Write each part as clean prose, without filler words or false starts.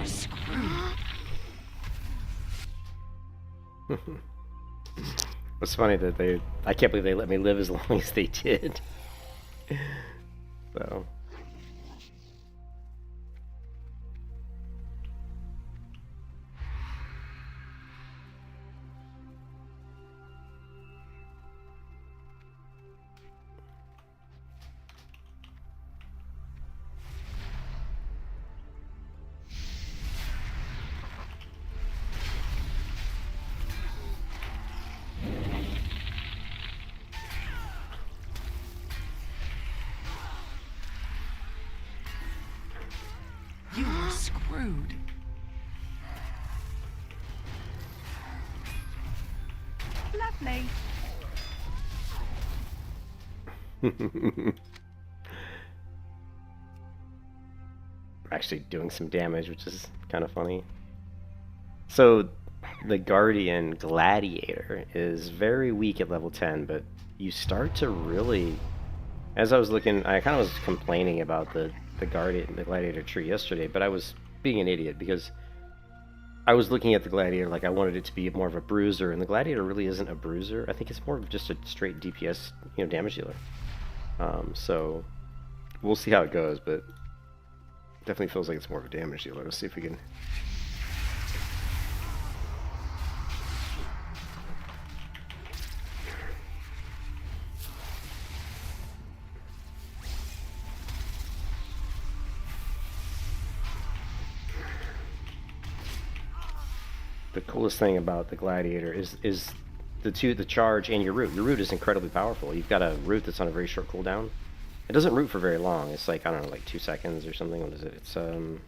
were screwed. It's funny that I can't believe they let me live as long as they did. So. You were screwed. Lovely. Actually doing some damage, which is kind of funny. So the Guardian Gladiator is very weak at level 10, but you start to really, as I was looking, I kind of was complaining about the Gladiator tree yesterday, but I was being an idiot because I was looking at the Gladiator like I wanted it to be more of a bruiser, and the Gladiator really isn't a bruiser. I think it's more of just a straight DPS, damage dealer. So we'll see how it goes, but definitely feels like it's more of a damage dealer. Let's see if we can. The coolest thing about the Gladiator is the charge and your root. Your root is incredibly powerful. You've got a root that's on a very short cooldown. It doesn't root for very long. It's like, I don't know, like 2 seconds or something. What is it? It's it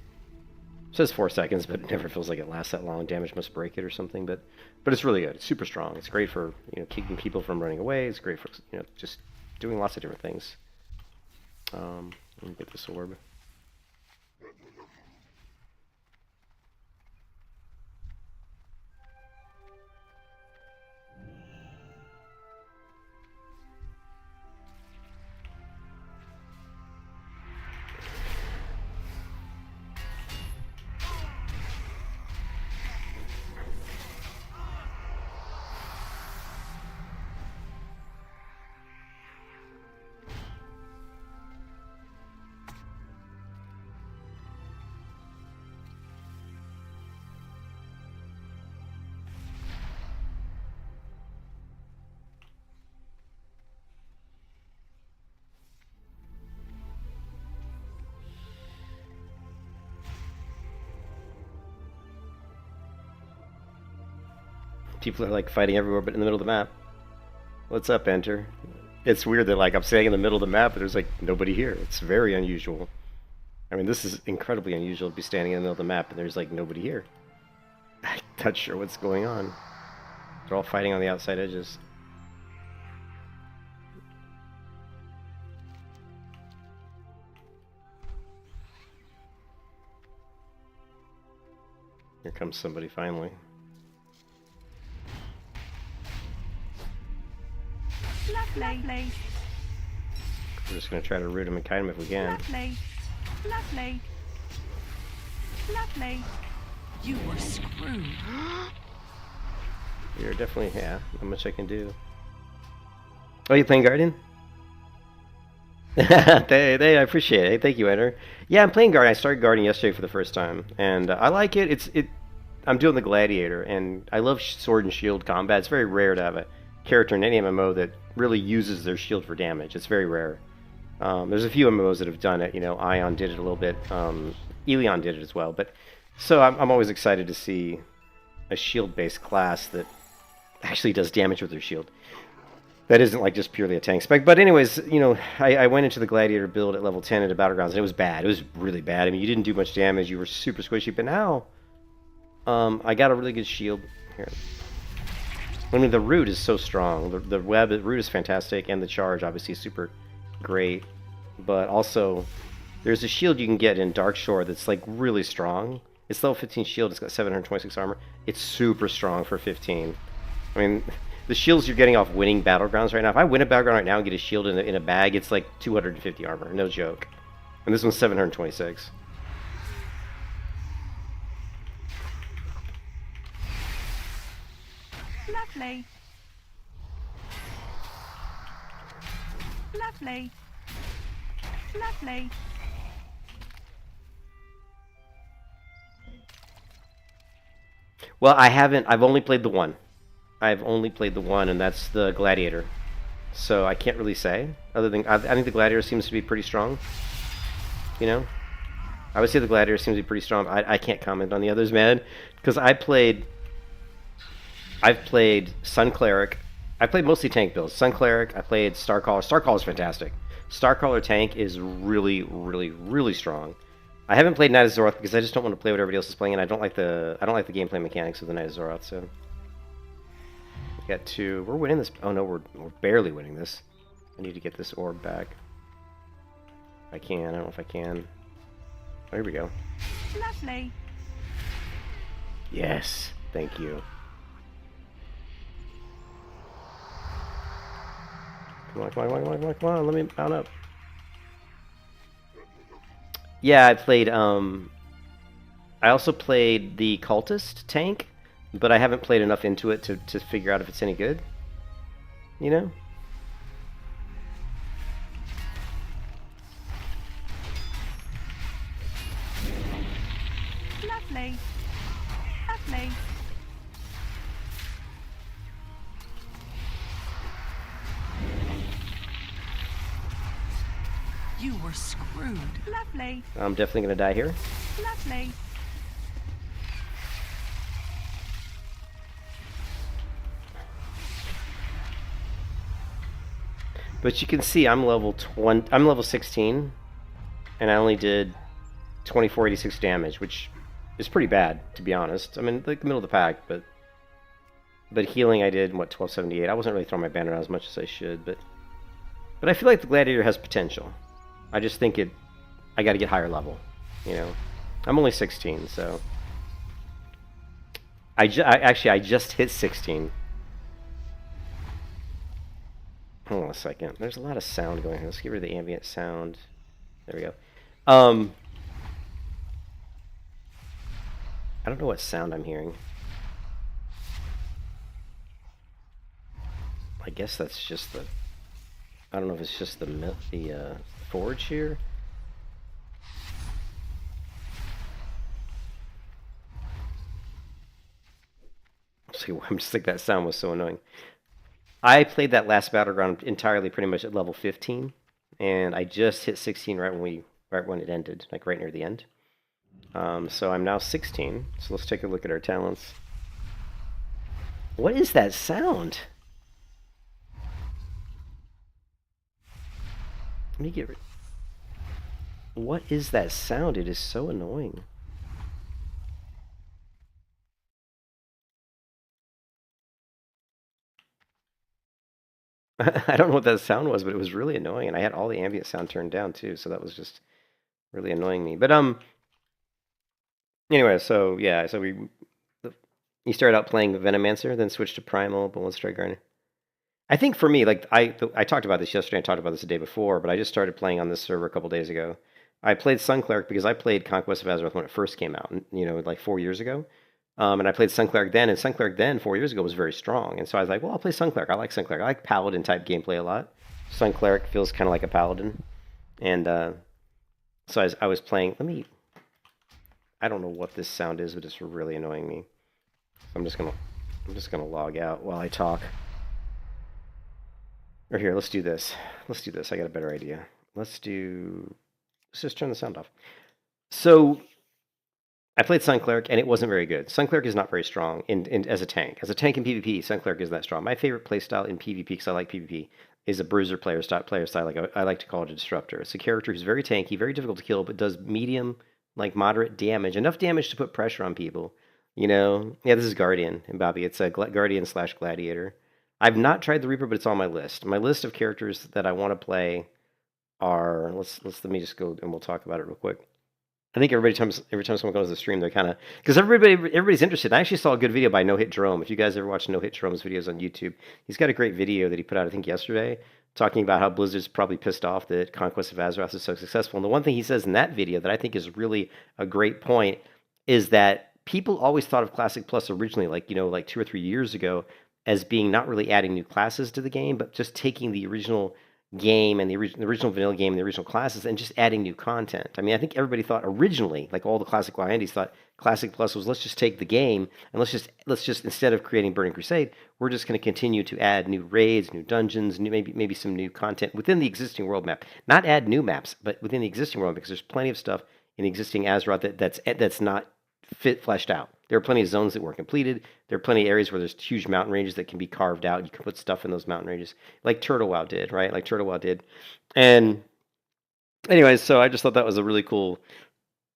says 4 seconds, but it never feels like it lasts that long. Damage must break it or something. But it's really good. It's super strong. It's great for keeping people from running away. It's great for just doing lots of different things. Let me get this orb. People are like fighting everywhere but in the middle of the map. What's up, Enter? It's weird that like I'm standing in the middle of the map but there's like nobody here. It's very unusual. I mean, this is incredibly unusual to be standing in the middle of the map and there's like nobody here. I'm not sure what's going on. They're all fighting on the outside edges. Here comes somebody finally. Lovely. We're just going to try to root him and kite him if we can. Lovely. You were screwed. You're definitely, yeah, not much I can do. Oh, you playing Guardian? I appreciate it. Hey, thank you, Enter. Yeah, I'm playing Guardian. I started Guardian yesterday for the first time, and I like it. I'm doing the Gladiator, and I love sword and shield combat. It's very rare to have a character in any MMO that really uses their shield for damage. It's very rare. There's a few MMOs that have done it. Ion did it a little bit. Elion did it as well. But so I'm always excited to see a shield-based class that actually does damage with their shield. That isn't like just purely a tank spec. But anyways, I went into the Gladiator build at level 10 into Battlegrounds, and it was bad. It was really bad. I mean, you didn't do much damage. You were super squishy. But now, I got a really good shield here. I mean, the root is so strong. The root is fantastic, and the charge obviously is super great. But also, there's a shield you can get in Darkshore that's like really strong. It's level 15 shield. It's got 726 armor. It's super strong for 15. I mean, the shields you're getting off winning Battlegrounds right now. If I win a Battleground right now and get a shield in a bag, it's like 250 armor. No joke. And this one's 726. Lovely. Lovely. Lovely. Well, I haven't. I've only played the one. I've only played the one, and that's the Gladiator. So I can't really say. Other than I think the Gladiator seems to be pretty strong. You know, I would say the Gladiator seems to be pretty strong. I can't comment on the others, man, because I've played Sun Cleric. I played mostly tank builds. Sun Cleric. I played Starcaller. Starcaller is fantastic. Starcaller tank is really, really, really strong. I haven't played Knight of Azeroth because I just don't want to play what everybody else is playing, and I don't like the gameplay mechanics of the Knight of Azeroth. So we got two. We're winning this. Oh no, we're barely winning this. I need to get this orb back. If I can. I don't know if I can. Oh, here we go. Lovely. Yes. Thank you. Come on, come on, come on, come on, come on. Let me mount up. Yeah, I played, I also played the Cultist tank, but I haven't played enough into it to figure out if it's any good. You know? Lovely. Lovely. You were screwed. Lovely. I'm definitely going to die here. Lovely. But you can see I'm level 20. I'm level 16, and I only did 2486 damage, which is pretty bad, to be honest. I mean, like the middle of the pack, but healing I did what 1278. I wasn't really throwing my banner around as much as I should, but I feel like the Gladiator has potential. I just think I got to get higher level, you know. I'm only 16, so I just hit 16. Hold on a second. There's a lot of sound going here. Let's get rid of the ambient sound. There we go. I don't know what sound I'm hearing. I guess that's just the. I don't know if it's just the forge here. See, I'm just like that sound was so annoying. I played that last battleground entirely pretty much at level 15, and I just hit 16 right when it ended, like right near the end. So I'm now 16. So let's take a look at our talents. What is that sound? Let me get rid. What is that sound? It is so annoying. I don't know what that sound was, but it was really annoying, and I had all the ambient sound turned down too, so that was just really annoying me. But anyway, so yeah, so you started out playing Venomancer, then switched to Primal, but once tried Garden. I think for me, like I talked about this yesterday, I talked about this the day before, but I just started playing on this server a couple days ago. I played Sun Cleric because I played Conquest of Azeroth when it first came out, you know, like 4 years ago. And I played Sun Cleric then, and Sun Cleric then 4 years ago was very strong. And so I was like, well, I'll play Sun Cleric. I like Sun Cleric. I like Paladin type gameplay a lot. Sun Cleric feels kind of like a Paladin. And so I was playing. I don't know what this sound is, but it's really annoying me. So I'm just gonna log out while I talk. Or here, let's do this. Let's do this. I got a better idea. Let's just turn the sound off. So I played Sun Cleric, and it wasn't very good. Sun Cleric is not very strong as a tank. As a tank in PvP, Sun Cleric is that strong. My favorite playstyle in PvP, because I like PvP, is a bruiser player style. Like I like to call it a disruptor. It's a character who's very tanky, very difficult to kill, but does medium, like moderate damage, enough damage to put pressure on people. You know, yeah, this is Guardian and Bobby. It's a Guardian / Gladiator. I've not tried the Reaper, but it's on my list. My list of characters that I want to play are let me just go and we'll talk about it real quick. I think every time someone goes to the stream, they're kind of because everybody's interested. I actually saw a good video by No Hit Jerome. If you guys ever watch No Hit Jerome's videos on YouTube, he's got a great video that he put out I think yesterday, talking about how Blizzard's probably pissed off that Conquest of Azeroth is so successful. And the one thing he says in that video that I think is really a great point is that people always thought of Classic Plus originally, like 2 or 3 years ago, as being not really adding new classes to the game, but just taking the original game and the original vanilla game and the original classes and just adding new content. I mean, I think everybody thought originally, like all the classic WoW indies thought Classic Plus was let's just take the game and let's just instead of creating Burning Crusade, we're just going to continue to add new raids, new dungeons, maybe some new content within the existing world map. Not add new maps, but within the existing world, because there's plenty of stuff in the existing Azeroth that's not fleshed out. There are plenty of zones that were completed. There are plenty of areas where there's huge mountain ranges that can be carved out. You can put stuff in those mountain ranges, like Turtle WoW did, right? Like Turtle WoW did. And anyways, so I just thought that was a really cool.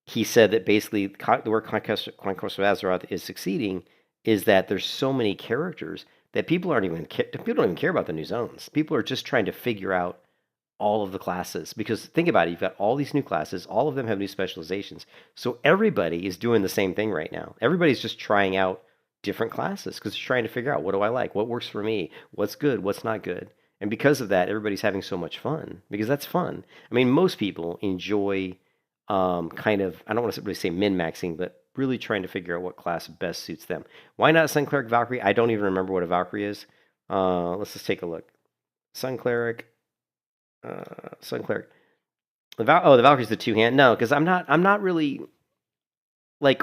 He said that basically where Conquest of Azeroth is succeeding is that there's so many characters that people don't even care about the new zones. People are just trying to figure out all of the classes, because think about it, you've got all these new classes, all of them have new specializations, so everybody is doing the same thing right now. Everybody's just trying out different classes because they're trying to figure out, what do I like, what works for me, what's good, what's not good. And because of that, everybody's having so much fun, because that's fun. I mean, most people enjoy kind of, I don't want to really say min-maxing, but really trying to figure out what class best suits them. Why not Sun Cleric Valkyrie? I don't even remember what a Valkyrie is. Let's just take a look. Sun Cleric. Sun Cleric. The Valkyrie's the two-hand. No, because I'm not really like.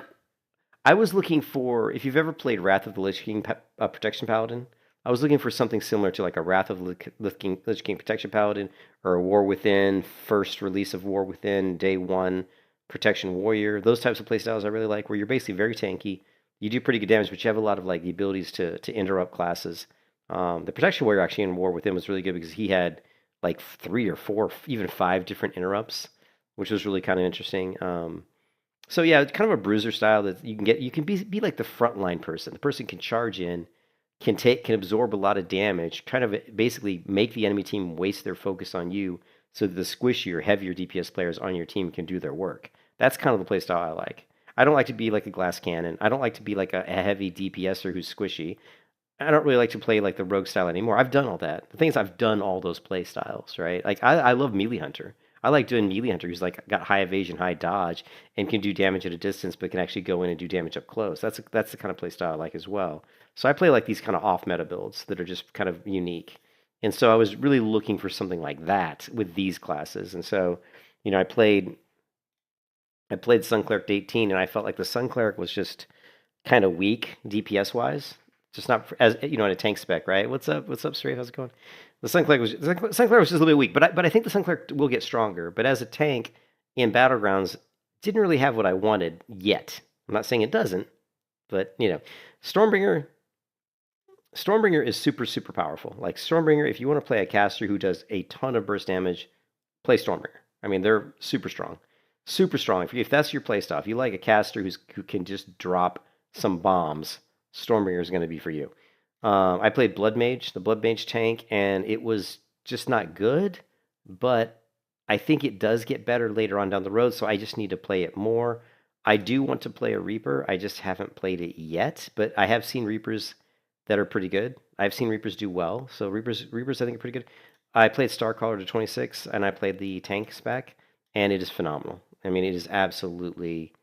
I was looking for, if you've ever played Wrath of the Lich King Protection Paladin, I was looking for something similar to like a Wrath of the Lich King Protection Paladin, or a War Within first release of War Within Day 1 Protection Warrior. Those types of playstyles I really like, where you're basically very tanky. You do pretty good damage, but you have a lot of like the abilities to interrupt classes. The Protection Warrior actually in War Within was really good because he had like 3 or 4, even 5 different interrupts, which was really kind of interesting. So yeah, it's kind of a bruiser style that you can get. You can be like the frontline person. The person can charge in, can absorb a lot of damage, kind of basically make the enemy team waste their focus on you, so that the squishier, heavier DPS players on your team can do their work. That's kind of the playstyle I like. I don't like to be like a glass cannon. I don't like to be like a heavy DPSer who's squishy. I don't really like to play like the rogue style anymore. I've done all that. The thing is, I've done all those play styles, right? Like I love melee hunter. I like doing melee hunter who's like got high evasion, high dodge, and can do damage at a distance, but can actually go in and do damage up close. That's the kind of play style I like as well. So I play like these kind of off meta builds that are just kind of unique. And so I was really looking for something like that with these classes. And so, I played Sun Cleric to 18, and I felt like the Sun Cleric was just kind of weak DPS wise. Just not as in a tank spec, right? What's up, Strafe? How's it going? The Sun Cleric was just a little bit weak, but I think the Sun Cleric will get stronger. But as a tank in Battlegrounds, didn't really have what I wanted yet. I'm not saying it doesn't, but Stormbringer is super, super powerful. Like Stormbringer, if you want to play a caster who does a ton of burst damage, play Stormbringer. I mean, they're super strong. Super strong. If that's your playstyle, if you like a caster who can just drop some bombs, Stormbringer is going to be for you. I played Blood Mage, the Blood Mage tank, and it was just not good, but I think it does get better later on down the road, so I just need to play it more. I do want to play a Reaper. I just haven't played it yet, but I have seen Reapers that are pretty good. I've seen Reapers do well, so Reapers I think are pretty good. I played Starcaller to 26, and I played the tank spec, and it is phenomenal. I mean, it is absolutely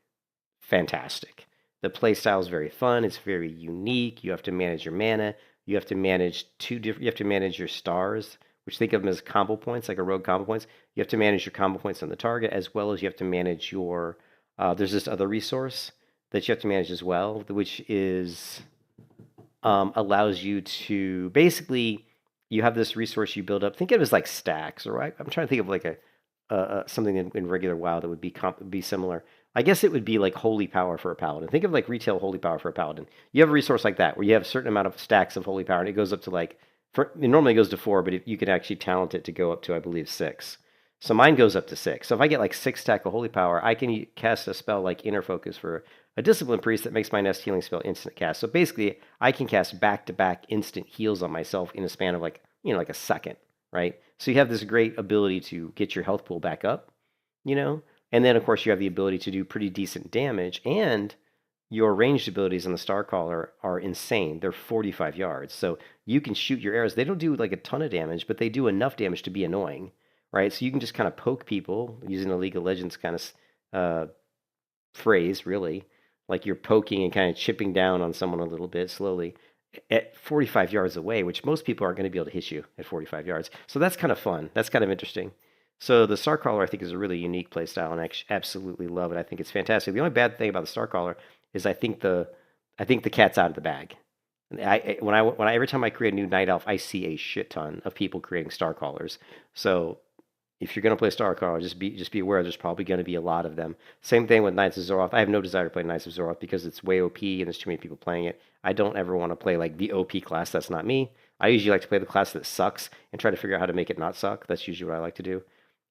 fantastic. The playstyle is very fun. It's very unique. You have to manage your mana. You have to manage you have to manage your stars, which think of them as combo points, like a rogue combo points. You have to manage your combo points on the target, as well as you have to manage your. There's this other resource that you have to manage as well, which is allows you to basically you have this resource you build up. Think of it as like stacks, or I'm trying to think of like something in regular WoW that would be similar. I guess it would be like holy power for a paladin. Think of like retail holy power for a paladin. You have a resource like that where you have a certain amount of stacks of holy power, and it goes up to it normally goes to 4, but you can actually talent it to go up to, I believe, 6. So mine goes up to 6. So if I get like 6 stack of holy power, I can cast a spell like Inner Focus for a Discipline Priest that makes my Nest Healing spell instant cast. So basically, I can cast back-to-back instant heals on myself in a span of like a second, right? So you have this great ability to get your health pool back up, And then, of course, you have the ability to do pretty decent damage, and your ranged abilities on the Starcaller are insane. They're 45 yards, so you can shoot your arrows. They don't do like a ton of damage, but they do enough damage to be annoying, right? So you can just kind of poke people using a League of Legends kind of phrase, really. Like you're poking and kind of chipping down on someone a little bit slowly, at 45 yards away, which most people aren't going to be able to hit you at 45 yards. So that's kind of fun. That's kind of interesting. So the Starcaller, I think, is a really unique playstyle, and I absolutely love it. I think it's fantastic. The only bad thing about the Starcaller is I think the cat's out of the bag. When I every time I create a new Night Elf, I see a shit ton of people creating Starcallers. So if you're going to play Starcaller, just be aware there's probably going to be a lot of them. Same thing with Knights of Zoroth. I have no desire to play Knights of Zoroth because it's way OP and there's too many people playing it. I don't ever want to play like the OP class. That's not me. I usually like to play the class that sucks and try to figure out how to make it not suck. That's usually what I like to do.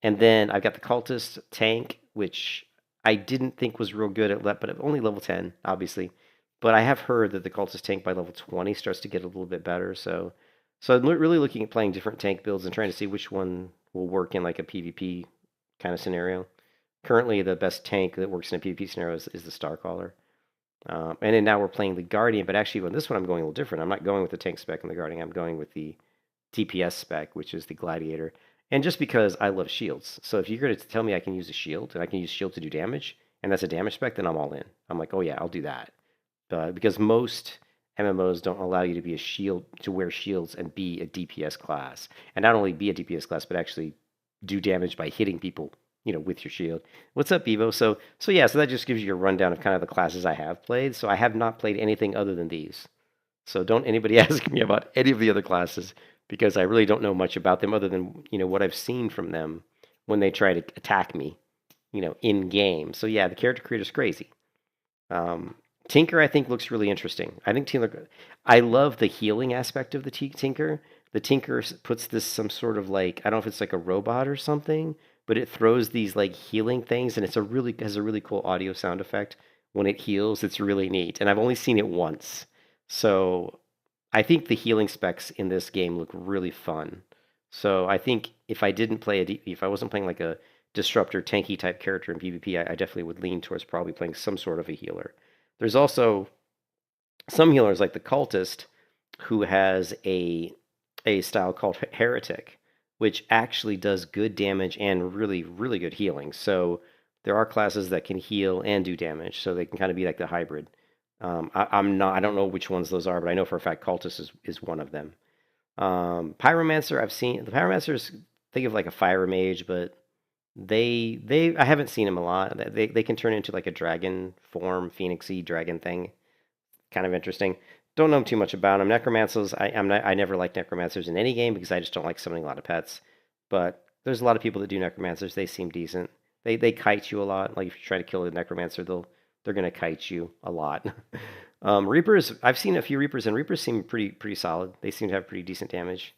And then I've got the Cultist tank, which I didn't think was real good at, but only level 10, obviously. But I have heard that the Cultist tank by level 20 starts to get a little bit better. So I'm really looking at playing different tank builds and trying to see which one will work in like a PvP kind of scenario. Currently, the best tank that works in a PvP scenario is the Starcaller. And then now we're playing the Guardian, but actually on this one I'm going a little different. I'm not going with the tank spec and the Guardian. I'm going with the DPS spec, which is the Gladiator. And just because I love shields. So if you're going to tell me I can use a shield and I can use shield to do damage, and that's a damage spec, then I'm all in. I'm like, oh yeah, I'll do that. Because most MMOs don't allow you to be a shield, to wear shields and be a DPS class. And not only be a DPS class, but actually do damage by hitting people, with your shield. What's up, Evo? So yeah, so that just gives you a rundown of kind of the classes I have played. So I have not played anything other than these. So don't anybody ask me about any of the other classes because I really don't know much about them other than, what I've seen from them when they try to attack me, in game. So yeah, the character creator's crazy. Tinker, I think, looks really interesting. I love the healing aspect of the Tinker. The Tinker puts this some sort of like, I don't know if it's like a robot or something, but it throws these like healing things, and has a really cool audio sound effect when it heals. It's really neat, and I've only seen it once. So I think the healing specs in this game look really fun. So I think if I wasn't playing like a disruptor tanky type character in PvP, I definitely would lean towards probably playing some sort of a healer. There's also some healers like the Cultist who has a style called Heretic, which actually does good damage and really, really good healing. So there are classes that can heal and do damage, so they can kind of be like the hybrid. I don't know which ones those are, but I know for a fact Cultist is one of them. Pyromancer, I've seen the Pyromancers. Think of like a fire mage, but I haven't seen him a lot. They can turn into like a dragon form, phoenixy dragon thing. Kind of interesting. Don't know too much about them. Necromancers, I never liked necromancers in any game because I just don't like summoning a lot of pets. But there's a lot of people that do necromancers. They seem decent. They kite you a lot. Like if you try to kill a necromancer, they're gonna kite you a lot. Reapers, I've seen a few Reapers, and Reapers seem pretty solid. They seem to have pretty decent damage.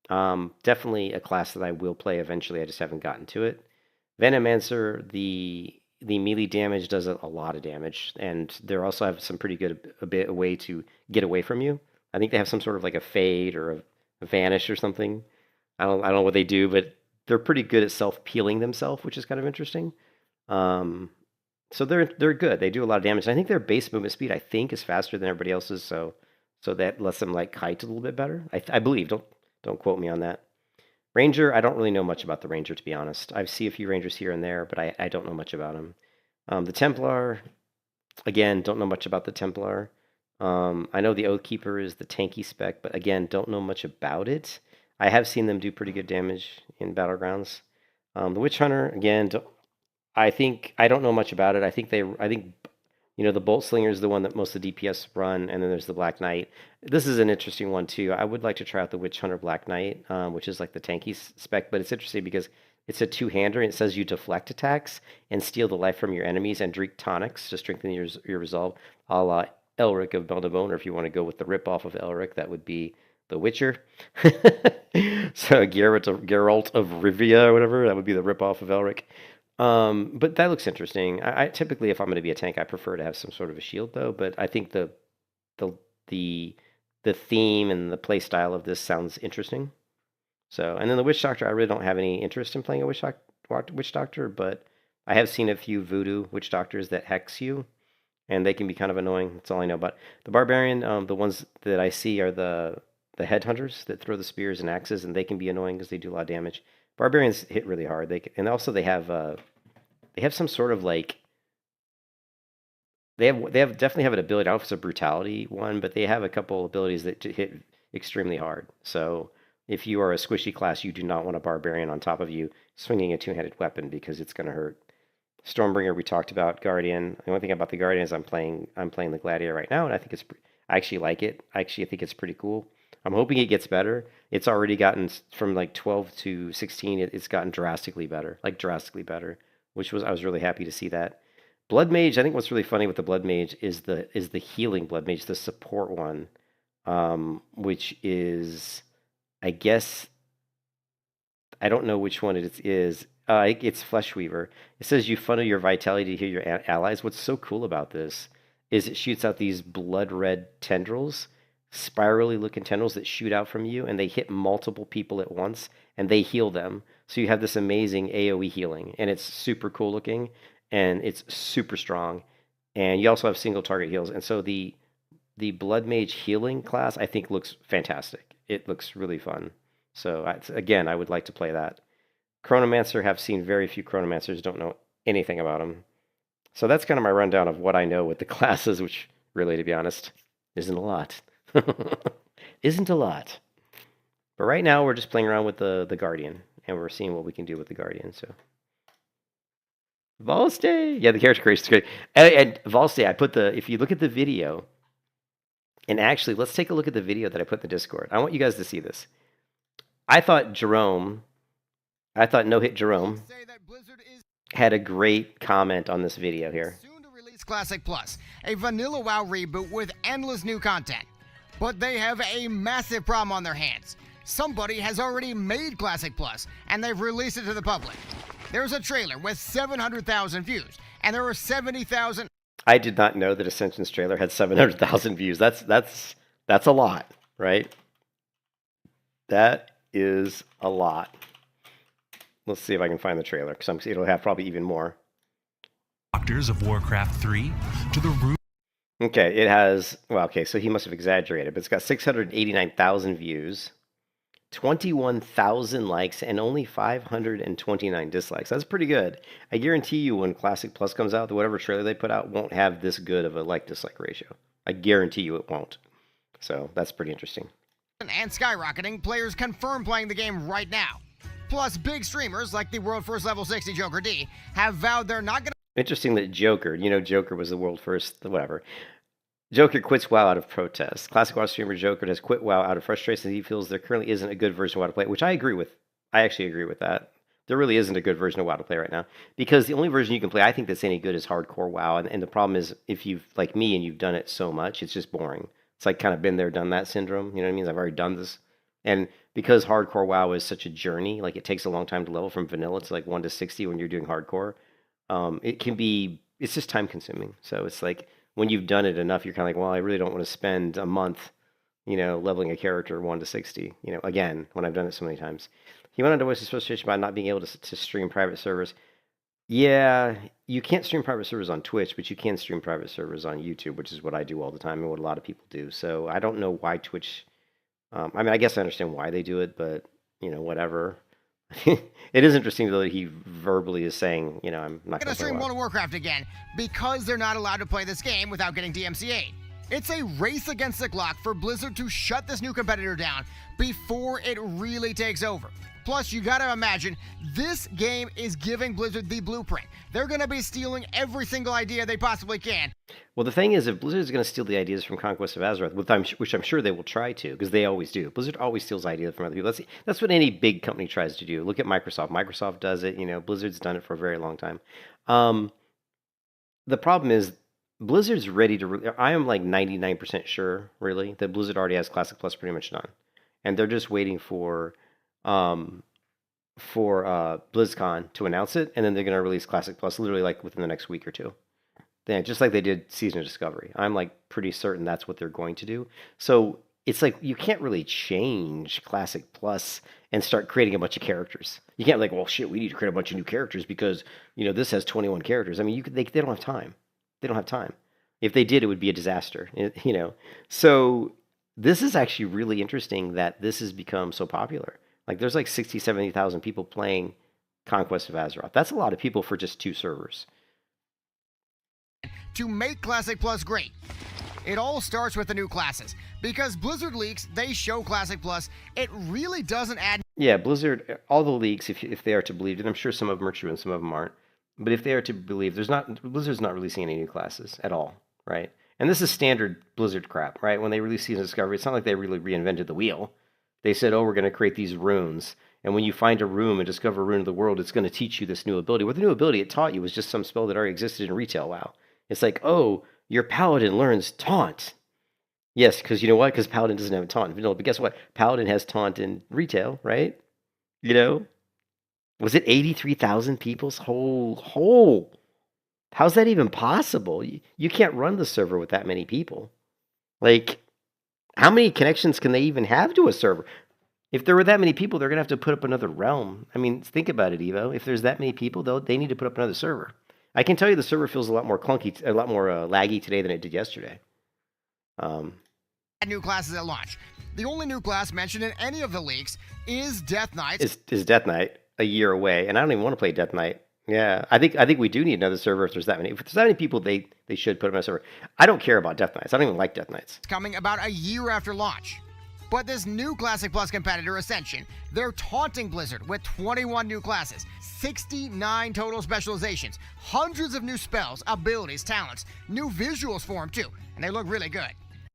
Definitely a class that I will play eventually. I just haven't gotten to it. Venomancer, the melee damage does a lot of damage, and they also have some pretty good a way to get away from you. I think they have some sort of like a fade or a vanish or something. I don't know what they do, but they're pretty good at self peeling themselves, which is kind of interesting. So they're good. They do a lot of damage. And I think their base movement speed is faster than everybody else's, so that lets them like kite a little bit better. I believe. Don't quote me on that. Ranger, I don't really know much about the Ranger, to be honest. I see a few Rangers here and there, but I don't know much about them. The Templar, again, don't know much about the Templar. I know the Oathkeeper is the tanky spec, but again, don't know much about it. I have seen them do pretty good damage in Battlegrounds. The Witch Hunter, again, I don't know much about it. I think the Bolt Slinger is the one that most of the DPS run, and then there's the Black Knight. This is an interesting one too. I would like to try out the Witch Hunter Black Knight, which is like the tanky spec, but it's interesting because it's a two-hander, and it says you deflect attacks and steal the life from your enemies and drink tonics to strengthen your resolve, a la Elric of Melnibone, or if you want to go with the ripoff of Elric, that would be The Witcher. So Geralt of Rivia or whatever, that would be the ripoff of Elric. But that looks interesting. I typically, if I'm going to be a tank, I prefer to have some sort of a shield, though. But I think the theme and the play style of this sounds interesting. So, and then the Witch Doctor, I really don't have any interest in playing a Witch Doctor, but I have seen a few Voodoo Witch Doctors that hex you, and they can be kind of annoying. That's all I know about the Barbarian. The ones that I see are the Headhunters that throw the spears and axes, and they can be annoying because they do a lot of damage. Barbarians hit really hard. They have some sort of like They definitely have an ability. I don't know if it's a brutality one, but they have a couple abilities that hit extremely hard. So if you are a squishy class, you do not want a barbarian on top of you swinging a two-handed weapon because it's going to hurt. Stormbringer, we talked about. Guardian. The only thing about the Guardian is I'm playing the Gladiator right now, and I actually like it. I think it's pretty cool. I'm hoping it gets better. It's already gotten from like 12 to 16. It's gotten drastically better, like drastically better, I was really happy to see that. Blood Mage. I think what's really funny with the Blood Mage is the healing Blood Mage, the support one, which is, I guess, I don't know which one it is. It's Fleshweaver. It says you funnel your vitality to heal your allies. What's so cool about this is it shoots out these blood red tendrils, spirally looking tendrils that shoot out from you, and they hit multiple people at once, and they heal them. So you have this amazing AoE healing, and it's super cool looking, and it's super strong. And you also have single target heals. And so the Blood Mage healing class, I think, looks fantastic. It looks really fun. So again, I would like to play that. Chronomancer, have seen very few Chronomancers, don't know anything about them. So that's kind of my rundown of what I know with the classes, which really, to be honest, isn't a lot. Isn't a lot. But right now we're just playing around with the Guardian, and we're seeing what we can do with the Guardian. So Valste, yeah, the character creation is great. And Valste, if you look at the video, and actually, let's take a look at the video that I put in the Discord. I want you guys to see this. I thought No Hit Jerome had a great comment on this video here. Soon to release Classic Plus, a vanilla WoW reboot with endless new content. But they have a massive problem on their hands. Somebody has already made Classic Plus, and they've released it to the public. There's a trailer with 700,000 views, and there are 70,000... I did not know that Ascension's trailer had 700,000 views. That's a lot, right? That is a lot. Let's see if I can find the trailer, because it'll have probably even more. Doctors of Warcraft 3 to the root. Okay, it has, well, okay, so he must have exaggerated, but it's got 689,000 views, 21,000 likes, and only 529 dislikes. That's pretty good. I guarantee you when Classic Plus comes out, whatever trailer they put out won't have this good of a like-dislike ratio. I guarantee you it won't. So that's pretty interesting. And skyrocketing, players confirm playing the game right now. Plus, big streamers like the world first level 60 Joker D have vowed they're not going to... Interesting that Joker, Joker was the world first, whatever. Joker quits WoW out of protest. Classic WoW streamer Joker has quit WoW out of frustration. He feels there currently isn't a good version of WoW to play, which I agree with. I actually agree with that. There really isn't a good version of WoW to play right now, because the only version you can play, I think, that's any good is hardcore WoW. And the problem is, if you've, like me, and you've done it so much, it's just boring. It's like kind of been there, done that syndrome. You know what I mean? I've already done this. And because hardcore WoW is such a journey, like it takes a long time to level from vanilla to like 1 to 60 when you're doing hardcore, it's just time consuming. So it's like when you've done it enough, you're kind of like, well, I really don't want to spend a month, leveling a character 1 to 60, again, when I've done it so many times. He went on to voice his frustration about not being able to stream private servers. Yeah, you can't stream private servers on Twitch, but you can stream private servers on YouTube, which is what I do all the time and what a lot of people do. So I don't know why Twitch... I guess I understand why they do it, but, whatever. It is interesting, though, that he verbally is saying, I'm not going to stream World of Warcraft again because they're not allowed to play this game without getting DMCA'd. It's a race against the clock for Blizzard to shut this new competitor down before it really takes over. Plus, you gotta imagine, this game is giving Blizzard the blueprint. They're gonna be stealing every single idea they possibly can. Well, the thing is, if Blizzard is gonna steal the ideas from Conquest of Azeroth, which I'm sure they will try to, because they always do. Blizzard always steals ideas from other people. That's what any big company tries to do. Look at Microsoft. Microsoft does it. Blizzard's done it for a very long time. The problem is, Blizzard's ready to... I am like 99% sure, really, that Blizzard already has Classic Plus pretty much done. And they're just waiting for BlizzCon to announce it, and then they're going to release Classic Plus literally like within the next week or two. Yeah, just like they did Season of Discovery. I'm like pretty certain that's what they're going to do. So it's like you can't really change Classic Plus and start creating a bunch of characters. You can't be like, well, shit, we need to create a bunch of new characters because this has 21 characters. I mean, they don't have time. They don't have time. If they did, it would be a disaster. So this is actually really interesting that this has become so popular. Like, there's like 60, 70,000 people playing Conquest of Azeroth. That's a lot of people for just 2 servers. to make Classic Plus great. It all starts with the new classes, because Blizzard leaks, they show Classic Plus, it really doesn't add. Yeah, Blizzard, all the leaks, if they are to believe, and I'm sure some of them are true and some of them aren't, but if they are to believe, Blizzard's not releasing any new classes at all, right? And this is standard Blizzard crap, right? When they release Season of Discovery, it's not like they really reinvented the wheel. They said, oh, we're going to create these runes, and when you find a rune and discover a rune of the world, it's going to teach you this new ability. What the new ability it taught you was just some spell that already existed in retail WoW. It's like, oh, your Paladin learns Taunt. Yes, because you know what? Because Paladin doesn't have a Taunt. No, but guess what? Paladin has Taunt in retail, right? You know? Was it 83,000 people's whole? How's that even possible? You can't run the server with that many people. Like, how many connections can they even have to a server? If there were that many people, they're going to have to put up another realm. I mean, think about it, Evo. If there's that many people, they need to put up another server. I can tell you the server feels a lot more clunky, a lot more laggy today than it did yesterday. New classes at launch. The only new class mentioned in any of the leaks is Death Knight. Is Death Knight a year away? And I don't even want to play Death Knight. Yeah, I think we do need another server if there's that many. If there's that many people, they should put them on a server. I don't care about Death Knights. I don't even like Death Knights. Coming about a year after launch. But this new Classic Plus competitor, Ascension, they're taunting Blizzard with 21 new classes, 69 total specializations, hundreds of new spells, abilities, talents, new visuals for them too, and they look really good.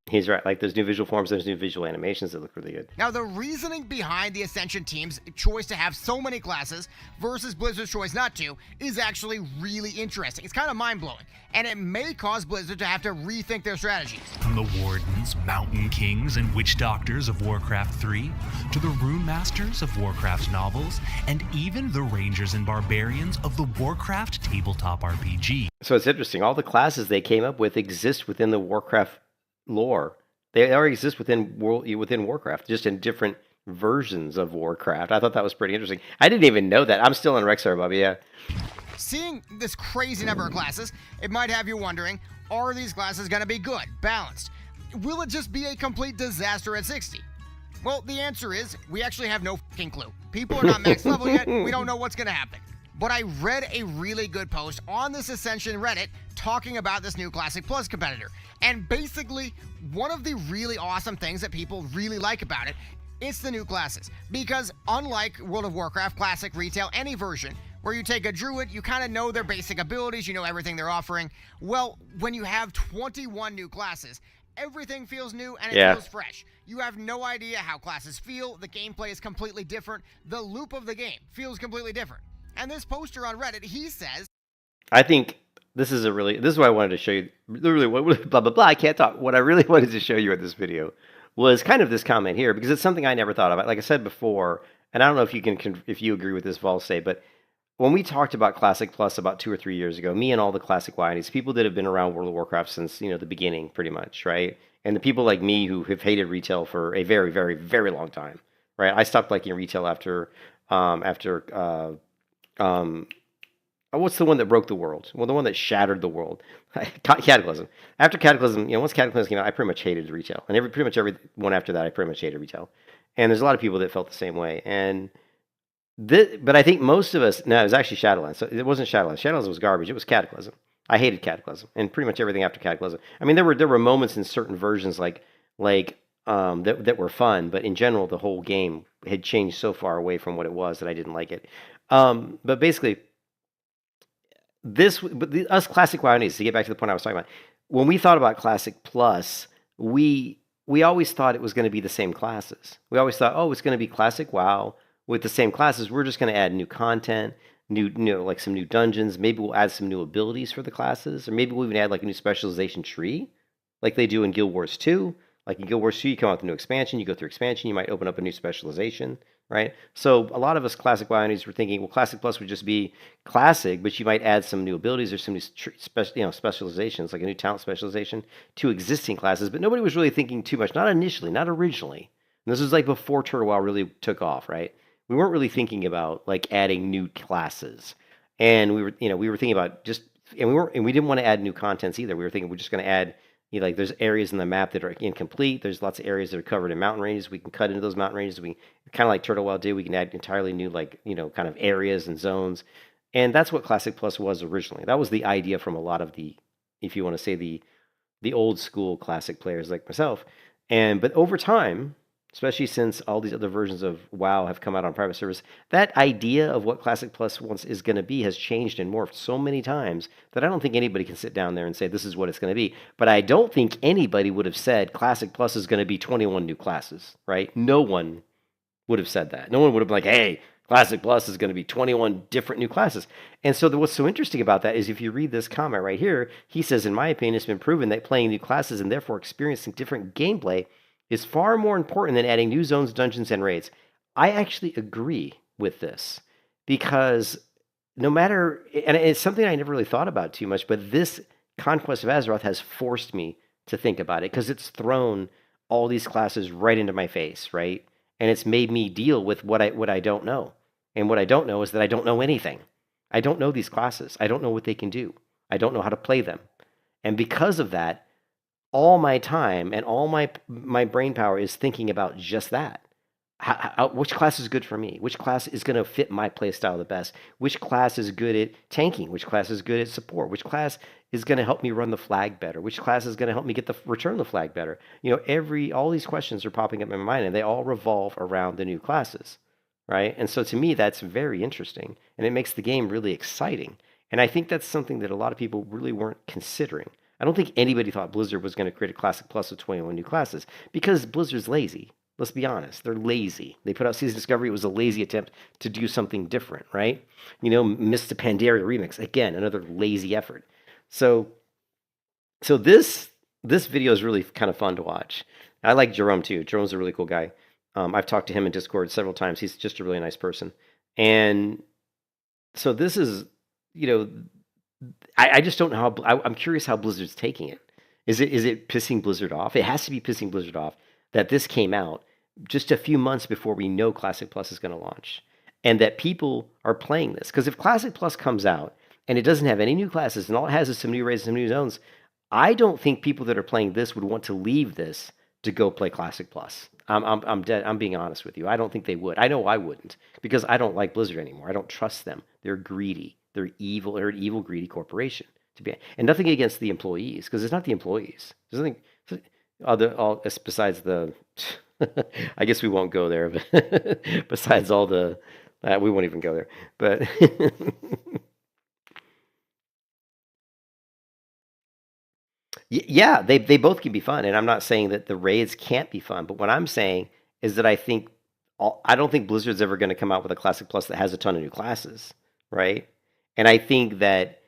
He's right. Like, there's new visual forms, there's new visual animations that look really good. Now, the reasoning behind the Ascension team's choice to have so many classes versus Blizzard's choice not to is actually really interesting. It's kind of mind-blowing, and it may cause Blizzard to have to rethink their strategies. From the Wardens, Mountain Kings, and Witch Doctors of Warcraft 3, to the Rune Masters of Warcraft novels, and even the Rangers and Barbarians of the Warcraft tabletop RPG. So it's interesting. All the classes they came up with exist within the Warcraft lore. They already exist within Warcraft, just in different versions of Warcraft. I thought that was pretty interesting. I didn't even know that. I'm still in Rexar, Bobby, yeah. Seeing this crazy number of classes, it might have you wondering, are these classes going to be good, balanced? Will it just be a complete disaster at 60? Well, the answer is, we actually have no fucking clue. People are not max level yet, we don't know what's going to happen. But I read a really good post on this Ascension Reddit talking about this new Classic Plus competitor. And basically, one of the really awesome things that people really like about it, it's the new classes. Because unlike World of Warcraft, Classic, Retail, any version, where you take a druid, you kind of know their basic abilities, you know everything they're offering. Well, when you have 21 new classes, everything feels new and it feels fresh. You have no idea how classes feel, the gameplay is completely different, the loop of the game feels completely different. And this poster on Reddit, he says, I think this is why I wanted to show you, literally, blah, blah, blah, I can't talk. What I really wanted to show you in this video was kind of this comment here, because it's something I never thought about. Like I said before, and I don't know if you agree with this, Volsay, but when we talked about Classic Plus about 2 or 3 years ago, me and all the Classic Winies, people that have been around World of Warcraft since, the beginning, pretty much, right? And the people like me who have hated retail for a very, very, very long time, right? I stopped liking retail after what's the one that broke the world? Well, the one that shattered the world. Cataclysm. After Cataclysm, once Cataclysm came out, I pretty much hated retail. And pretty much every one after that, I pretty much hated retail. And there's a lot of people that felt the same way. But I think most of us, no, it was actually Shadowlands. So it wasn't Shadowlands. Shadowlands was garbage. It was Cataclysm. I hated Cataclysm and pretty much everything after Cataclysm. I mean, there were moments in certain versions that were fun, but in general, the whole game had changed so far away from what it was that I didn't like it. But basically, us Classic WoWies, to get back to the point I was talking about, when we thought about Classic Plus, we always thought it was going to be the same classes. We always thought, oh, it's going to be Classic WoW with the same classes. We're just going to add new content, like some new dungeons. Maybe we'll add some new abilities for the classes, or maybe we'll even add like a new specialization tree, like they do in Guild Wars 2. Like in Guild Wars 2, you come out with a new expansion, you go through expansion, you might open up a new specialization, right? So a lot of us Classic WoWies were thinking, well, Classic Plus would just be Classic, but you might add some new abilities or some new specializations, like a new talent specialization to existing classes. But nobody was really thinking too much, not initially, not originally. And this was like before Turtle WoW really took off, right? We weren't really thinking about like adding new classes, and we were thinking about and we didn't want to add new contents either. We were thinking we're just going to add. Like there's areas in the map that are incomplete. There's lots of areas that are covered in mountain ranges. We can cut into those mountain ranges. We kind of like Turtle WoW did. We can add entirely new kind of areas and zones, and that's what Classic Plus was originally. That was the idea from a lot of the if you want to say the old school classic players like myself. But over time, especially since all these other versions of WoW have come out on private service, that idea of what Classic Plus once is going to be has changed and morphed so many times that I don't think anybody can sit down there and say this is what it's going to be. But I don't think anybody would have said Classic Plus is going to be 21 new classes, right? No one would have said that. No one would have been like, hey, Classic Plus is going to be 21 different new classes. And so what's so interesting about that is if you read this comment right here, he says, in my opinion, it's been proven that playing new classes and therefore experiencing different gameplay is far more important than adding new zones, dungeons, and raids. I actually agree with this because no matter, and it's something I never really thought about too much, but this Conquest of Azeroth has forced me to think about it because it's thrown all these classes right into my face, right? And it's made me deal with what I don't know. And what I don't know is that I don't know anything. I don't know these classes. I don't know what they can do. I don't know how to play them. And because of that, all my time and all my brain power is thinking about just that. Which class is good for me? Which class is going to fit my playstyle the best? Which class is good at tanking? Which class is good at support? Which class is going to help me run the flag better? Which class is going to help me return the flag better? You know, all these questions are popping up in my mind, and they all revolve around the new classes, right? And so to me, that's very interesting, and it makes the game really exciting. And I think that's something that a lot of people really weren't considering. I don't think anybody thought Blizzard was going to create a Classic Plus with 21 new classes because Blizzard's lazy. Let's be honest. They're lazy. They put out Season Discovery. It was a lazy attempt to do something different, right? You know, Mist of Pandaria Remix. Again, another lazy effort. So this video is really kind of fun to watch. I like Jerome too. Jerome's a really cool guy. I've talked to him in Discord several times. He's just a really nice person. And so this is, you know, I just don't know how. I'm curious how Blizzard's taking it. Is it pissing Blizzard off? It has to be pissing Blizzard off that this came out just a few months before we know Classic Plus is going to launch, and that people are playing this. Because if Classic Plus comes out and it doesn't have any new classes and all it has is some new raids and some new zones, I don't think people that are playing this would want to leave this to go play Classic Plus. I'm being honest with you. I don't think they would. I know I wouldn't because I don't like Blizzard anymore. I don't trust them. They're greedy. They're evil. They're an evil, greedy corporation. And nothing against the employees because it's not the employees. There's nothing. Besides the, I guess we won't go there. But besides all the, we won't even go there. But yeah, they both can be fun, and I'm not saying that the raids can't be fun. But what I'm saying is that I don't think Blizzard's ever going to come out with a Classic Plus that has a ton of new classes, right? And I think that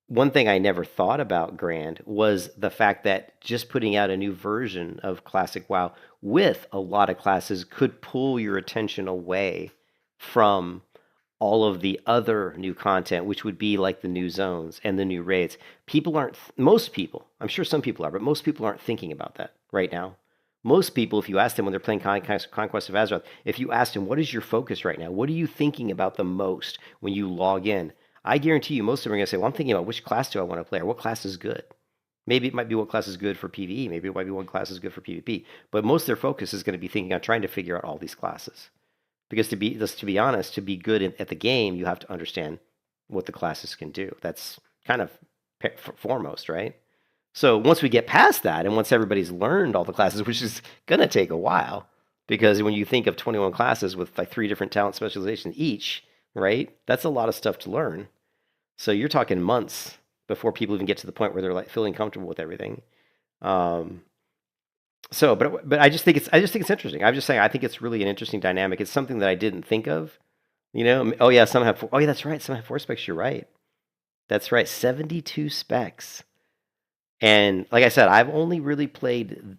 one thing I never thought about, Grand, was the fact that just putting out a new version of Classic WoW with a lot of classes could pull your attention away from all of the other new content, which would be like the new zones and the new raids. Most people, I'm sure some people are, but most people aren't thinking about that right now. Most people, if you ask them when they're playing Conquest of Azeroth, if you ask them, what is your focus right now? What are you thinking about the most when you log in? I guarantee you most of them are going to say, well, I'm thinking about which class do I want to play or what class is good. Maybe it might be what class is good for PvE. Maybe it might be what class is good for PvP. But most of their focus is going to be thinking on trying to figure out all these classes. Because to be honest, to be good at the game, you have to understand what the classes can do. That's kind of foremost, right? So once we get past that, and once everybody's learned all the classes, which is going to take a while, because when you think of 21 classes with like 3 different talent specializations each, right? That's a lot of stuff to learn. So you're talking months before people even get to the point where they're like feeling comfortable with everything. But I just think it's interesting. I'm just saying I think it's really an interesting dynamic. It's something that I didn't think of. You know, oh yeah, that's right. Some have 4 specs. You're right. That's right. 72 specs. And like I said, I've only really played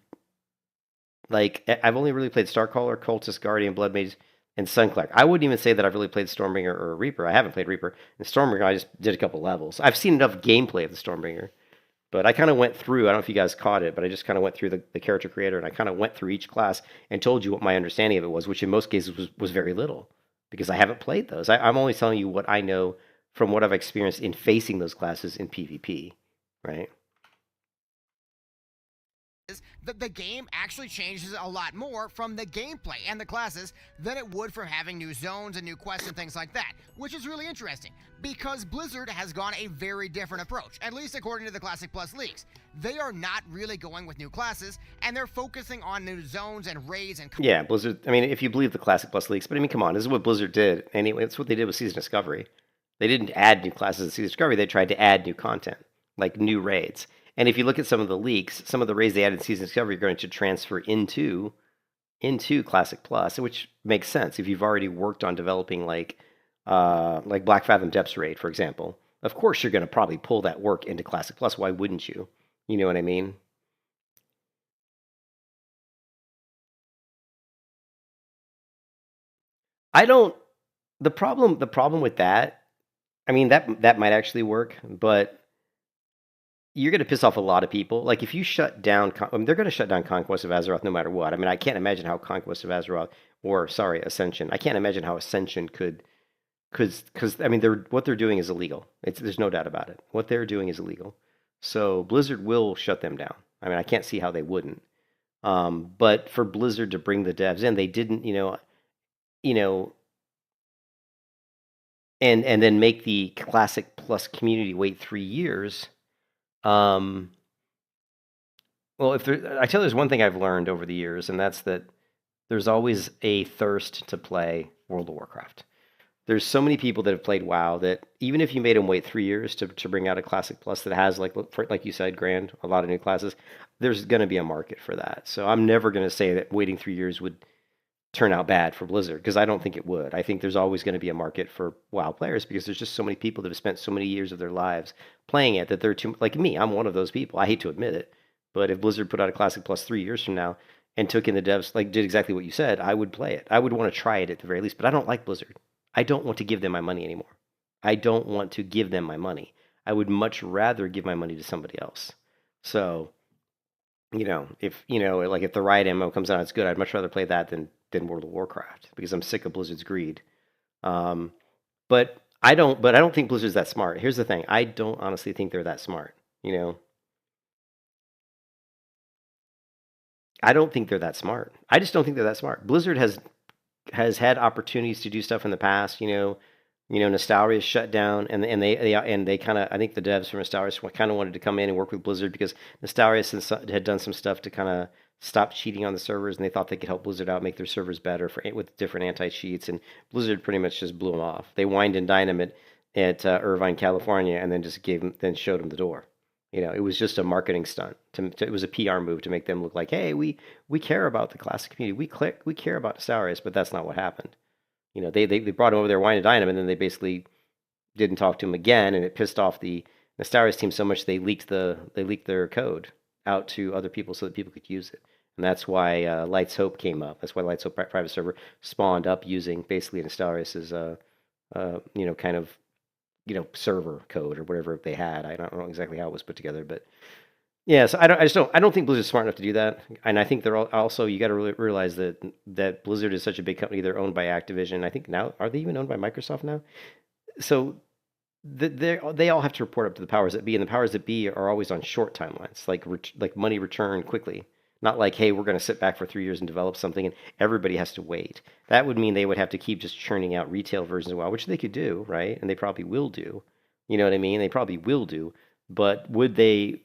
Starcaller, Cultist, Guardian, Blood Mage, and Sunclark. I wouldn't even say that I've really played Stormbringer or Reaper. I haven't played Reaper. And Stormbringer, I just did a couple levels. I've seen enough gameplay of the Stormbringer. But I kind of went through, I don't know if you guys caught it, but I just kind of went through the character creator, and I kind of went through each class and told you what my understanding of it was, which in most cases was very little, because I haven't played those. I'm only telling you what I know from what I've experienced in facing those classes in PvP, right? that the game actually changes a lot more from the gameplay and the classes than it would from having new zones and new quests and things like that, which is really interesting because Blizzard has gone a very different approach, at least according to the Classic Plus leaks. They are not really going with new classes, and they're focusing on new zones and raids and... Yeah, Blizzard, I mean, if you believe the Classic Plus leaks, but I mean, come on, this is what Blizzard did. Anyway, it's what they did with Season Discovery. They didn't add new classes in Season Discovery, they tried to add new content, like new raids. And if you look at some of the leaks, some of the raids they added in Season Discovery are going to transfer into Classic Plus, which makes sense if you've already worked on developing like Black Fathom Depths raid, for example. Of course, you're going to probably pull that work into Classic Plus. Why wouldn't you? You know what I mean? I don't. The problem with that, I mean, that might actually work, but you're going to piss off a lot of people. Like if you shut down, I mean, they're going to shut down Conquest of Azeroth no matter what. I mean, I can't imagine how Conquest of Azeroth, or sorry, Ascension. I can't imagine how Ascension could, because I mean, what they're doing is illegal. There's no doubt about it. What they're doing is illegal. So Blizzard will shut them down. I mean, I can't see how they wouldn't. But for Blizzard to bring the devs in, they didn't, and then make the Classic Plus community wait 3 years. Well, I tell you, there's one thing I've learned over the years, and that's that there's always a thirst to play World of Warcraft. There's so many people that have played WoW that even if you made them wait 3 years to bring out a Classic Plus that has, like you said, Grand, a lot of new classes, there's going to be a market for that. So I'm never going to say that waiting 3 years would turn out bad for Blizzard, because I don't think it would. I think there's always going to be a market for WoW players because there's just so many people that have spent so many years of their lives playing it that they're too, like me, I'm one of those people. I hate to admit it, but if Blizzard put out a Classic Plus 3 years from now and took in the devs, like did exactly what you said, I would play it. I would want to try it at the very least, but I don't like Blizzard. I don't want to give them my money anymore. I don't want to give them my money. I would much rather give my money to somebody else. So, if the Riot ammo comes out, it's good. I'd much rather play that than World of Warcraft because I'm sick of Blizzard's greed. But I don't think Blizzard's that smart. Here's the thing: I don't honestly think they're that smart. I don't think they're that smart. I just don't think they're that smart. Blizzard has had opportunities to do stuff in the past. Nostalria shut down, and they kind of, I think the devs from Nostalria kind of wanted to come in and work with Blizzard because Nostalria had done some stuff to kind of stop cheating on the servers, and they thought they could help Blizzard out, make their servers better with different anti-cheats, and Blizzard pretty much just blew them off. They wined and dined them at Irvine, California, and then just showed them the door. It was just a marketing stunt. It was a PR move to make them look like, hey, we care about the classic community. We care about Nostalria, but that's not what happened. They brought him over there, wine and dine him, and then they basically didn't talk to him again, and it pissed off the Nostalria's team so much they leaked their code out to other people so that people could use it. And that's why Lights Hope came up. That's why Lights Hope private server spawned up using basically Nostalria's kind of server code or whatever they had. I don't know exactly how it was put together, but yeah. So I don't think Blizzard's smart enough to do that. And I think they're also, you got to really realize that Blizzard is such a big company. They're owned by Activision. I think now, are they even owned by Microsoft now? So they all have to report up to the powers that be, and the powers that be are always on short timelines, like money return quickly. Not like, hey, we're going to sit back for 3 years and develop something, and everybody has to wait. That would mean they would have to keep just churning out retail versions of WoW, which they could do, right? And they probably will do. You know what I mean? They probably will do. But would the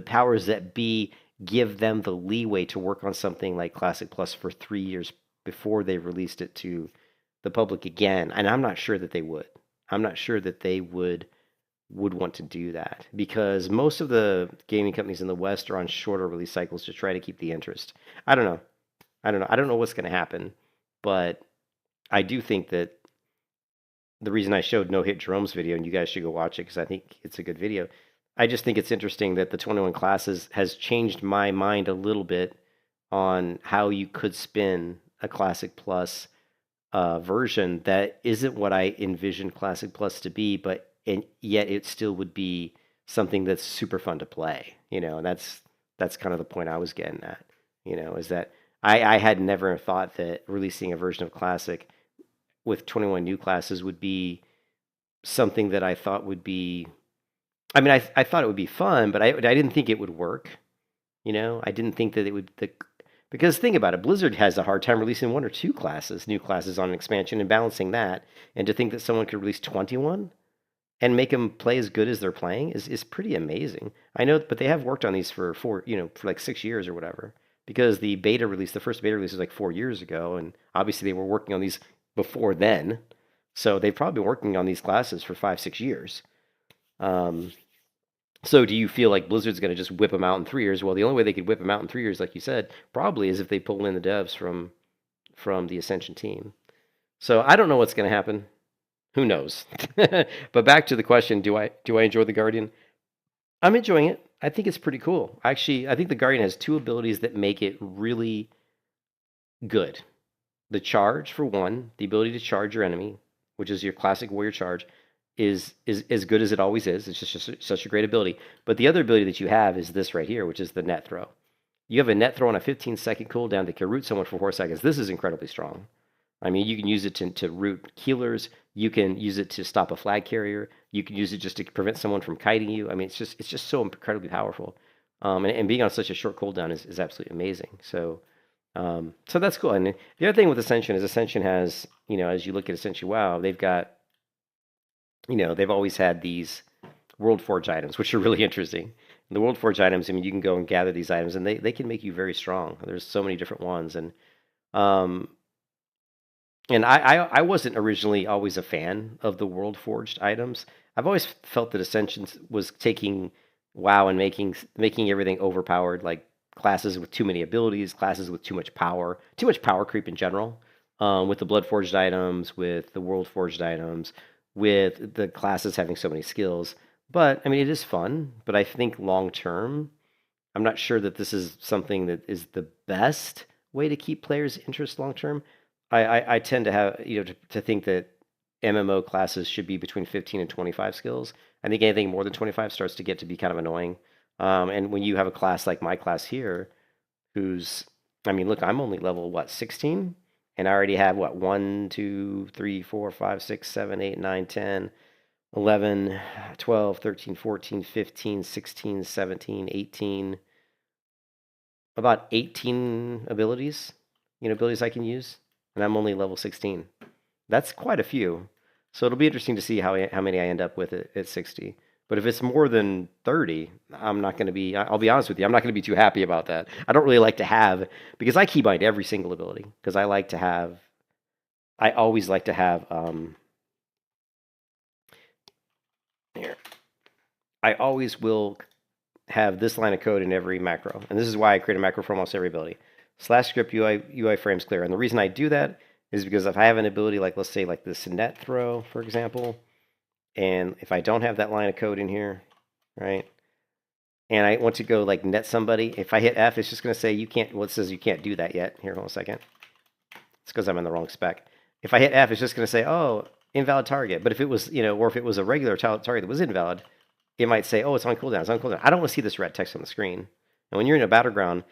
powers that be give them the leeway to work on something like Classic Plus for 3 years before they released it to the public again? And I'm not sure that they would. I'm not sure that they would want to do that because most of the gaming companies in the West are on shorter release cycles to try to keep the interest. I don't know. I don't know what's going to happen, but I do think that the reason I showed No Hit Jerome's video, and you guys should go watch it because I think it's a good video. I just think it's interesting that the 21 classes has changed my mind a little bit on how you could spin a Classic Plus version that isn't what I envisioned Classic Plus to be, and yet it still would be something that's super fun to play, and that's kind of the point I was getting at, is that I had never thought that releasing a version of Classic with 21 new classes would be something that I thought would be, I mean, I thought it would be fun, but I didn't think it would work. You know, I didn't think that it would. Because think about it, Blizzard has a hard time releasing 1 or 2 classes, new classes on an expansion, and balancing that. And to think that someone could release 21 and make them play as good as they're playing is pretty amazing. I know, but they have worked on these for for like 6 years or whatever. Because the beta release, the first beta release was like 4 years ago, and obviously they were working on these before then. So they've probably been working on these classes for 5-6 years. So do you feel like Blizzard's going to just whip them out in 3 years? Well, the only way they could whip them out in 3 years, like you said, probably is if they pull in the devs from the Ascension team. So I don't know what's going to happen. Who knows? But back to the question, do I enjoy the Guardian? I'm enjoying it. I think it's pretty cool. Actually, I think the Guardian has 2 abilities that make it really good. The charge, for one, the ability to charge your enemy, which is your classic warrior charge, is as good as it always is. It's just such a great ability. But the other ability that you have is this right here, which is the net throw. You have a net throw on a 15-second cooldown that can root someone for 4 seconds. This is incredibly strong. I mean, you can use it to root healers. You can use it to stop a flag carrier. You can use it just to prevent someone from kiting you. I mean, it's just so incredibly powerful. And being on such a short cooldown is absolutely amazing. So that's cool. And the other thing with Ascension is Ascension has, as you look at Ascension WoW, they've got, they've always had these World Forge items, which are really interesting. And the World Forge items, I mean, you can go and gather these items, and they can make you very strong. There's so many different ones, and I wasn't originally always a fan of the World Forged items. I've always felt that Ascension was taking WoW and making everything overpowered, like classes with too many abilities, classes with too much power creep in general. With the Blood Forged items, with the World Forged items, with the classes having so many skills. But, I mean, it is fun, but I think long term, I'm not sure that this is something that is the best way to keep players' interest long term. I tend to have, to think that MMO classes should be between 15 and 25 skills. I think anything more than 25 starts to get to be kind of annoying. And when you have a class like my class here, I mean, look, I'm only level, 16? And I already have, 1, 2, 3, 4, 5, 6, 7, 8, 9, 10, 11, 12, 13, 14, 15, 16, 17, 18, about 18 abilities, abilities I can use. And I'm only level 16. That's quite a few. So it'll be interesting to see how many I end up with at 60. But if it's more than 30, I'm not going to be, I'll be honest with you, I'm not going to be too happy about that. I don't really like to have, because I keybind every single ability, because I always like to have, here. I always will have this line of code in every macro. And this is why I create a macro for almost every ability. /script UI frames clear. And the reason I do that is because if I have an ability like, let's say, like this net throw, for example, and if I don't have that line of code in here, right, and I want to go like net somebody, if I hit F, it's just going to say you can't, well, it says you can't do that yet. Here, hold on a second. It's because I'm in the wrong spec. If I hit F, it's just going to say, oh, invalid target. But if it was, or if it was a regular target that was invalid, it might say, oh, it's on cooldown. It's on cooldown. I don't want to see this red text on the screen. And when you're in a battleground,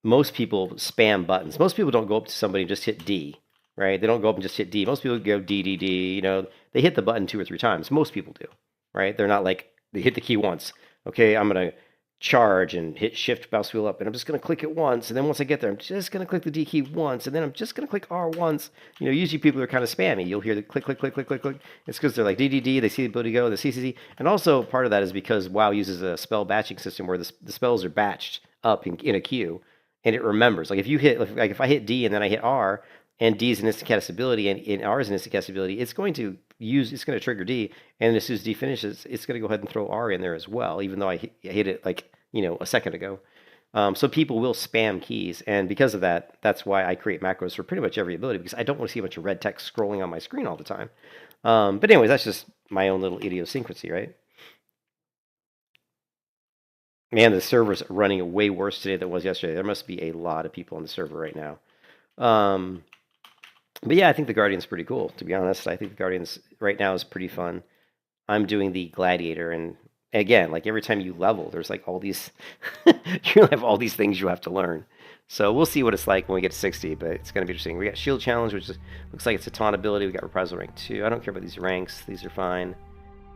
most people spam buttons. Most people don't go up to somebody and just hit D, right? They don't go up and just hit D. Most people go D, D, D. They hit the button 2 or 3 times. Most people do, right? They're not like, they hit the key once. Okay, I'm going to charge and hit shift mouse wheel up, and I'm just going to click it once. And then once I get there, I'm just going to click the D key once. And then I'm just going to click R once. Usually people are kind of spammy. You'll hear the click, click, click, click, click, click. It's because they're like D, D, D. They see the ability go, the CCC. And also part of that is because WoW uses a spell batching system where the spells are batched up in a queue. And it remembers. Like if you hit, like if I hit D and then I hit R, and D is an instant cast ability, and R is an instant cast ability, it's going to trigger D, and as soon as D finishes, it's going to go ahead and throw R in there as well, even though I hit it like, a second ago. So people will spam keys, and because of that, that's why I create macros for pretty much every ability, because I don't want to see a bunch of red text scrolling on my screen all the time. But anyways, that's just my own little idiosyncrasy, right? Man, the server's running way worse today than it was yesterday. There must be a lot of people on the server right now. But yeah, I think the Guardian's pretty cool, to be honest. I think the Guardian's right now is pretty fun. I'm doing the Gladiator, and again, like every time you level, there's like all these, you have all these things you have to learn. So we'll see what it's like when we get to 60, but it's going to be interesting. We got Shield Challenge, which looks like it's a taunt ability. We got Reprisal Rank 2. I don't care about these ranks. These are fine.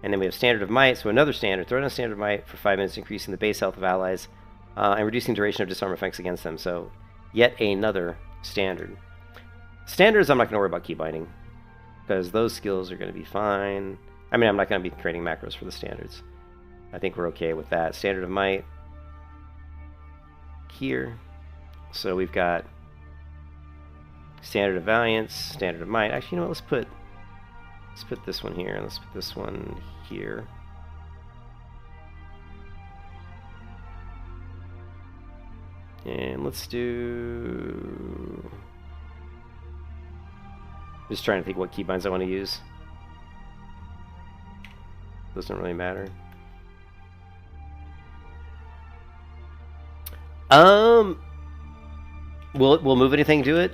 And then we have Standard of Might, so another standard. Throw in a Standard of Might for 5 minutes, increasing the base health of allies. and reducing duration of disarm effects against them. So, yet another standard. Standards, I'm not going to worry about keybinding, because those skills are going to be fine. I mean, I'm not going to be creating macros for the standards. I think we're okay with that. Standard of Might here. So we've got Standard of Valiance, Standard of Might. Actually, you know what? Let's put this one here, and let's put this one here. And let's do... Just trying to think what keybinds I want to use. Doesn't really matter. Will it move anything to it?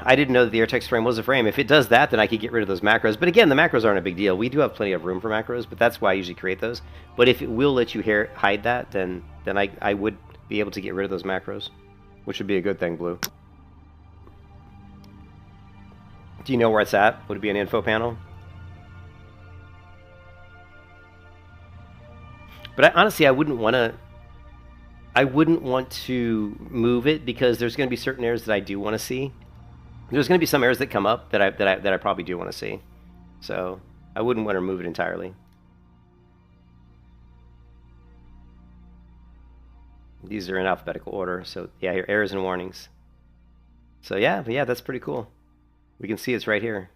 I didn't know that the air text frame was a frame. If it does that, then I could get rid of those macros. But again, the macros aren't a big deal. We do have plenty of room for macros, but that's why I usually create those. But if it will let you hide that, then I would be able to get rid of those macros, which would be a good thing, Blue. Do you know where it's at? Would it be an info panel? But honestly, I wouldn't want to move it, because there's going to be certain errors that I do want to see. There's going to be some errors that come up that I probably do want to see. So I wouldn't want to remove it entirely. These are in alphabetical order. So yeah, here, errors and warnings. So yeah, that's pretty cool. We can see it's right here.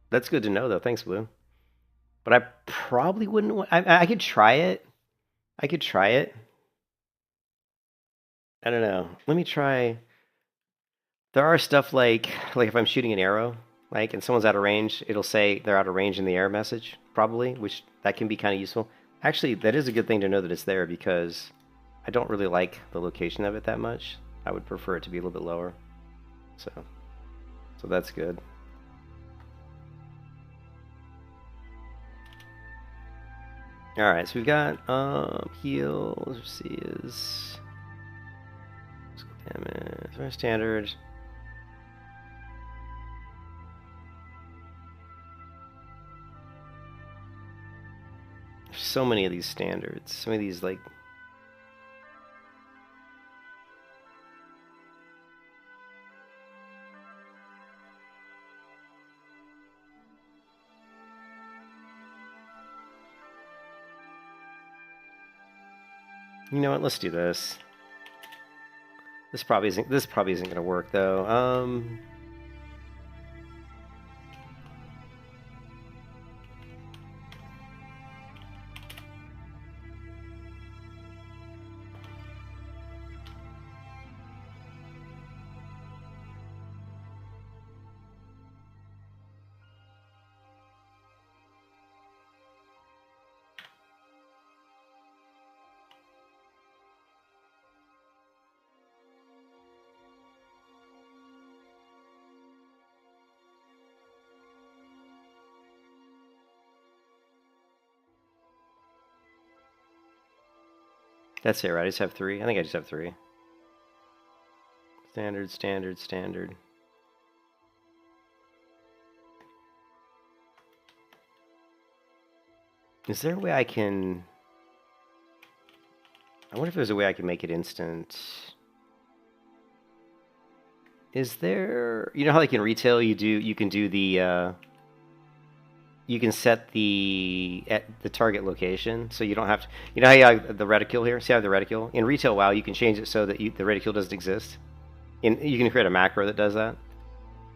That's good to know, though. Thanks, Blue. But I probably wouldn't want... I could try it. I could try it. I don't know. Let me try... There are stuff like if I'm shooting an arrow, and someone's out of range, it'll say they're out of range in the error message, probably, which that can be kind of useful. Actually, that is a good thing to know that it's there, because I don't really like the location of it that much. I would prefer it to be a little bit lower. So that's good. Alright, so we've got heal, let's see, is damage, very standard. There's so many of these standards, some of these like... You know what? Let's do this. This probably isn't going to work though. That's it, right? I just have 3. I think I just have 3. Standard, standard, standard. Is there a way I can... I wonder if there's a way I can make it instant. Is there... You know how like in retail you can do the... You can set the target location, so you don't have to... You know how you have the reticule here? See how I have the reticule? In retail WoW, you can change it so that the reticule doesn't exist. You can create a macro that does that,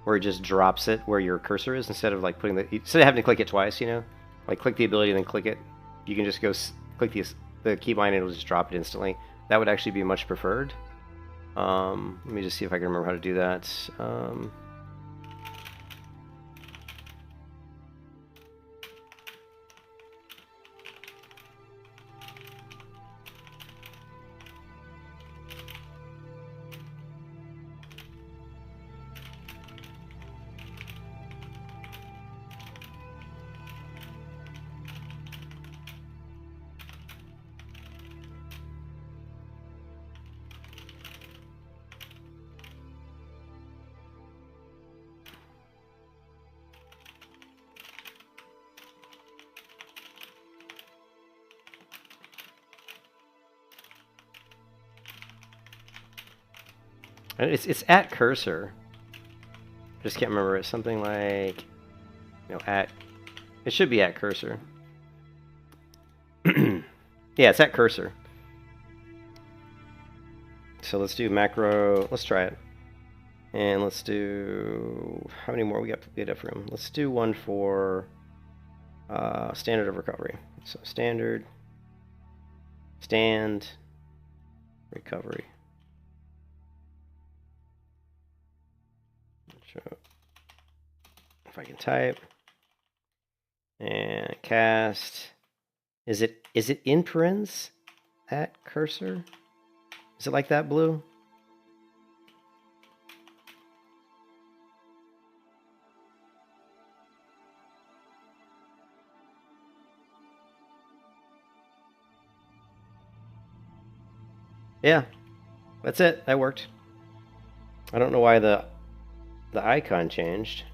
where it just drops it where your cursor is, instead of like putting instead of having to click it twice, you know? Like click the ability and then click it. You can just go click the keybind and it'll just drop it instantly. That would actually be much preferred. Let me just see if I can remember how to do that. And it's at cursor. Just can't remember. It's something like, at. It should be at cursor. Yeah, it's at cursor. So let's do macro. Let's try it. And let's do, how many more we got enough room? Let's do one for standard of recovery. So standard, stand, recovery. So if I can type and cast, is it in parens at cursor? Is it like that, Blue? Yeah, that's it. That worked. I don't know why the icon changed.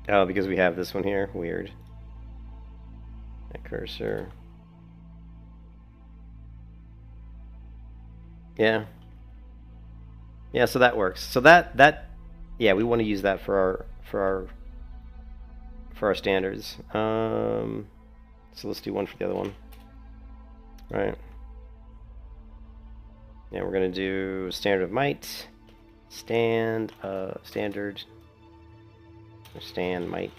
Oh, because we have this one here. Weird. That cursor. Yeah. Yeah, so that works. So that yeah, we want to use that for our standards. So let's do one for the other one. Right. Yeah, we're gonna do standard of might, standard, stand might.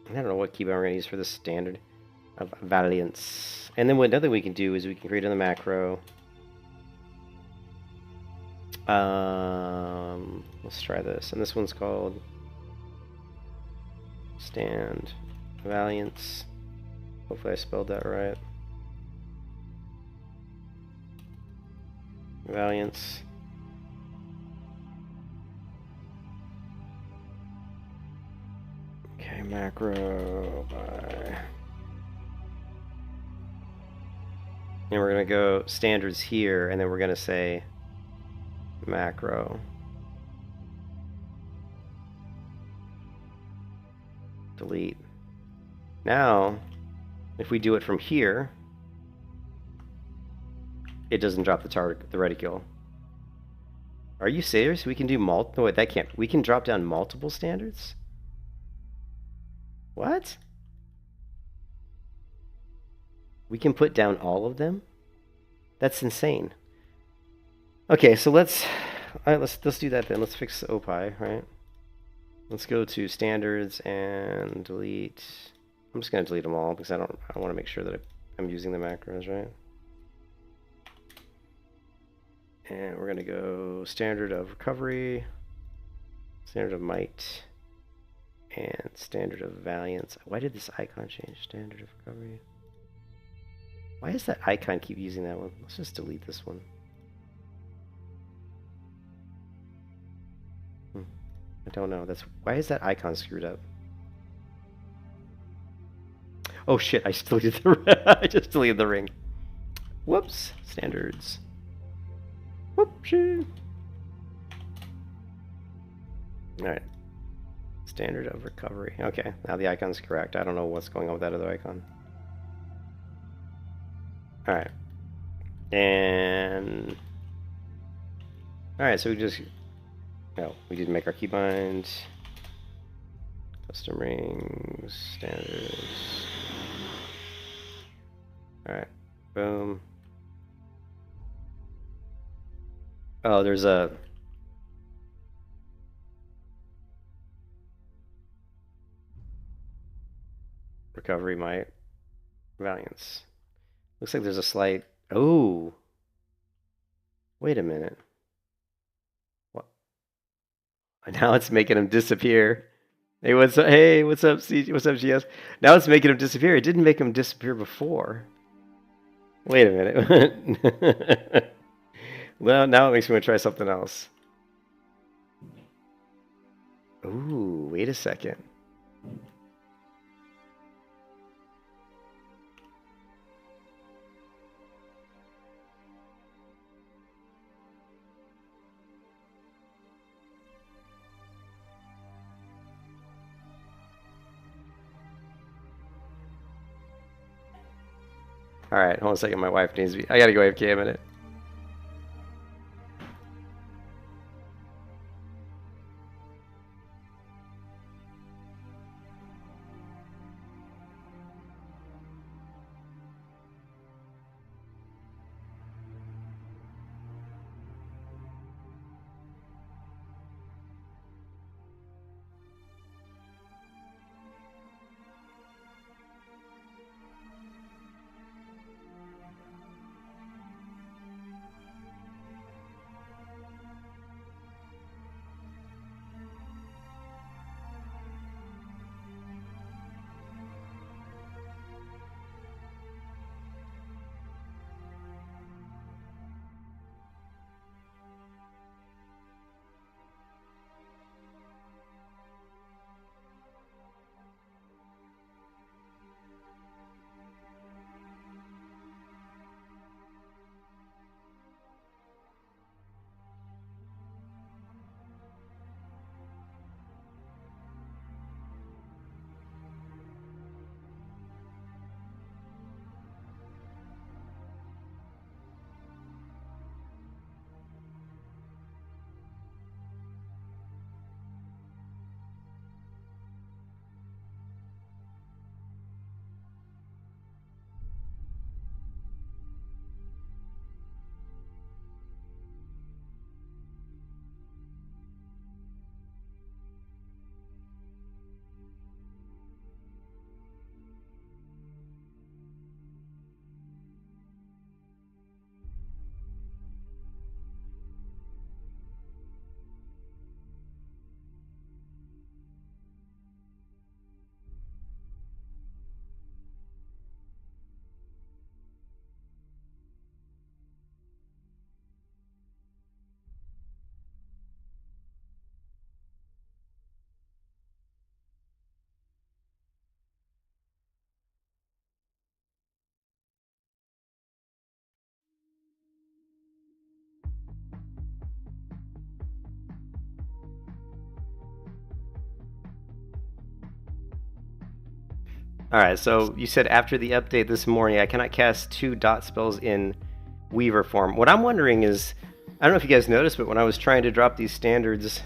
I don't know what keybind we're gonna use for this standard of valiance. And then another thing we can do is we can create another macro. Let's try this. And this one's called stand valiance. Hopefully I spelled that right. Valiance. Okay, macro by. And we're going to go standards here, and then we're going to say macro. Delete. Now, if we do it from here, it doesn't drop the reticule. Are you serious? We can do no, wait, that can't. We can drop down multiple standards? What? We can put down all of them? That's insane. Okay, so let's do that then. Let's fix OPI, right? Let's go to standards and delete. I'm just gonna delete them all because I want to make sure that I'm using the macros, right? And we're gonna go standard of recovery, standard of might, and standard of valiance. Why did this icon change? Standard of recovery. Why does that icon keep using that one? Let's just delete this one. I don't know. Why is that icon screwed up? Oh shit! I just deleted the ring. Whoops. Standards. Whoopsie. All right. Standard of recovery. Okay, now the icon's correct. I don't know what's going on with that other icon. All right. And all right, so we didn't make our keybind. Custom rings, standards. All right, boom. Oh, there's a recovery might valiance. Looks like there's a slight. Oh, wait a minute. What? Now it's making him disappear. Hey, what's up? Hey, what's up, CG? What's up, GS? Now it's making him disappear. It didn't make him disappear before. Wait a minute. Well, now it makes me want to try something else. Ooh, wait a second. Alright, hold on a second. My wife needs me. I gotta go AFK a minute. Alright, so you said after the update this morning, I cannot cast 2 dot spells in Weaver form. What I'm wondering is, I don't know if you guys noticed, but when I was trying to drop these standards...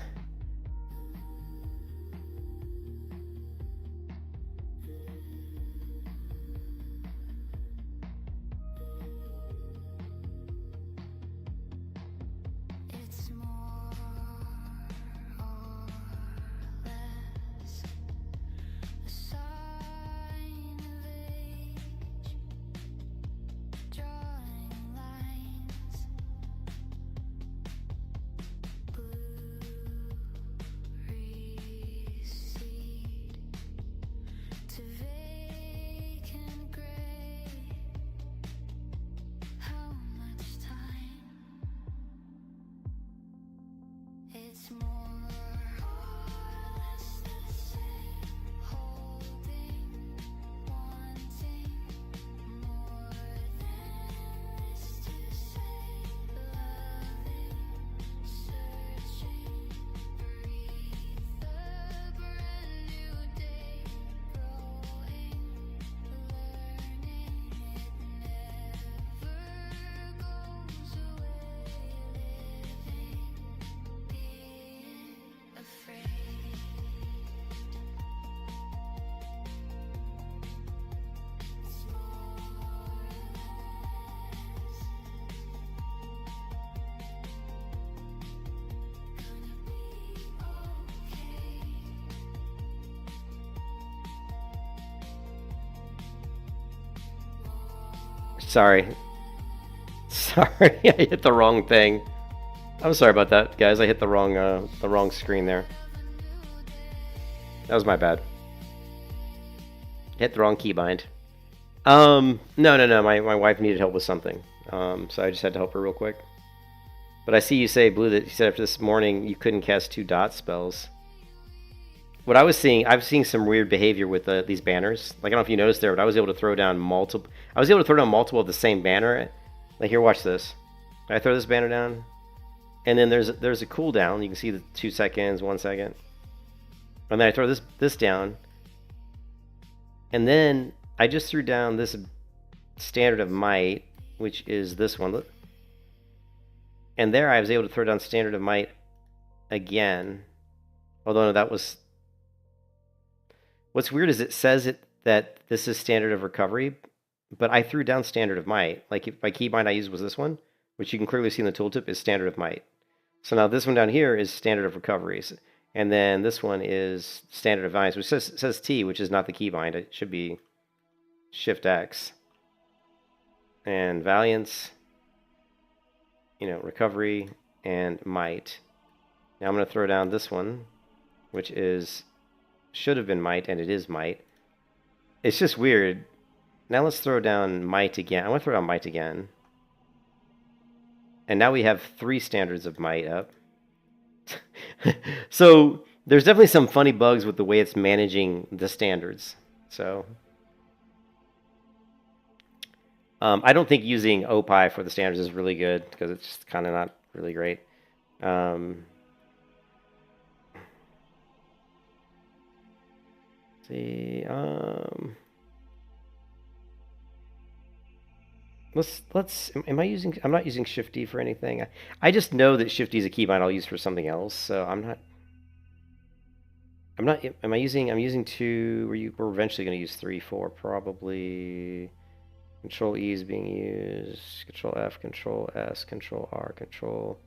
Sorry. Sorry, I hit the wrong thing. I'm sorry about that, guys. I hit the wrong screen there. That was my bad. Hit the wrong keybind. No. My wife needed help with something. So I just had to help her real quick. But I see you say, Blue, that you said after this morning you couldn't cast 2 dot spells. What I was seeing, I was seeing some weird behavior with these banners. Like, I don't know if you noticed there, but I was able to throw down multiple. I was able to throw down multiple of the same banner. Like, here, watch this. I throw this banner down, and then there's a cooldown. You can see the 2 seconds, 1 second, and then I throw this down, and then I just threw down this Standard of Might, which is this one. Look. And there I was able to throw down Standard of Might again. Although no, that was... What's weird is it says that this is Standard of Recovery, but I threw down Standard of Might. Like, if my keybind I used was this one, which you can clearly see in the tooltip is Standard of Might. So now this one down here is Standard of Recoveries. And then this one is Standard of Valiance, which says T, which is not the keybind. It should be Shift X. And Valiance, you know, Recovery, and Might. Now I'm going to throw down this one, which is, should have been Might, and it is Might. It's just weird. Now let's throw down Might again. I want to throw down Might again. And now we have 3 standards of Might up. So there's definitely some funny bugs with the way it's managing the standards. So I don't think using OPI for the standards is really good because it's just kind of not really great. See, am I using, I'm not using Shift D for anything. I just know that Shift D is a keybind I'll use for something else, so I'm not, I'm using 2, we're eventually going to use 3, 4, probably. Control E is being used, Control F, Control S, Control R, Control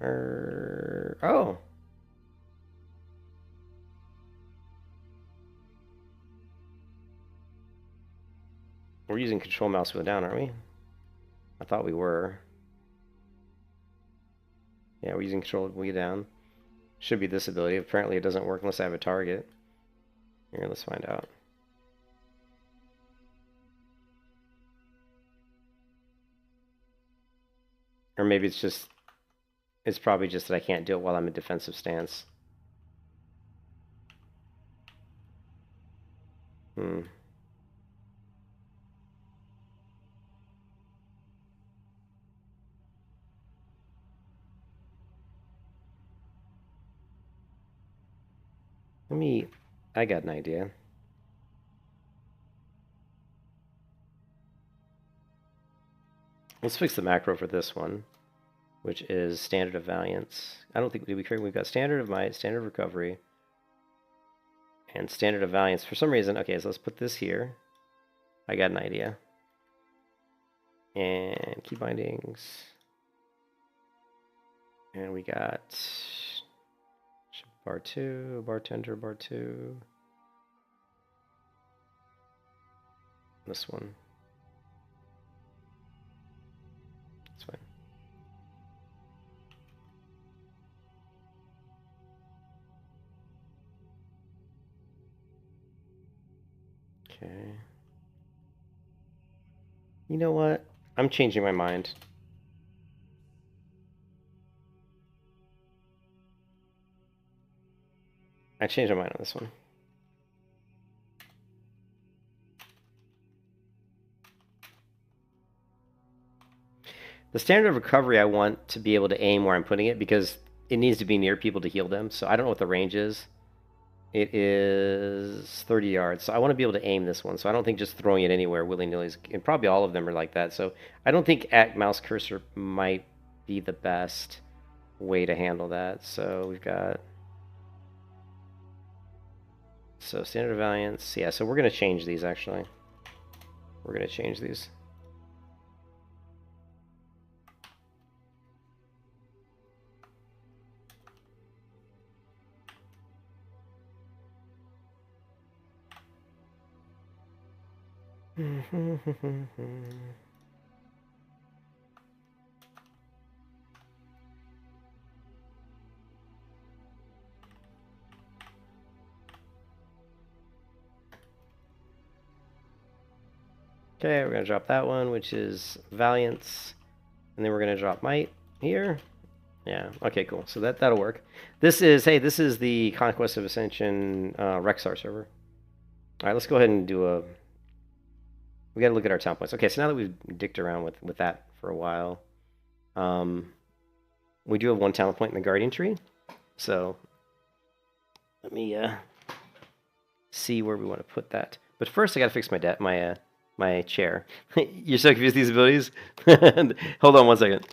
R, oh! We're using Control Mouse with down, aren't we? I thought we were. Yeah, we're using Control with down. Should be this ability. Apparently it doesn't work unless I have a target. Here, let's find out. Or maybe it's probably just that I can't do it while I'm in defensive stance. I got an idea. Let's fix the macro for this one, which is Standard of Valiance. I don't think we've got Standard of Might, Standard of Recovery, and Standard of Valiance. For some reason, okay, so let's put this here. I got an idea. And key bindings. And we got bar 2, bartender, bar 2. This one. That's fine. Okay. You know what? I'm changing my mind. I changed my mind on this one. The Standard of Recovery I want to be able to aim where I'm putting it because it needs to be near people to heal them. So I don't know what the range is. It is 30 yards. So I want to be able to aim this one. So I don't think just throwing it anywhere willy-nilly is... And probably all of them are like that. So I don't think at mouse cursor might be the best way to handle that. So we've got... So Standard of Valiance. Yeah, so we're going to change these, actually. We're going to change these. Okay, we're going to drop that one, which is Valiance. And then we're going to drop Might here. Yeah, okay, cool. So that'll work. This is, hey, this is the Conquest of Ascension Rexar server. All right, let's go ahead and do a... We got to look at our town points. Okay, so now that we've dicked around with that for a while, we do have one talent point in the Guardian tree. So let me see where we want to put that. But first, I got to fix my my chair. You're so confused with these abilities? Hold on one second.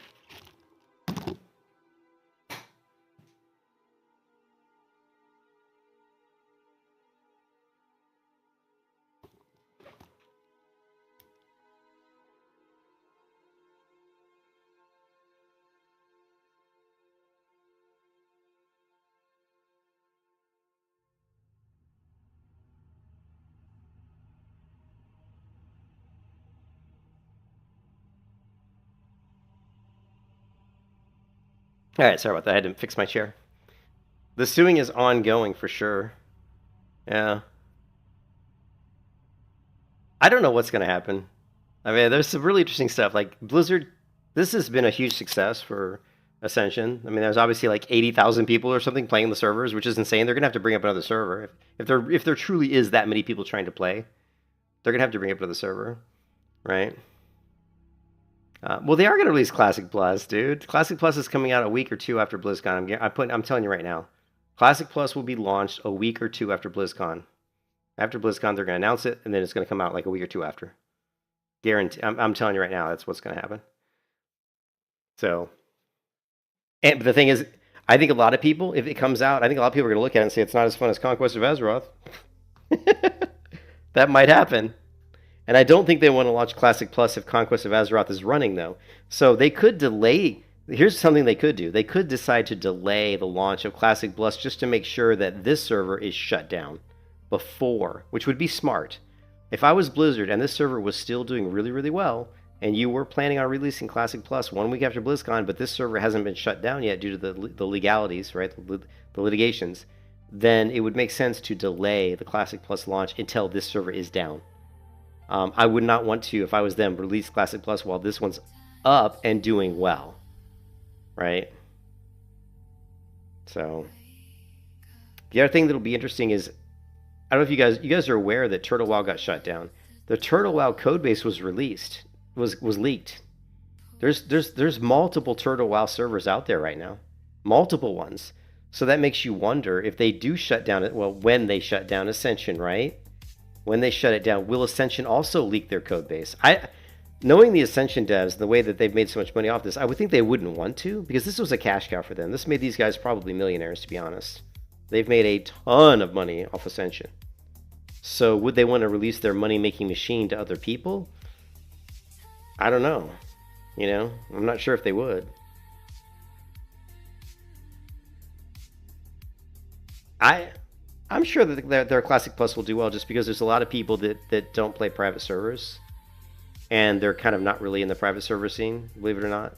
All right, sorry about that. I had to fix my chair. The suing is ongoing for sure. Yeah. I don't know what's going to happen. I mean, there's some really interesting stuff. Like Blizzard, this has been a huge success for Ascension. I mean, there's obviously like 80,000 people or something playing the servers, which is insane. They're going to have to bring up another server. If there truly is that many people trying to play, they're going to have to bring up another server, right? Well, they are going to release Classic Plus, dude. Classic Plus is coming out a week or two after BlizzCon. I'm telling you right now. Classic Plus will be launched a week or two after BlizzCon. After BlizzCon, they're going to announce it, and then it's going to come out like a week or two after. Guarantee. I'm telling you right now, that's what's going to happen. So, but the thing is, I think a lot of people, if it comes out, I think a lot of people are going to look at it and say it's not as fun as Conquest of Azeroth. That might happen. And I don't think they want to launch Classic Plus if Conquest of Azeroth is running, though. So they could delay. Here's something they could do. They could decide to delay the launch of Classic Plus just to make sure that this server is shut down before, which would be smart. If I was Blizzard and this server was still doing really, really well, and you were planning on releasing Classic Plus 1 week after BlizzCon, but this server hasn't been shut down yet due to the legalities, right, the litigations, then it would make sense to delay the Classic Plus launch until this server is down. I would not want to, if I was them, release Classic Plus while this one's up and doing well, right? So, the other thing that'll be interesting is, I don't know if you guys are aware that Turtle WoW got shut down. The Turtle WoW codebase was released, was leaked. There's multiple Turtle WoW servers out there right now, multiple ones. So that makes you wonder if they do shut down it. Well, when they shut down Ascension, right? When they shut it down, will Ascension also leak their code base? Knowing the Ascension devs, the way that they've made so much money off this, I would think they wouldn't want to, because this was a cash cow for them. This made these guys probably millionaires, to be honest. They've made a ton of money off Ascension. So would they want to release their money-making machine to other people? I don't know. You know, I'm not sure if they would. I'm sure that their Classic Plus will do well, just because there's a lot of people that don't play private servers, and they're kind of not really in the private server scene, believe it or not.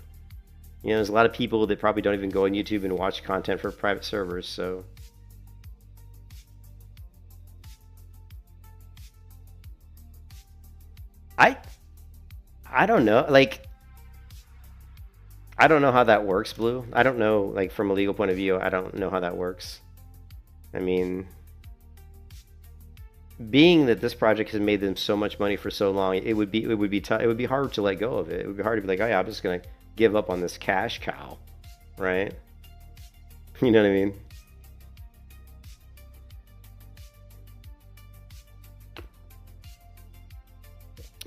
You know, there's a lot of people that probably don't even go on YouTube and watch content for private servers, so. I don't know, like, I don't know how that works, Blue. I don't know, like, from a legal point of view, I don't know how that works. I mean, being that this project has made them so much money for so long, it would be hard to let go of it. It would be hard to be like, oh yeah, I'm just gonna give up on this cash cow, right? You know what I mean?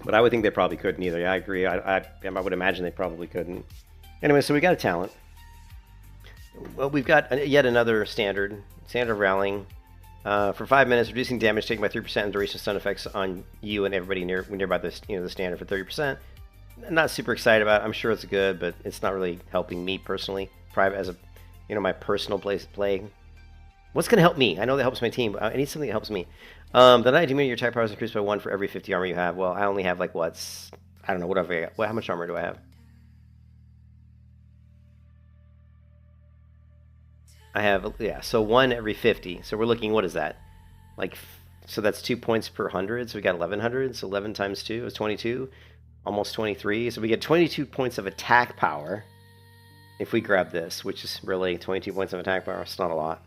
But I would think they probably couldn't either. Yeah, I agree. I would imagine they probably couldn't. Anyway, so we got a talent. Well, we've got yet another standard rallying. For 5 minutes, reducing damage taken by 3% and duration stun effects on you and everybody nearby the standard for 30%. Not super excited about it. I'm sure it's good, but it's not really helping me personally. Private as a, my personal play. What's going to help me? I know that helps my team, but I need something that helps me. The night demon, your attack power is increased by 1 for every 50 armor you have. Well, I only have like I don't know, whatever I got. How much armor do I have? I have, yeah, so 1 every 50. So we're looking, what is that? So that's 2 points per 100. So we got 1100. So 11 times 2 is 22. Almost 23. So we get 22 points of attack power if we grab this, which is really 22 points of attack power. It's not a lot.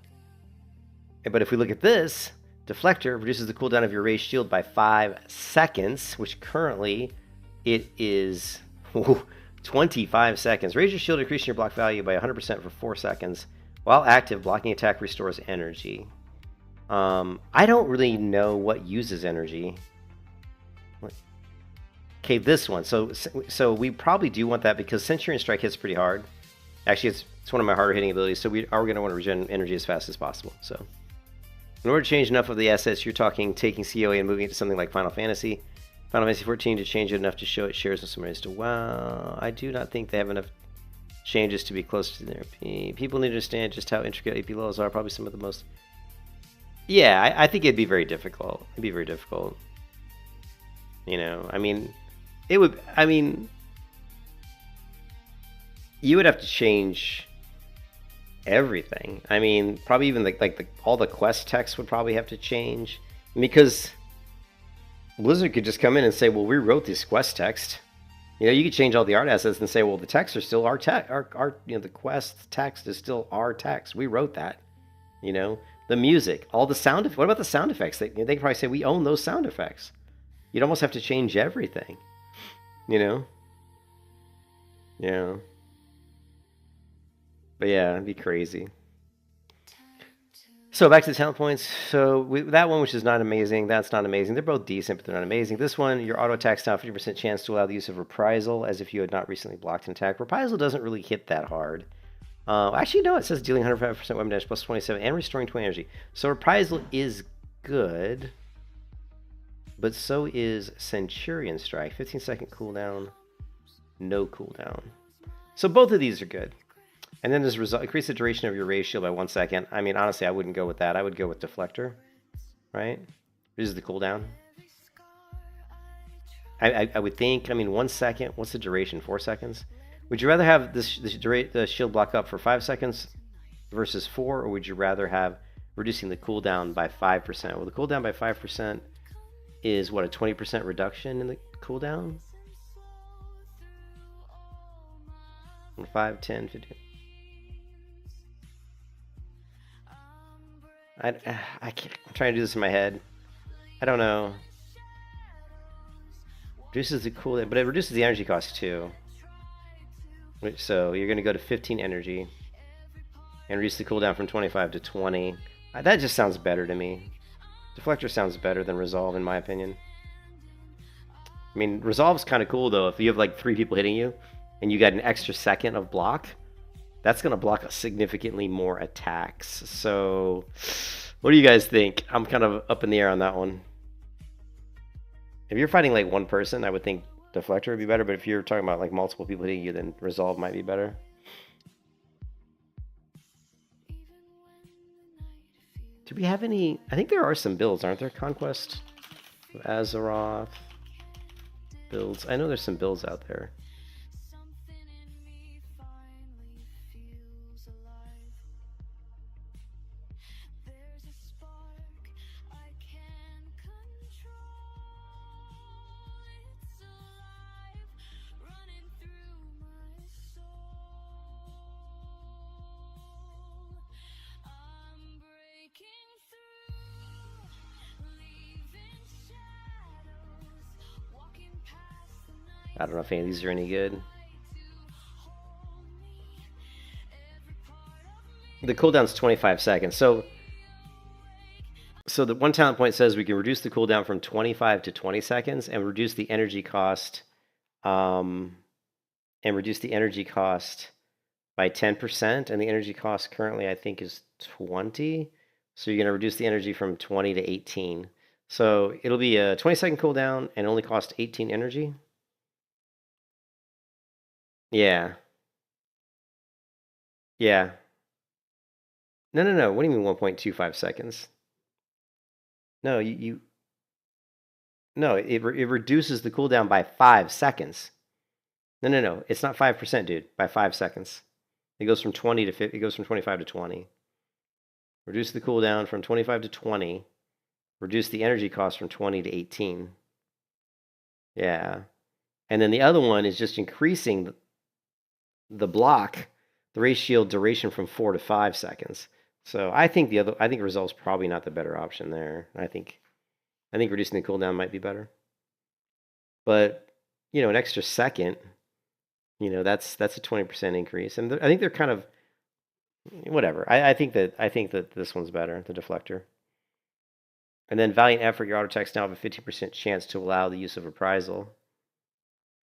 But if we look at this, Deflector reduces the cooldown of your raised shield by 5 seconds, which currently it is 25 seconds. Raise your shield, increasing your block value by 100% for 4 seconds. While active, blocking attack restores energy. I don't really know what uses energy. Okay, this one. So we probably do want that because Centurion Strike hits pretty hard. Actually, it's one of my harder hitting abilities, so we are going to want to regen energy as fast as possible. So in order to change enough of the assets, you're talking taking COA and moving it to something like Final Fantasy. Final Fantasy 14 to change it enough to show it shares with somebody. To wow, I do not think they have enough changes to be close to their AP. People need to understand just how intricate AP levels are. Probably some of the most. Yeah, I think it'd be very difficult. It'd be very difficult. You know, I mean, it would. I mean, you would have to change everything. I mean, probably even all the quest text would probably have to change because Blizzard could just come in and say, "Well, we wrote this quest text." You know, you could change all the art assets and say, "Well, the texts are still our text. Our the quest text is still our text. We wrote that." You know, the music, all the sound. What about the sound effects? They could probably say, "We own those sound effects." You'd almost have to change everything. You know. Yeah. But yeah, it'd be crazy. So back to the talent points. So that one, which is not amazing, that's not amazing. They're both decent, but they're not amazing. This one, your auto attack's now 50% chance to allow the use of reprisal as if you had not recently blocked an attack. Reprisal doesn't really hit that hard. Actually, no, it says dealing 105% weapon damage plus 27 and restoring 20 energy. So reprisal is good, but so is Centurion Strike. 15-second cooldown, no cooldown. So both of these are good. And then there's increase the duration of your raise shield by 1 second. I mean, honestly, I wouldn't go with that. I would go with Deflector, right? Reduces the cooldown. I would think, I mean, 1 second. What's the duration? 4 seconds? Would you rather have the shield block up for 5 seconds versus 4, or would you rather have reducing the cooldown by 5%? Well, the cooldown by 5% is, what, a 20% reduction in the cooldown? 5, 10, 15... I can't, I'm trying to do this in my head. I don't know. Reduces the cooldown, but it reduces the energy cost too. So you're going to go to 15 energy and reduce the cooldown from 25 to 20. That just sounds better to me. Deflector sounds better than Resolve in my opinion. I mean, Resolve's kind of cool though. If you have like 3 people hitting you and you got an extra second of block, that's going to block significantly more attacks. So, what do you guys think? I'm kind of up in the air on that one. If you're fighting like one person, I would think Deflector would be better. But if you're talking about like multiple people hitting you, then Resolve might be better. Do we have any? I think there are some builds, aren't there? Conquest of Azeroth builds. I know there's some builds out there. I don't know if any of these are any good. The cooldown's 25 seconds. So the one talent point says we can reduce the cooldown from 25 to 20 seconds and reduce the energy cost by 10%. And the energy cost currently I think is 20. So you're going to reduce the energy from 20 to 18. So it'll be a 20-second cooldown and only cost 18 energy. Yeah. Yeah. No. What do you mean 1.25 seconds? No, No, it reduces the cooldown by 5 seconds. No. It's not 5%, dude. By 5 seconds. It goes from 20 to 50. It goes from 25 to 20. Reduce the cooldown from 25 to 20. Reduce the energy cost from 20 to 18. Yeah. And then the other one is just increasing the block, the raise shield duration from 4 to 5 seconds. So I think Resolve's probably not the better option there. I think reducing the cooldown might be better. But, an extra second, that's a 20% increase. And I think they're kind of whatever. I think that this one's better, the Deflector. And then Valiant Effort, your auto attacks now have a 50% chance to allow the use of reprisal.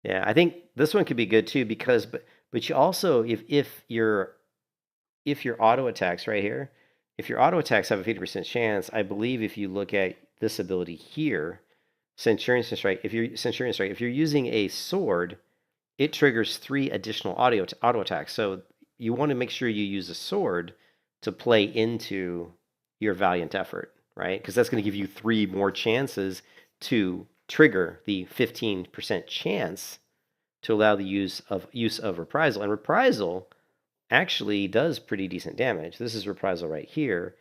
Yeah, I think this one could be good too because but you also if your auto attacks right here, if your auto attacks have a 50% chance, I believe if you look at this ability here, Centurion Strike, if you're using a sword, it triggers 3 additional auto attacks. So you want to make sure you use a sword to play into your valiant effort, right? Because that's going to give you 3 more chances to trigger the 15% chance to allow the use of reprisal. And reprisal actually does pretty decent damage. This is reprisal right here.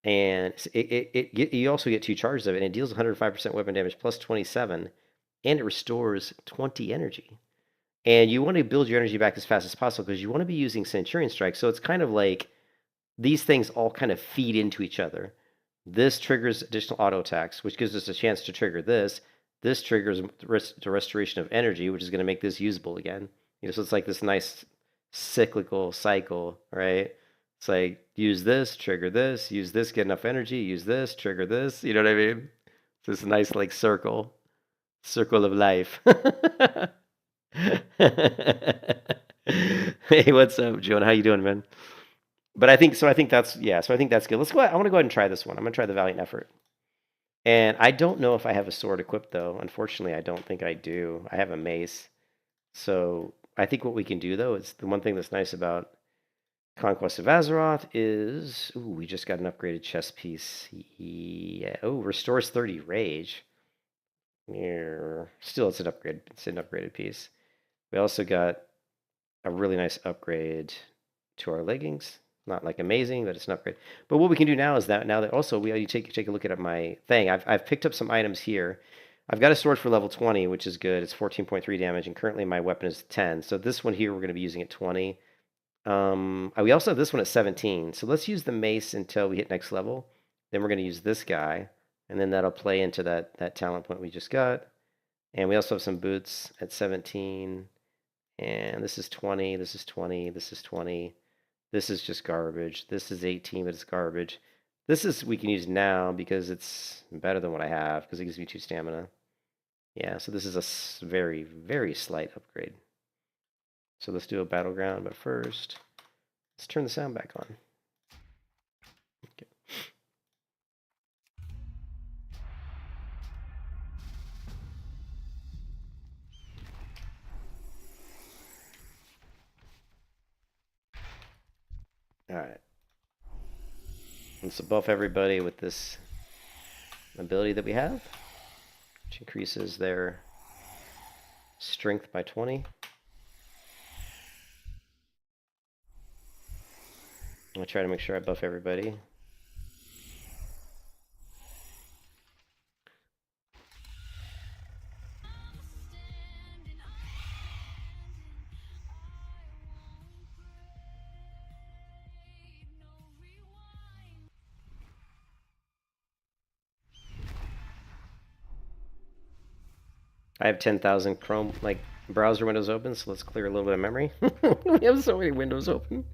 And you also get 2 charges of it, and it deals 105% weapon damage plus 27, and it restores 20 energy. And you want to build your energy back as fast as possible because you want to be using Centurion Strike. So it's kind of like these things all kind of feed into each other. This triggers additional auto attacks, which gives us a chance to trigger this. This triggers the restoration of energy, which is going to make this usable again. So it's like this nice cyclical cycle, right? It's like use this, trigger this, use this, get enough energy, use this, trigger this. You know what I mean? It's this nice like circle of life. Hey, what's up, Joan? How you doing, man? But I think so. I think that's So I think that's good. Let's go. I want to go ahead and try this one. I'm gonna try the Valiant Effort. And I don't know if I have a sword equipped though. Unfortunately, I don't think I do. I have a mace. So I think what we can do though is the one thing that's nice about Conquest of Azeroth is we just got an upgraded chess piece. Yeah. Oh, restores 30 rage. Yeah. Still, it's an upgrade. It's an upgraded piece. We also got a really nice upgrade to our leggings. Not like amazing, but it's an upgrade. But what we can do now is that also you take a look at my thing. I've picked up some items here. I've got a sword for level 20, which is good. It's 14.3 damage, and currently my weapon is 10. So this one here we're going to be using at 20. We also have this one at 17. So let's use the mace until we hit next level. Then we're going to use this guy, and then that'll play into that talent point we just got. And we also have some boots at 17. And this is 20. This is 20. This is 20. This is just garbage. This is 18, but it's garbage. This is we can use now because it's better than what I have because it gives me 2 stamina. Yeah, so this is a very, very slight upgrade. So let's do a battleground, but first, let's turn the sound back on. Okay. All right. Let's buff everybody with this ability that we have, which increases their strength by 20. I'm going to try to make sure I buff everybody. I have 10,000 Chrome browser windows open, so let's clear a little bit of memory. We have so many windows open.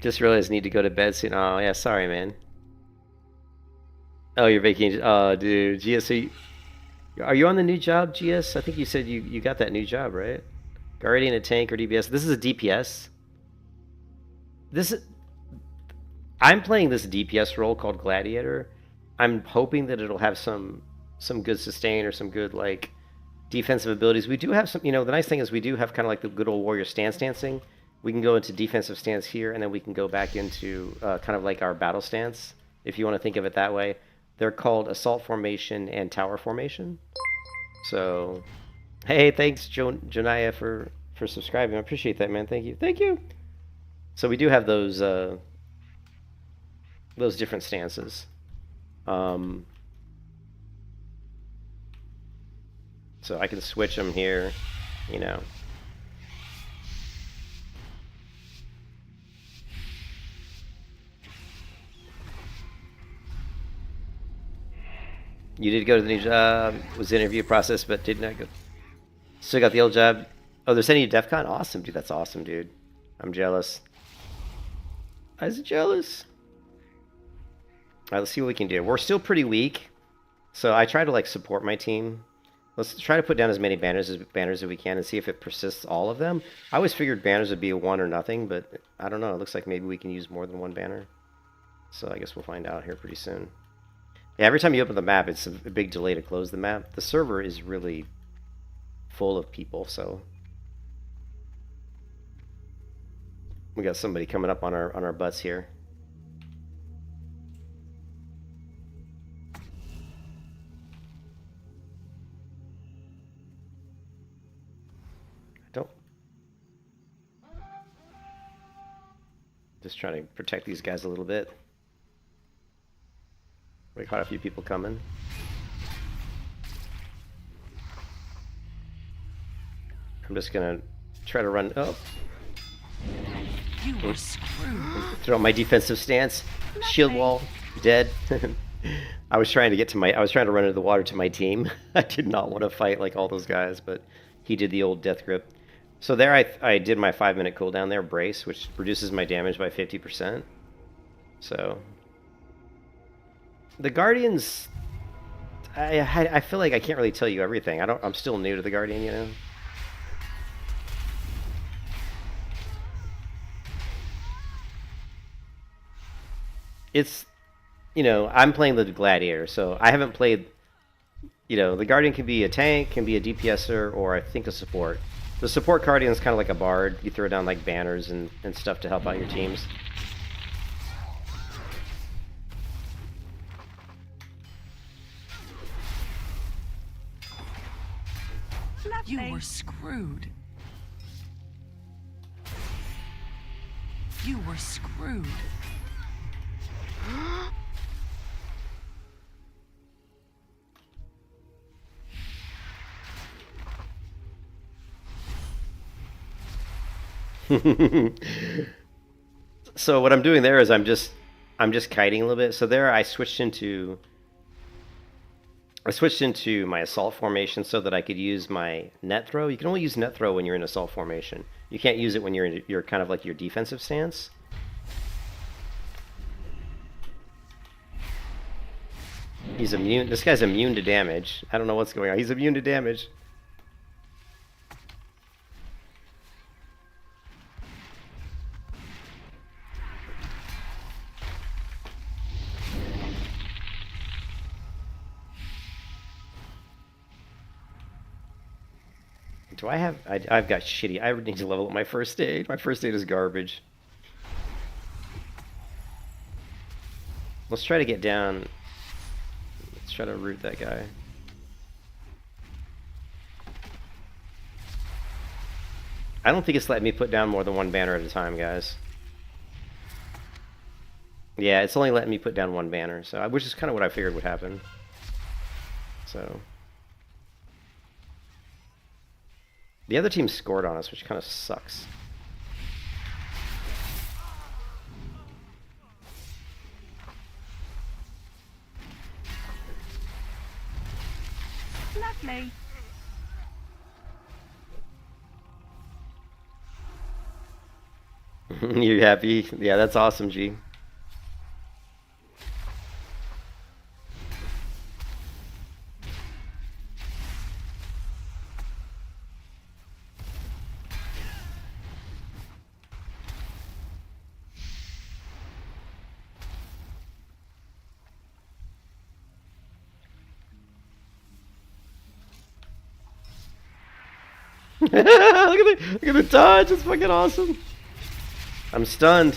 Just realized I need to go to bed soon. Oh yeah, sorry, man. Oh, you're vacation. Oh, dude, GS, are you on the new job, GS? I think you said you got that new job, right? Guardian, a tank, or DPS. This is a DPS. I'm playing this DPS role called Gladiator. I'm hoping that it'll have some good sustain or some good defensive abilities. We do have some, the nice thing is we do have kind of like the good old warrior stance dancing. We can go into defensive stance here, and then we can go back into kind of like our battle stance, if you want to think of it that way. They're called assault formation and tower formation. So, hey, thanks, Jonaya, for subscribing. I appreciate that, man. Thank you. Thank you. So we do have those different stances. So I can switch them here, You did go to the new job, was the interview process, but did not go. Still got the old job. Oh, they're sending you DEF CON? Awesome, dude. That's awesome, dude. I'm jealous. I was jealous. All right, let's see what we can do. We're still pretty weak. So I try to like support my team. Let's try to put down as many banners as we can and see if it persists all of them. I always figured banners would be a 1 or nothing, but I don't know. It looks like maybe we can use more than one banner. So I guess we'll find out here pretty soon. Yeah, every time you open the map, it's a big delay to close the map. The server is really full of people, so we got somebody coming up on our butts here. Just trying to protect these guys a little bit. We caught a few people coming. I'm just gonna try to run up. You were screwed. Throw my defensive stance. Shield wall. Dead. I was trying to run into the water to my team. I did not want to fight like all those guys, but he did the old death grip. So there I did my 5-minute cooldown there, brace, which reduces my damage by 50%. So the Guardians, I feel like I can't really tell you everything. I'm still new to the Guardian, you know. It's, you know, I'm playing the Gladiator, so I haven't played, you know, the Guardian can be a tank, can be a DPSer, or I think a support. The support Guardian is kind of like a bard. You throw down like banners and stuff to help out your teams. You were screwed. You were screwed. So what I'm doing there is I'm just kiting a little bit. So there I switched into my assault formation so that I could use my net throw. You can only use net throw when you're in assault formation. You can't use it when you're kind of like your defensive stance. He's immune. This guy's immune to damage. I don't know what's going on. He's immune to damage. Do I have... I've got shitty... I need to level up my first aid. My first aid is garbage. Let's try to get down... Let's try to root that guy. I don't think it's letting me put down more than one banner at a time, guys. Yeah, it's only letting me put down one banner, so which is kind of what I figured would happen. So... The other team scored on us, which kind of sucks. Lovely. You happy? Yeah, that's awesome, G. Look at the dodge, it's fucking awesome. I'm stunned.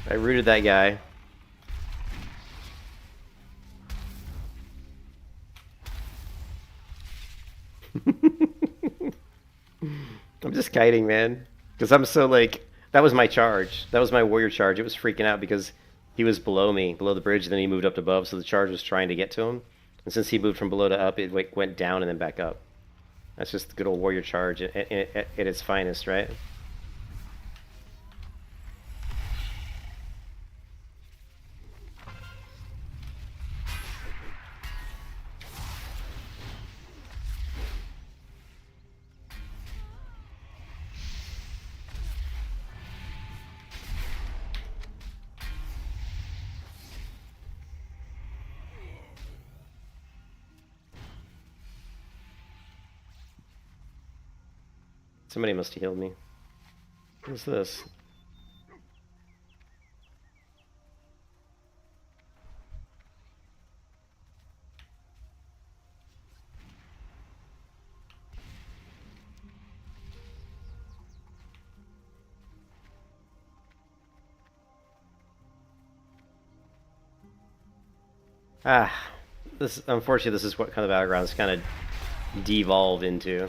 I rooted that guy. I'm just kiting, man. Because I'm so like, that was my charge. That was my warrior charge. It was freaking out because he was below me, below the bridge, and then he moved up to above, so the charge was trying to get to him. And since he moved from below to up, it went down and then back up. That's just the good old warrior charge at its finest, right? Somebody must have healed me. What's this? Ah, this unfortunately this is what kind of battlegrounds kind of devolved into.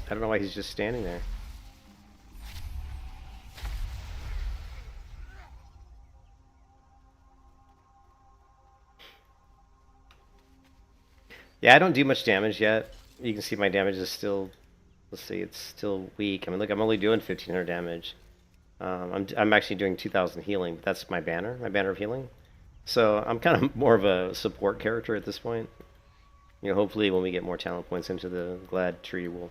I don't know why he's just standing there. Yeah, I don't do much damage yet. You can see my damage is still, let's see, it's still weak. I mean, look, I'm only doing 1500 damage. I'm actually doing 2000 healing. But that's my banner of healing. So I'm kind of more of a support character at this point. You know, hopefully when we get more talent points into the Glad tree, we'll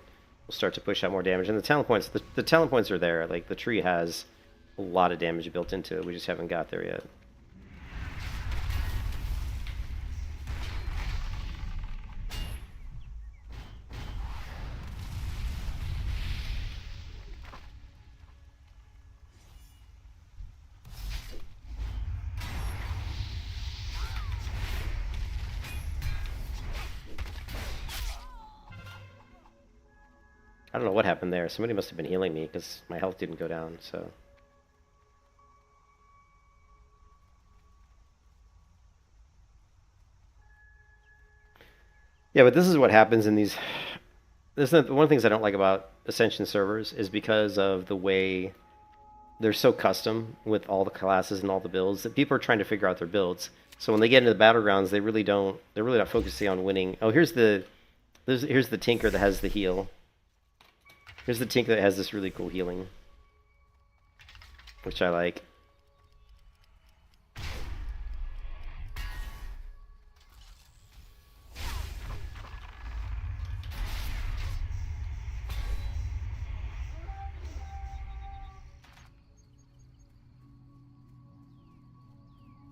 start to push out more damage. And the talent points, the talent points are there. Like, the tree has a lot of damage built into it. We just haven't got there yet. I don't know what happened there. Somebody must have been healing me because my health didn't go down, so... Yeah, but this is what happens in these... This is one of the things I don't like about Ascension servers is because of the way they're so custom with all the classes and all the builds that people are trying to figure out their builds. So when they get into the battlegrounds, they're really not focusing on winning. Oh, here's the Tinker that has the heal. Here's the Tinker that has this really cool healing, which I like.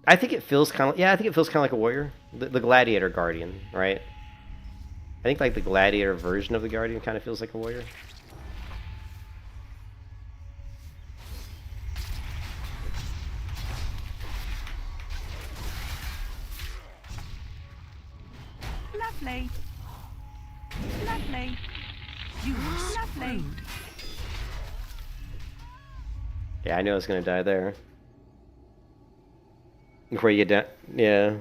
I think it feels kind of, yeah, I think it feels kind of like a warrior. The Gladiator Guardian, right? I think like the Gladiator version of the Guardian kind of feels like a warrior. Lovely. Lovely. You were screwed. Yeah, I knew I was going to die there. Before you get down, yeah.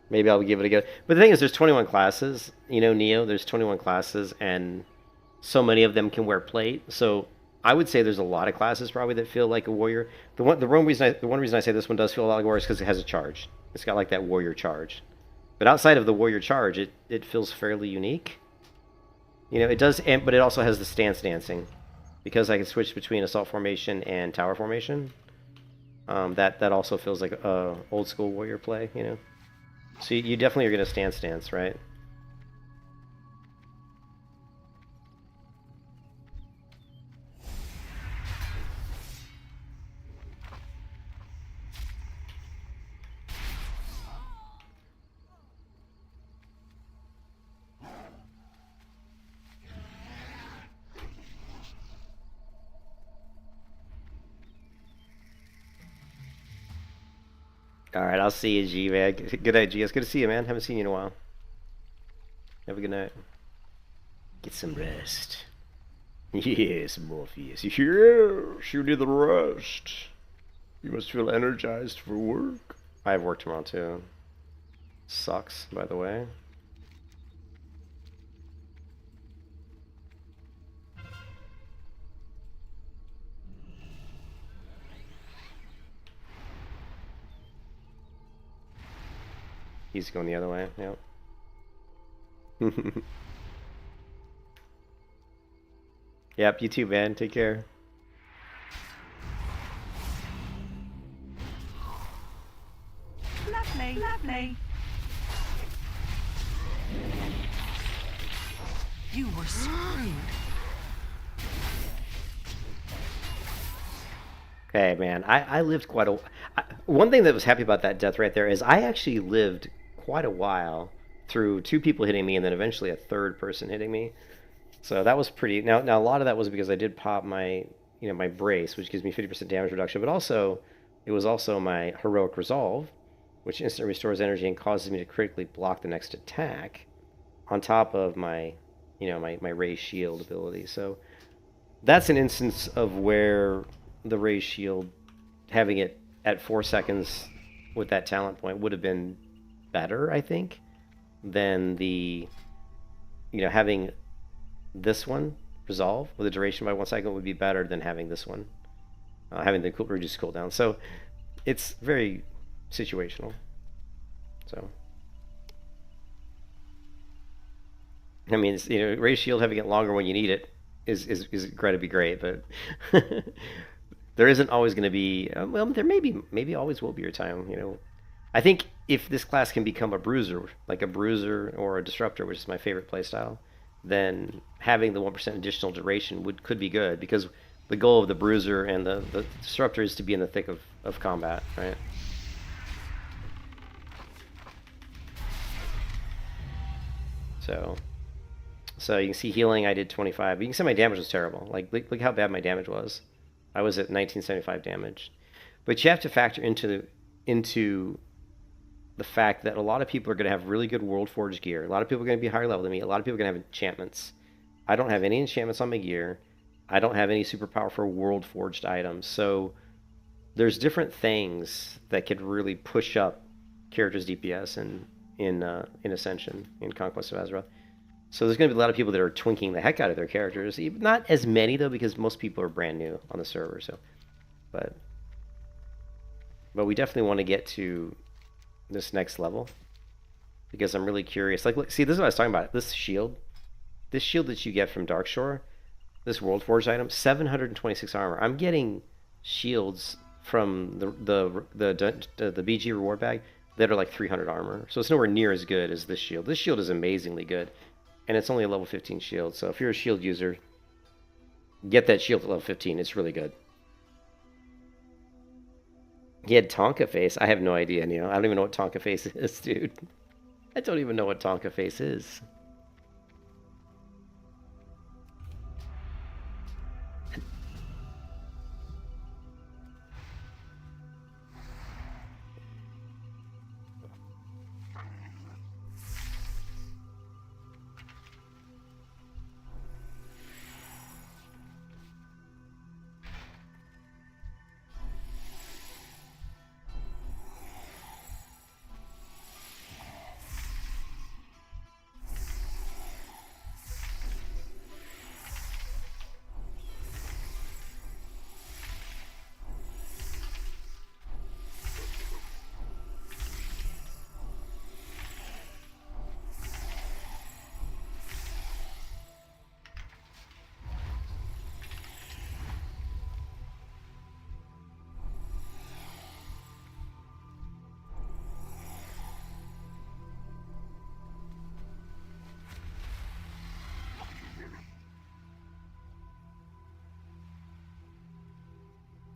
Maybe I'll give it a go. But the thing is, there's 21 classes. You know, Neo, there's 21 classes, and so many of them can wear plate. So I would say there's a lot of classes probably that feel like a warrior. The one reason I say this one does feel a lot like a warrior is because it has a charge. It's got like that warrior charge. But outside of the warrior charge, it feels fairly unique. You know, it does, but it also has the stance dancing, because I can switch between assault formation and tower formation. That also feels like a old school warrior play, you know. So you definitely are gonna stance dance, right? Alright, I'll see you, G, man. Good night, G. It's good to see you, man. Haven't seen you in a while. Have a good night. Get some rest. Yes, Morpheus. Yes, you need the rest. You must feel energized for work. I have work tomorrow, too. Sucks, by the way. He's going the other way, yep. Yep, you too, man. Take care. Lovely. Lovely. You were screwed. Okay, man. I lived quite a... one thing that was happy about that death right there is I actually lived quite a while through 2 people hitting me and then eventually a 3rd person hitting me. So that was pretty... Now a lot of that was because I did pop my, my brace, which gives me 50% damage reduction, but also it was also my heroic resolve, which instantly restores energy and causes me to critically block the next attack, on top of my, my raise shield ability. So that's an instance of where the raise shield, having it at 4 seconds with that talent point would have been better, I think, than the, having this one resolve with a duration by 1 second would be better than having this one, having the reduced cooldown. So it's very situational. So I mean, it's, raise shield, having it longer when you need it is going to be great, but there isn't always going to be. Well, there maybe always will be your time. I think if this class can become a bruiser, like a bruiser or a disruptor, which is my favorite playstyle, then having the 1% additional duration could be good, because the goal of the bruiser and the disruptor is to be in the thick of combat, right? So you can see healing, I did 25. But you can see my damage was terrible. Like, look how bad my damage was. I was at 1975 damage. But you have to factor into the fact that a lot of people are going to have really good World Forged gear. A lot of people are going to be higher level than me. A lot of people are going to have enchantments. I don't have any enchantments on my gear. I don't have any super powerful World Forged items. So there's different things that could really push up characters' DPS in Ascension, in Conquest of Azeroth. So there's going to be a lot of people that are twinking the heck out of their characters. Not as many, though, because most people are brand new on the server. So, but we definitely want to get to this next level, because I'm really curious. Like, look, see, this is what I was talking about. This shield that you get from Darkshore, this World Forged item, 726 armor. I'm getting shields from the BG reward bag that are like 300 armor. So it's nowhere near as good as this shield. This shield is amazingly good. And it's only a level 15 shield, so if you're a shield user, get that shield at level 15. It's really good. He had Tonka face. I have no idea, Neil. I don't even know what Tonka face is, dude. I don't even know what Tonka face is.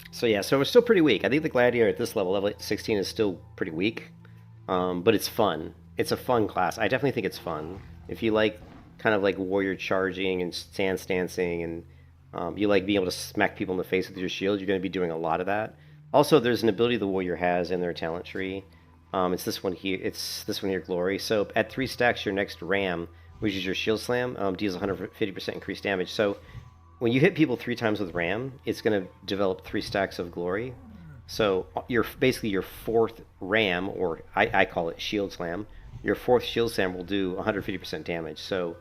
So yeah, so it's still pretty weak. I think the Gladiator at this level 16, is still pretty weak, but it's fun. It's a fun class. I definitely think it's fun. If you like kind of like warrior charging and stance dancing, and you like being able to smack people in the face with your shield, you're going to be doing a lot of that. Also, there's an ability the warrior has in their talent tree. It's this one here. It's this one here, Glory. So at 3 stacks, your next ram, which is your shield slam, deals 150% increased damage. So when you hit people 3 times with Ram, it's going to develop 3 stacks of Glory. So basically your 4th Ram, or I call it Shield Slam, your 4th Shield Slam will do 150% damage. So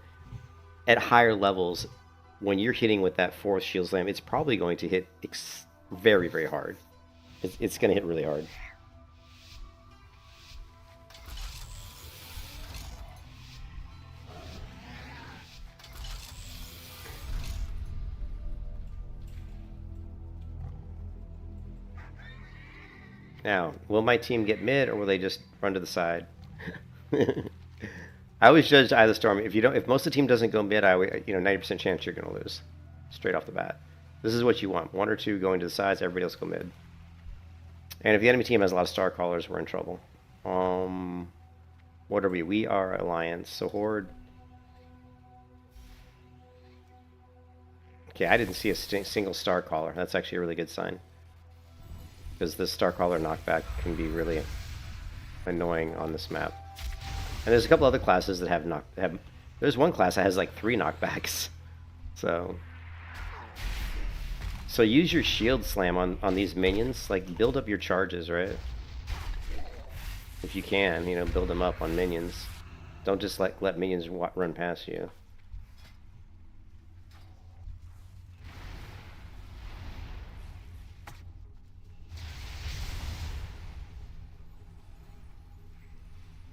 at higher levels, when you're hitting with that 4th Shield Slam, it's probably going to hit very, very hard. It's going to hit really hard. Now, will my team get mid, or will they just run to the side? I always judge either storm. If most of the team doesn't go mid, 90% chance you're gonna lose, straight off the bat. This is what you want: 1 or 2 going to the sides, everybody else go mid. And if the enemy team has a lot of star callers, we're in trouble. What are we? We are Alliance. So Horde. Okay, I didn't see a single star caller. That's actually a really good sign. Because the star caller knockback can be really annoying on this map. And there's a couple other classes that have there's one class that has like 3 knockbacks. So use your shield slam on these minions. Like, build up your charges, right? If you can, build them up on minions. Don't just let minions run past you.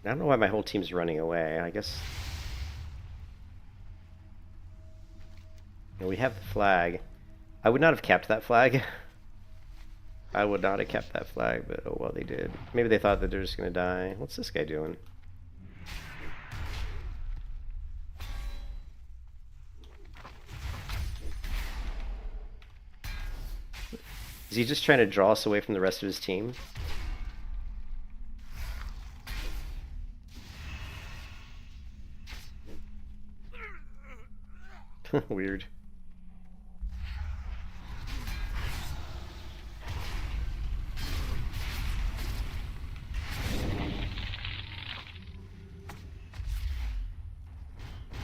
I don't know why my whole team's running away. I guess we have the flag. I would not have kept that flag. I would not have kept that flag, but oh well, they did. Maybe they thought that they're just gonna die. What's this guy doing? Is he just trying to draw us away from the rest of his team? Weird.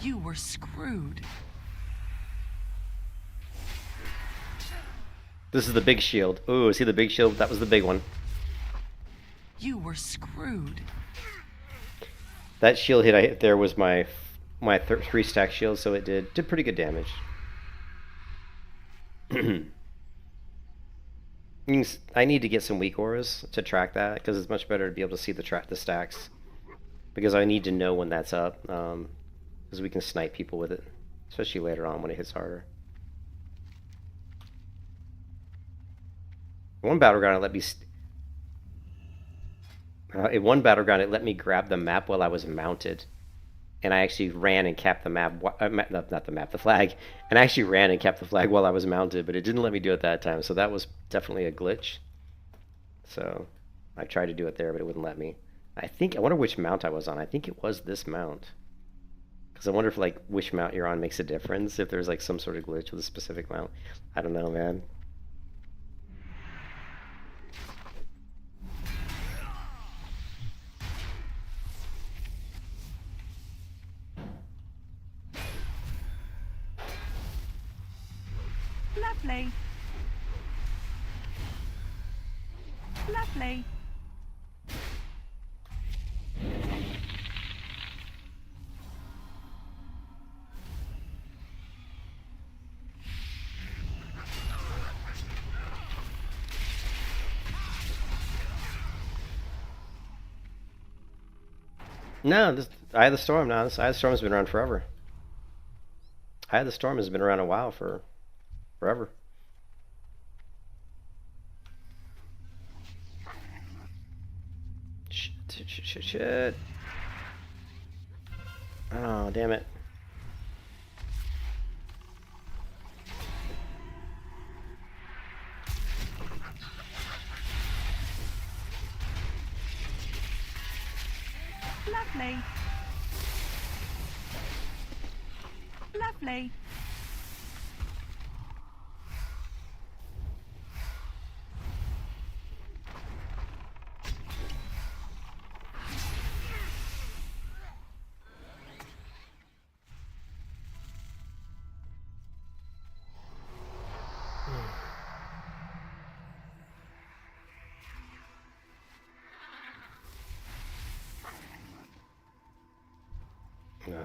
You were screwed. This is the big shield. Ooh, see the big shield? That was the big one. You were screwed. That shield hit I hit there was my 3-stack shield, so it did pretty good damage. I need to get some weak auras to track that, because it's much better to be able to see the stacks. Because I need to know when that's up, because we can snipe people with it, especially later on when it hits harder. One battleground it let me grab the map while I was mounted. And I actually ran and capped the map, not the map, the flag. And I actually ran and capped the flag while I was mounted, but it didn't let me do it that time. So that was definitely a glitch. So I tried to do it there, but it wouldn't let me. I wonder which mount I was on. I think it was this mount. Because I wonder if, like, which mount you're on makes a difference. If there's, like, some sort of glitch with a specific mount. I don't know, man. Lovely. Lovely. No, Eye of the Storm. No, this Eye of the Storm has been around forever. Eye of the Storm has been around a while forever. Shit. Oh, damn it. Lovely. Lovely.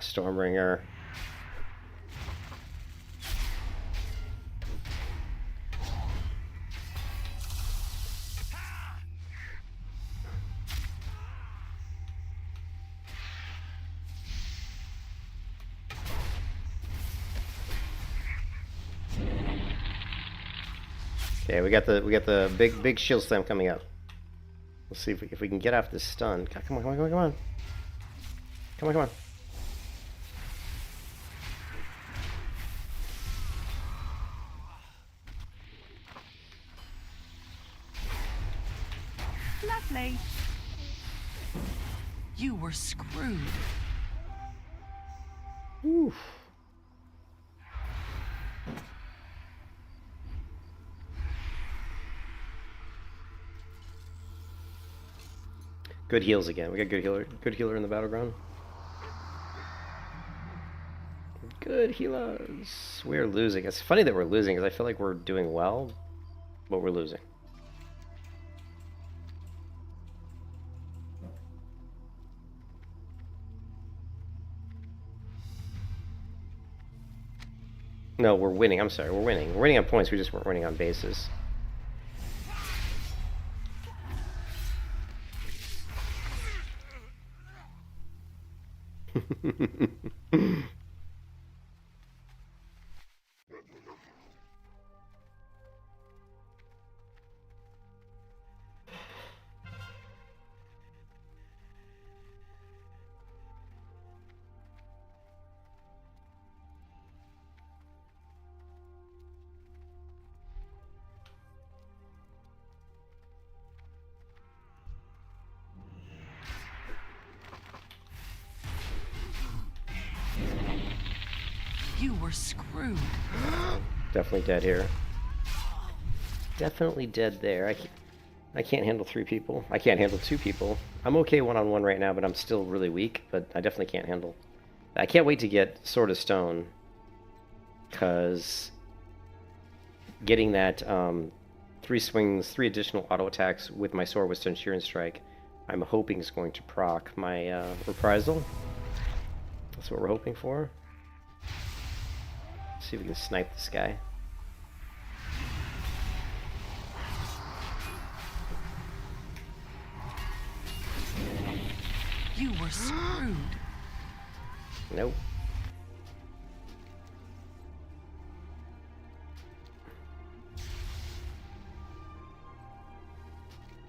Stormbringer. Okay, we got the big shield slam coming up. Let's see if we can get off this stun. Come on, come on, come on, come on. Come on, come on. Lovely. You were screwed. Oof. Good heals again. We got good healer in the battleground. Good healers. We're losing. It's funny that we're losing because I feel like we're doing well, but we're losing. No, we're winning. I'm sorry, we're winning. We're winning on points. We just weren't winning on bases. You were screwed. Definitely dead here. Definitely dead there. I can't handle 3 people. I can't handle 2 people. I'm okay one-on-one right now, but I'm still really weak. But I definitely can't handle. I can't wait to get Sword of Stone, because getting that 3 swings, 3 additional auto attacks with my sword with Stun Shear and Strike, I'm hoping is going to proc my reprisal. That's what we're hoping for. See if we can snipe this guy. You were screwed. Nope.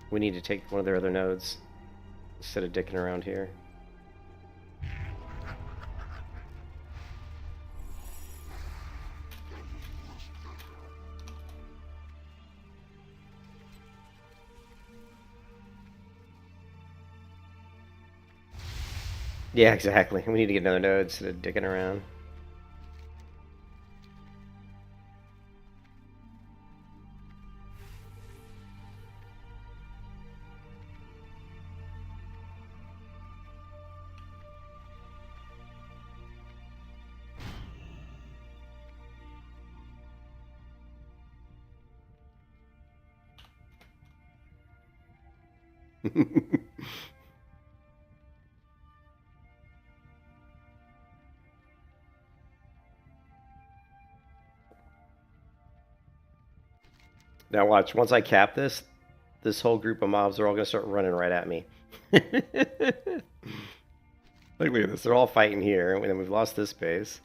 We need to take one of their other nodes instead of dicking around here. Yeah, exactly. We need to get another node instead of dicking around. Now watch, once I cap this, this whole group of mobs are all going to start running right at me. Look at this, they're all fighting here, and then we've lost this base.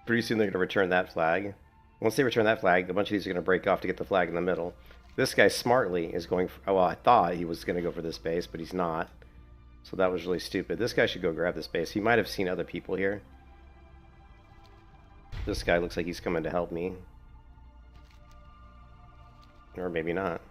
Pretty soon they're going to return that flag. Once they return that flag, a bunch of these are going to break off to get the flag in the middle. This guy smartly is going for, oh, well, I thought he was going to go for this base, but he's not. So that was really stupid. This guy should go grab this base. He might have seen other people here. This guy looks like he's coming to help me. Or maybe not.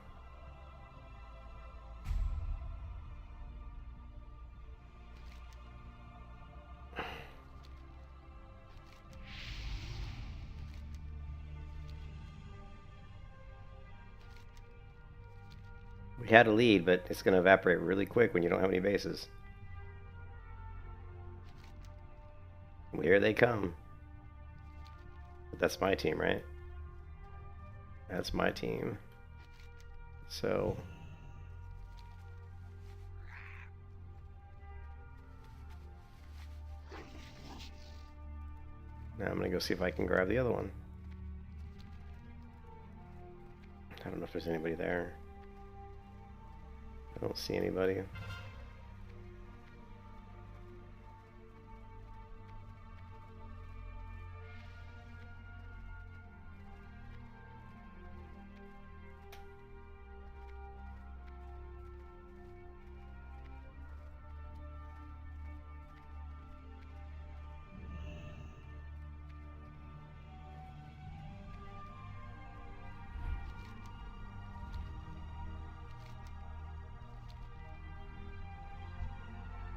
We had a lead, but it's going to evaporate really quick when you don't have any bases. Well, here they come. That's my team, right? That's my team. So... now I'm going to go see if I can grab the other one. I don't know if there's anybody there. I don't see anybody.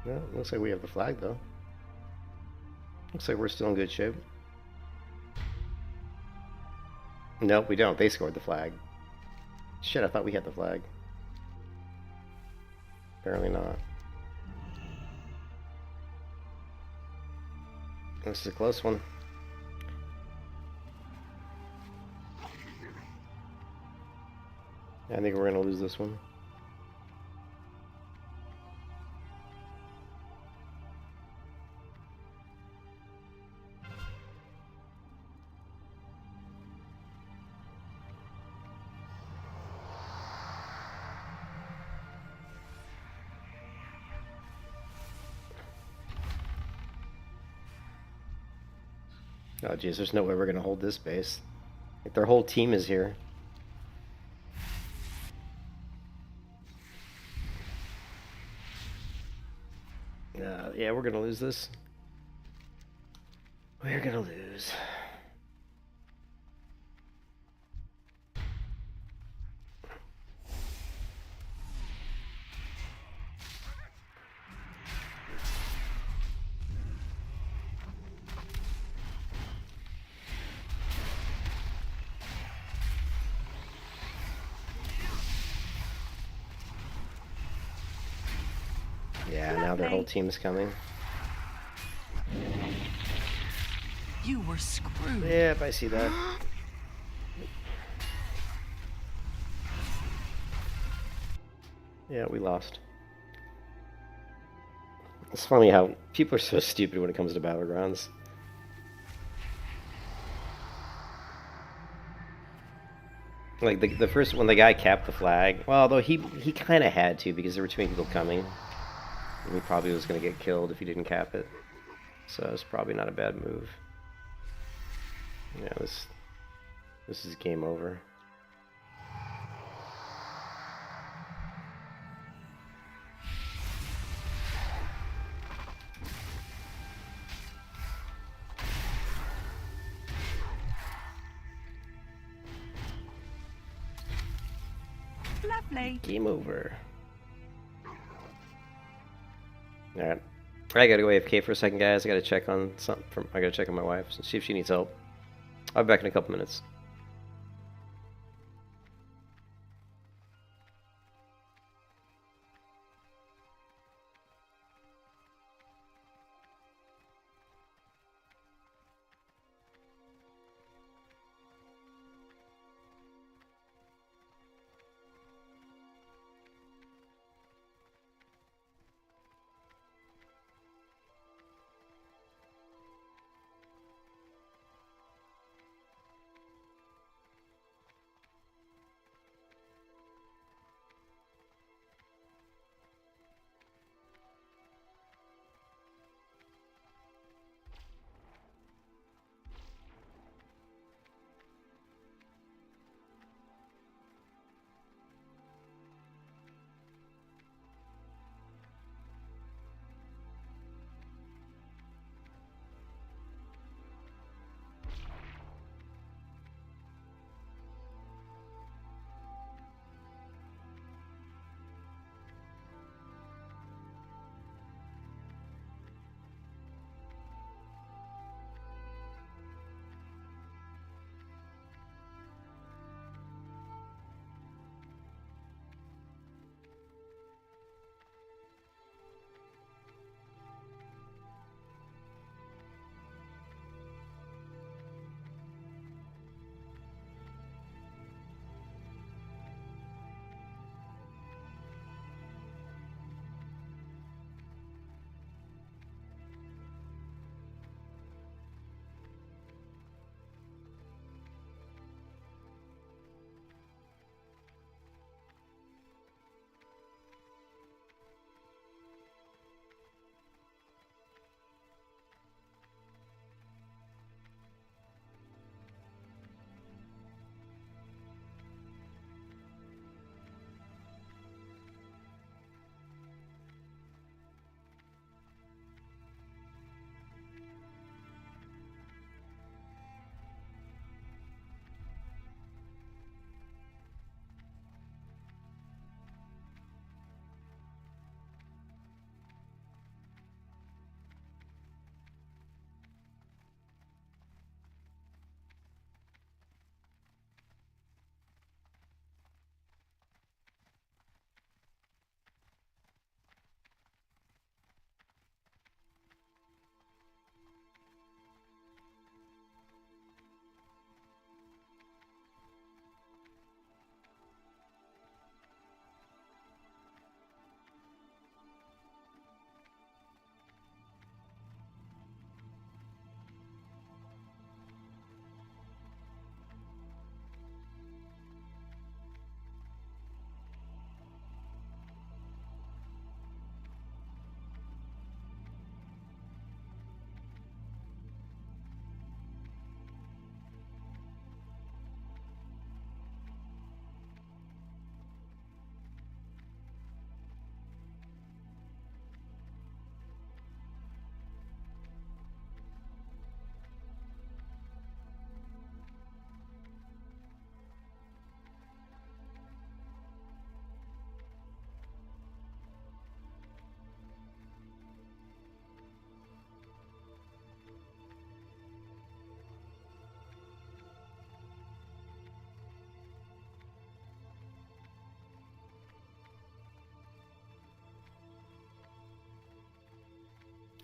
Well, looks like we have the flag, though. Looks like we're still in good shape. Nope, we don't. They scored the flag. Shit, I thought we had the flag. Apparently not. This is a close one. I think we're gonna lose this one. Oh jeez, there's no way we're gonna hold this base. Like their whole team is here. Yeah, we're gonna lose this. We're gonna lose. Yeah, now their whole team's coming. You were screwed. Yep, I see that. Yeah, we lost. It's funny how people are so stupid when it comes to battlegrounds. Like the first when the guy capped the flag, well, although he kind of had to because there were too many people coming, and he probably was going to get killed if he didn't cap it. So it's probably not a bad move. Yeah, this is game over. Lovely. Game over. Alright. I gotta go AFK for a second, guys. I gotta check on something from I gotta check on my wife, see if she needs help. I'll be back in a couple minutes.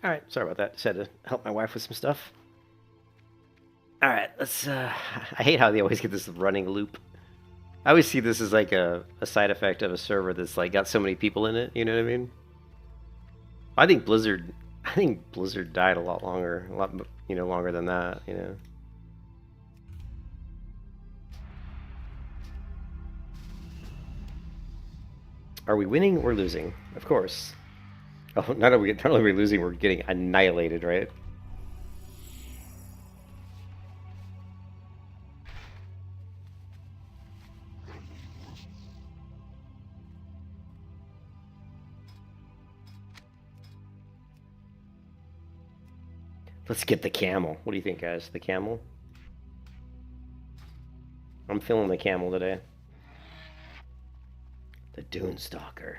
Alright, sorry about that. Just had to help my wife with some stuff. Alright, let's, I hate how they always get this running loop. I always see this as like a side effect of a server that's like got so many people in it, you know what I mean? I think Blizzard died a lot longer, longer than that, you know. Are we winning or losing? Of course. Oh, not only are we losing, we're getting annihilated, right? Let's get the camel. What do you think, guys? The camel? I'm feeling the camel today. The Dune Stalker.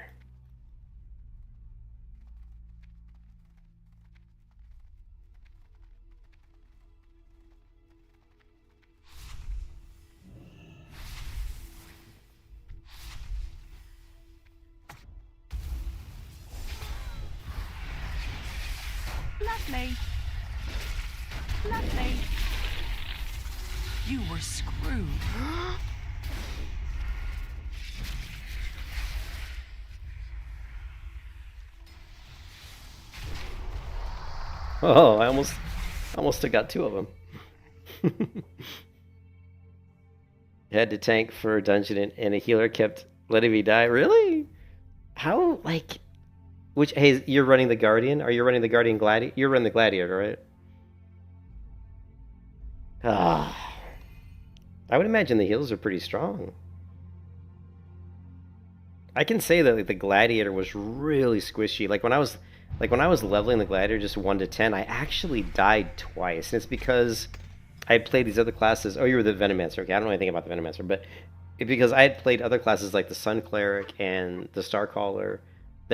Lovely. Lovely. You were screwed. Oh, I almost took out two of them. Had to tank for a dungeon and a healer kept letting me die. Really? How, like, hey, you're running the Guardian? Are you running the Guardian Gladiator? You're running the Gladiator, right? Ah. I would imagine the heals are pretty strong. I can say that like, the Gladiator was really squishy. Like when I was leveling the Gladiator just 1 to 10, I actually died twice. And it's because I had played these other classes. Oh, you were the Venomancer. Okay, I don't know anything about the Venomancer, but because I had played other classes like the Sun Cleric and the Starcaller.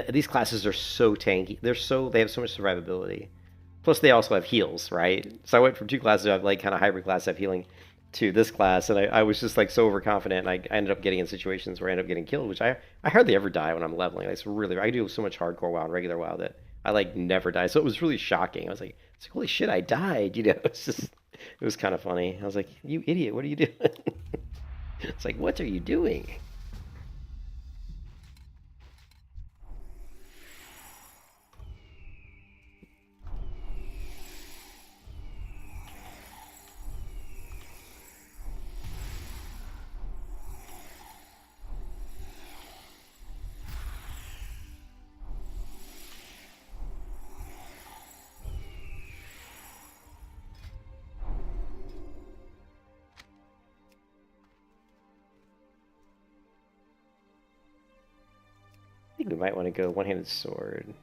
These classes are so tanky. They have so much survivability. Plus, they also have heals, right? So I went from two classes of like kind of hybrid class of healing to this class, and I was just like so overconfident, and I ended up getting in situations where I ended up getting killed, which I hardly ever die when I'm leveling. Like, it's really, I do so much hardcore WoW and regular WoW that I like never die. So it was really shocking. I was like, holy shit, I died. You know, it was kind of funny. I was like, you idiot, what are you doing? It's like, what are you doing? I think we might want to go one-handed sword.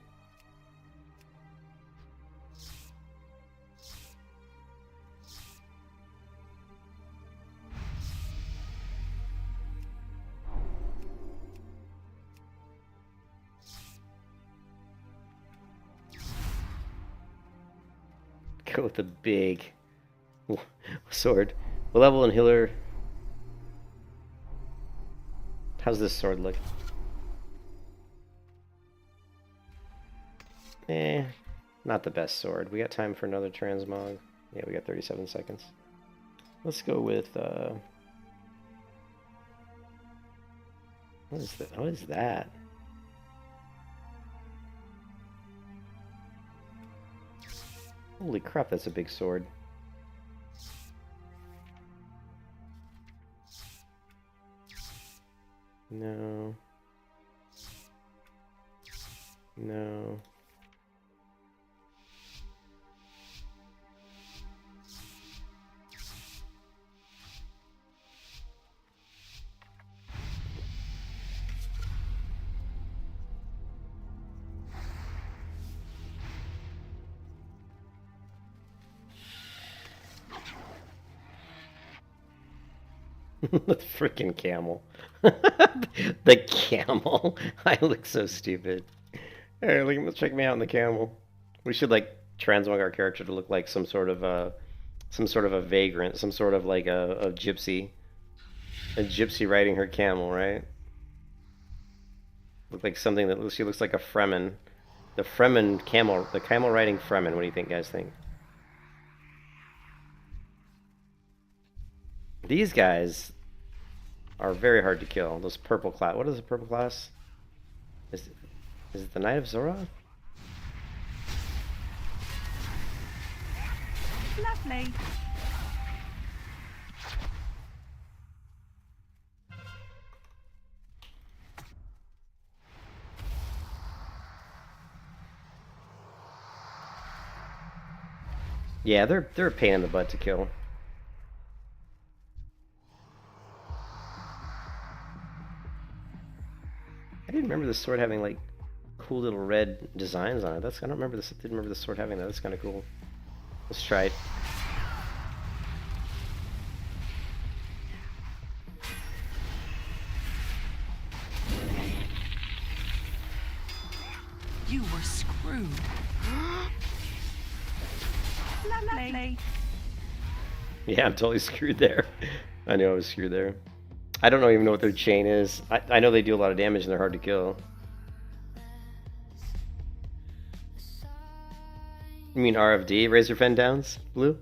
Go with the big sword. The level and healer. How's this sword look? Not the best sword. We got time for another transmog. Yeah, we got 37 seconds. Let's go with, what is that? What is that? Holy crap, that's a big sword. No. No. The freaking camel. The camel. I look so stupid. Hey, let's check me out in the camel. We should like transmog our character to look like some sort of a vagrant, some sort of like a gypsy. A gypsy riding her camel, right? Look like something that she looks like a Fremen. The Fremen camel, the camel riding Fremen. What do you think, guys? Think these guys are very hard to kill. Those purple class. What is the purple class? Is it the Knight of Azeroth? Lovely. Yeah, they're a pain in the butt to kill. I didn't remember the sword having like cool little red designs on it. I don't remember this. I didn't remember the sword having that. That's kind of cool. Let's try it. You were screwed. Lovely. Yeah, I'm totally screwed there. I knew I was screwed there. I don't even know what their chain is. I know they do a lot of damage and they're hard to kill. You mean RFD, Razor Fen Downs, Blue?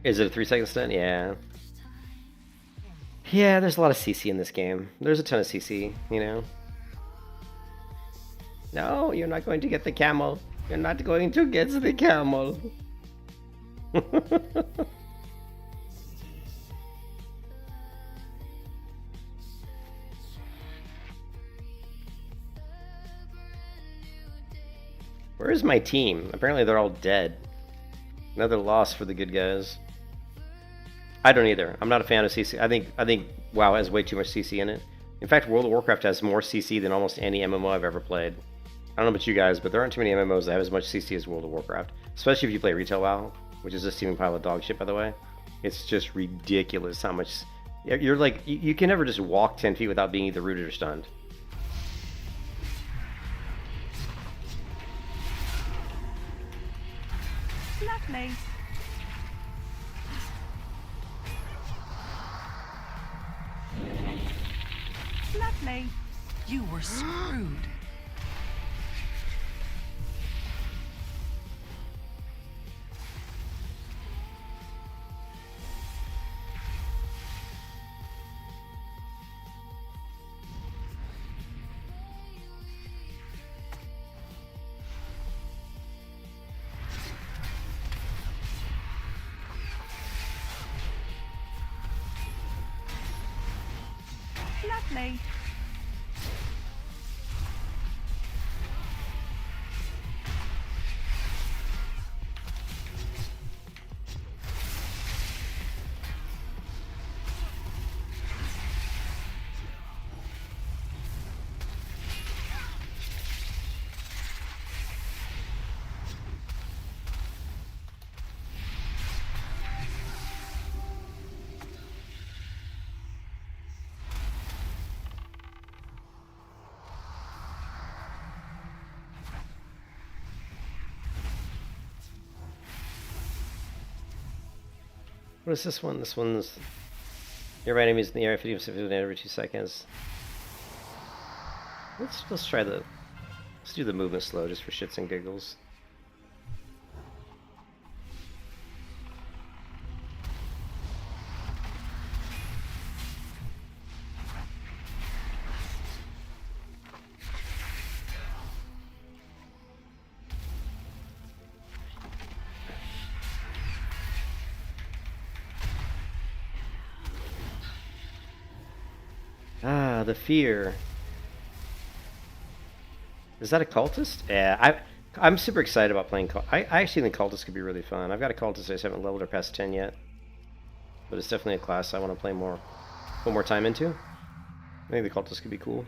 Is it a 3-second stun? Yeah. Yeah, there's a lot of CC in this game. There's a ton of CC, you know. No, you're not going to get the camel. You're not going to get the camel. Where is my team? Apparently they're all dead. Another loss for the good guys. I don't either. I'm not a fan of CC. I think WoW has way too much CC in it. In fact, World of Warcraft has more CC than almost any MMO I've ever played. I don't know about you guys, but there aren't too many MMOs that have as much CC as World of Warcraft. Especially if you play retail WoW, which is a steaming pile of dog shit, by the way. It's just ridiculous how much... You're like... You can never just walk 10 feet without being either rooted or stunned. Lovely. Lovely. You were screwed. Lovely. What is this one? This one's... Your enemies in the area 50% every 2 seconds. Let's try the... Let's do the movement slow just for shits and giggles. Ah, the fear. Is that a cultist? Yeah, I'm super excited about playing. I actually think cultists could be really fun. I've got a cultist I just haven't leveled her past 10 yet, but it's definitely a class I want to play more, put more time into. I think the cultist could be cool.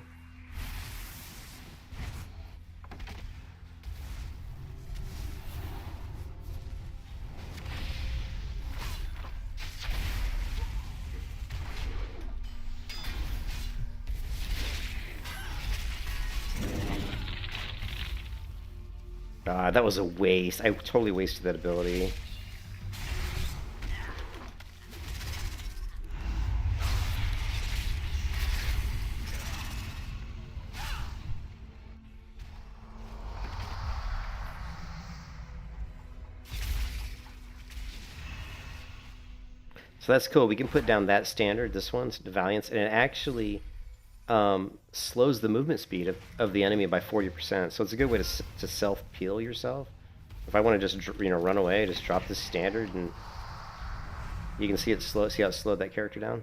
That was a waste. I totally wasted that ability. So that's cool. We can put down that standard, this one's the Valiance, and it actually slows the movement speed of the enemy by 40%. So it's a good way to self-peel yourself. If I want to just run away, just drop this standard, and you can see it slow. See how it slowed that character down?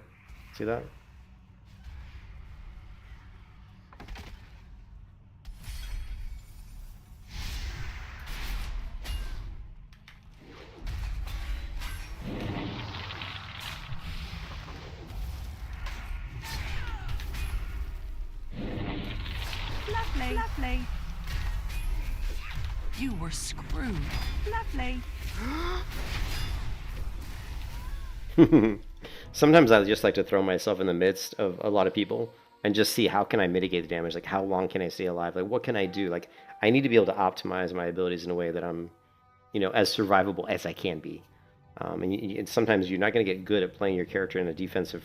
See that? Lovely. Lovely. You were screwed. Lovely. Sometimes I just like to throw myself in the midst of a lot of people and just see how can I mitigate the damage. Like, how long can I stay alive? Like, what can I do? Like, I need to be able to optimize my abilities in a way that I'm, as survivable as I can be. And sometimes you're not going to get good at playing your character in a defensive,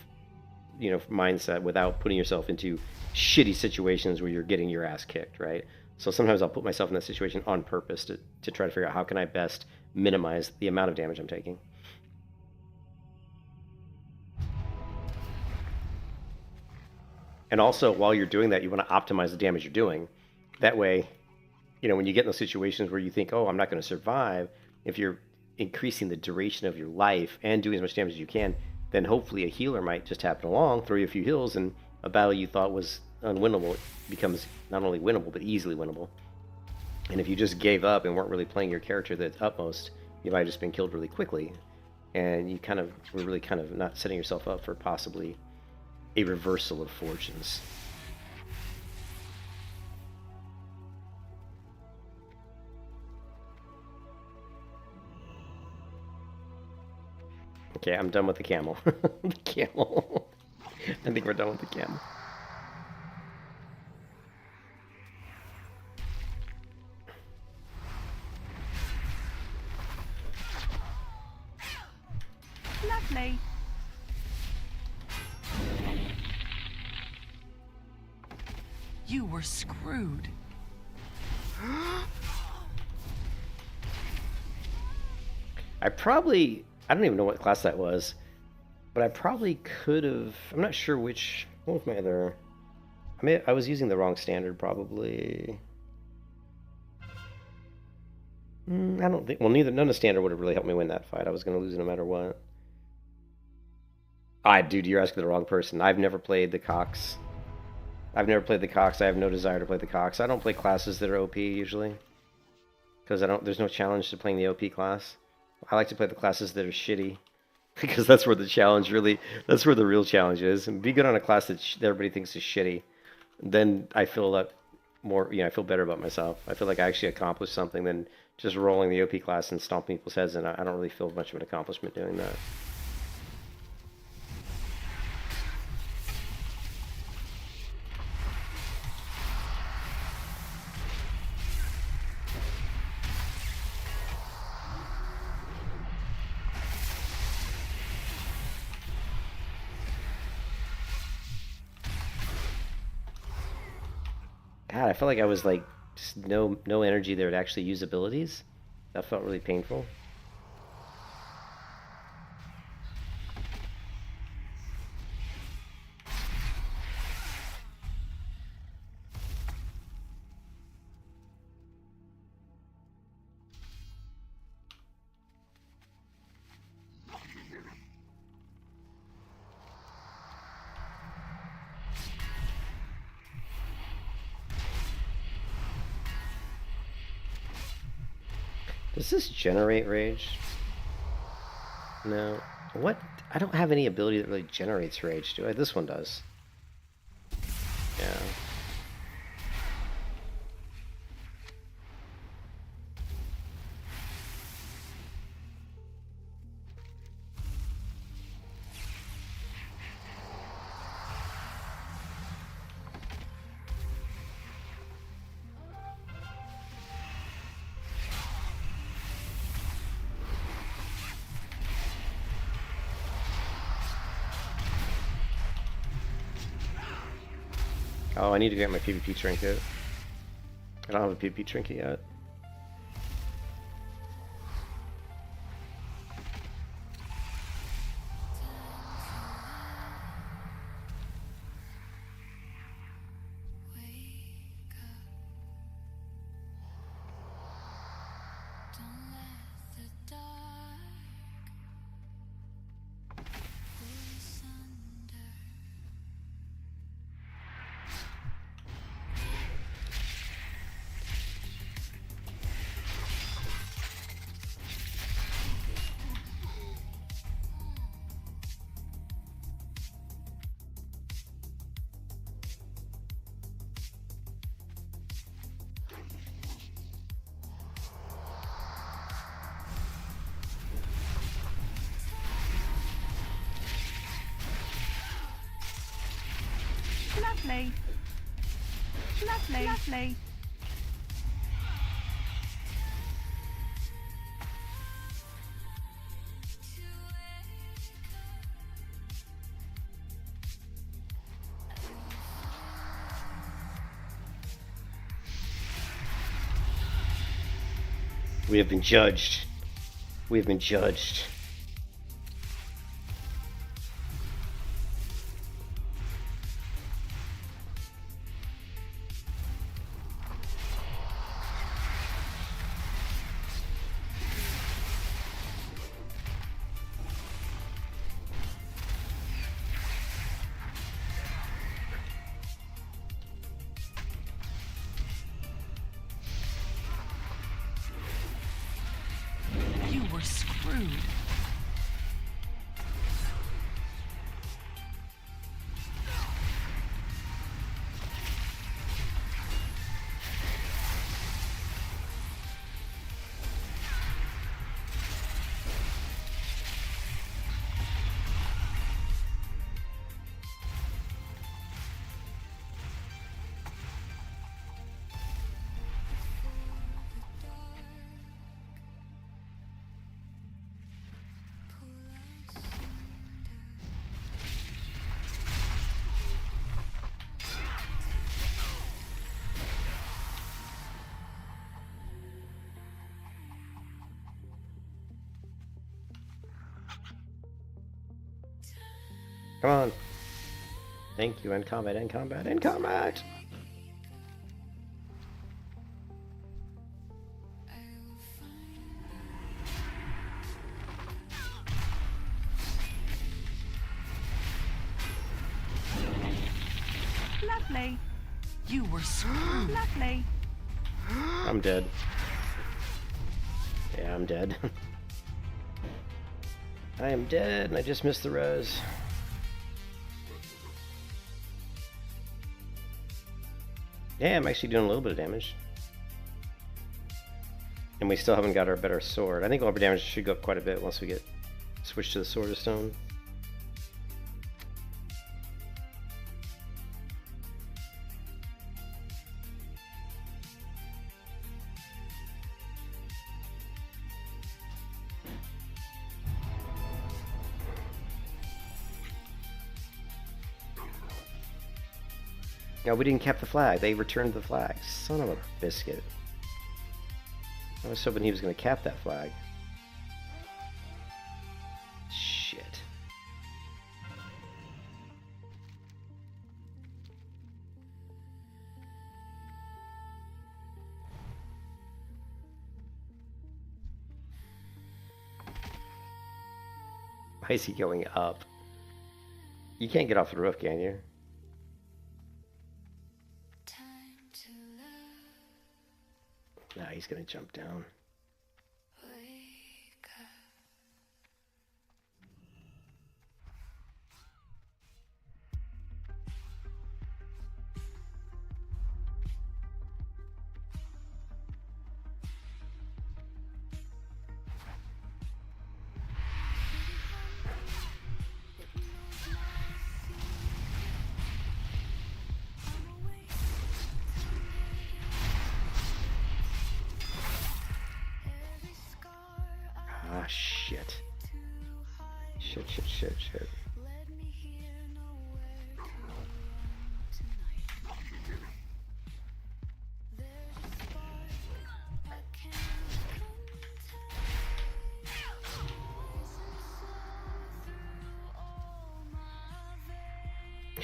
mindset without putting yourself into shitty situations where you're getting your ass kicked, right? So sometimes I'll put myself in that situation on purpose to try to figure out how can I best minimize the amount of damage I'm taking. And also, while you're doing that, you want to optimize the damage you're doing. That way, when you get in those situations where you think, oh, I'm not going to survive, if you're increasing the duration of your life and doing as much damage as you can, then hopefully a healer might just happen along, throw you a few heals, and a battle you thought was unwinnable becomes not only winnable, but easily winnable. And if you just gave up and weren't really playing your character to the utmost, you might have just been killed really quickly. And you were really not setting yourself up for possibly a reversal of fortunes. Okay, I'm done with the camel. The camel. I think we're done with the camel. Lovely. You were screwed. I don't even know what class that was, but I probably could have, I'm not sure which, what was my other, I was using the wrong standard probably. I don't think, well, none of the standard would have really helped me win that fight. I was going to lose no matter what. Dude, you're asking the wrong person. I've never played the Cox. I have no desire to play the Cox. I don't play classes that are OP usually, because there's no challenge to playing the OP class. I like to play the classes that are shitty, because that's where that's where the real challenge is. And be good on a class that everybody thinks is shitty. Then I feel a lot more, I feel better about myself. I feel like I actually accomplished something than just rolling the OP class and stomping people's heads, and I don't really feel much of an accomplishment doing that. God, I felt like I was like just no energy there to actually use abilities. That felt really painful. Does this generate rage? No. What? I don't have any ability that really generates rage, do I? This one does. Yeah. Oh, I need to get my PvP trinket. I don't have a PvP trinket yet. Lovely. Lovely. Lovely. We have been judged. We have been judged. You were screwed. Come on. Thank you. End combat, end combat, end combat. Lovely. You were screwed. Lovely. I'm dead. Yeah, I'm dead. I am dead, and I just missed the res. Yeah, I'm actually doing a little bit of damage. And we still haven't got our better sword. I think all of our damage should go up quite a bit once we get switched to the Sword of Stone. No, we didn't cap the flag. They returned the flag. Son of a biscuit. I was hoping he was going to cap that flag. Shit. Why is he going up? You can't get off the roof, can you? Nah, he's gonna jump down. Ah, shit. Shit.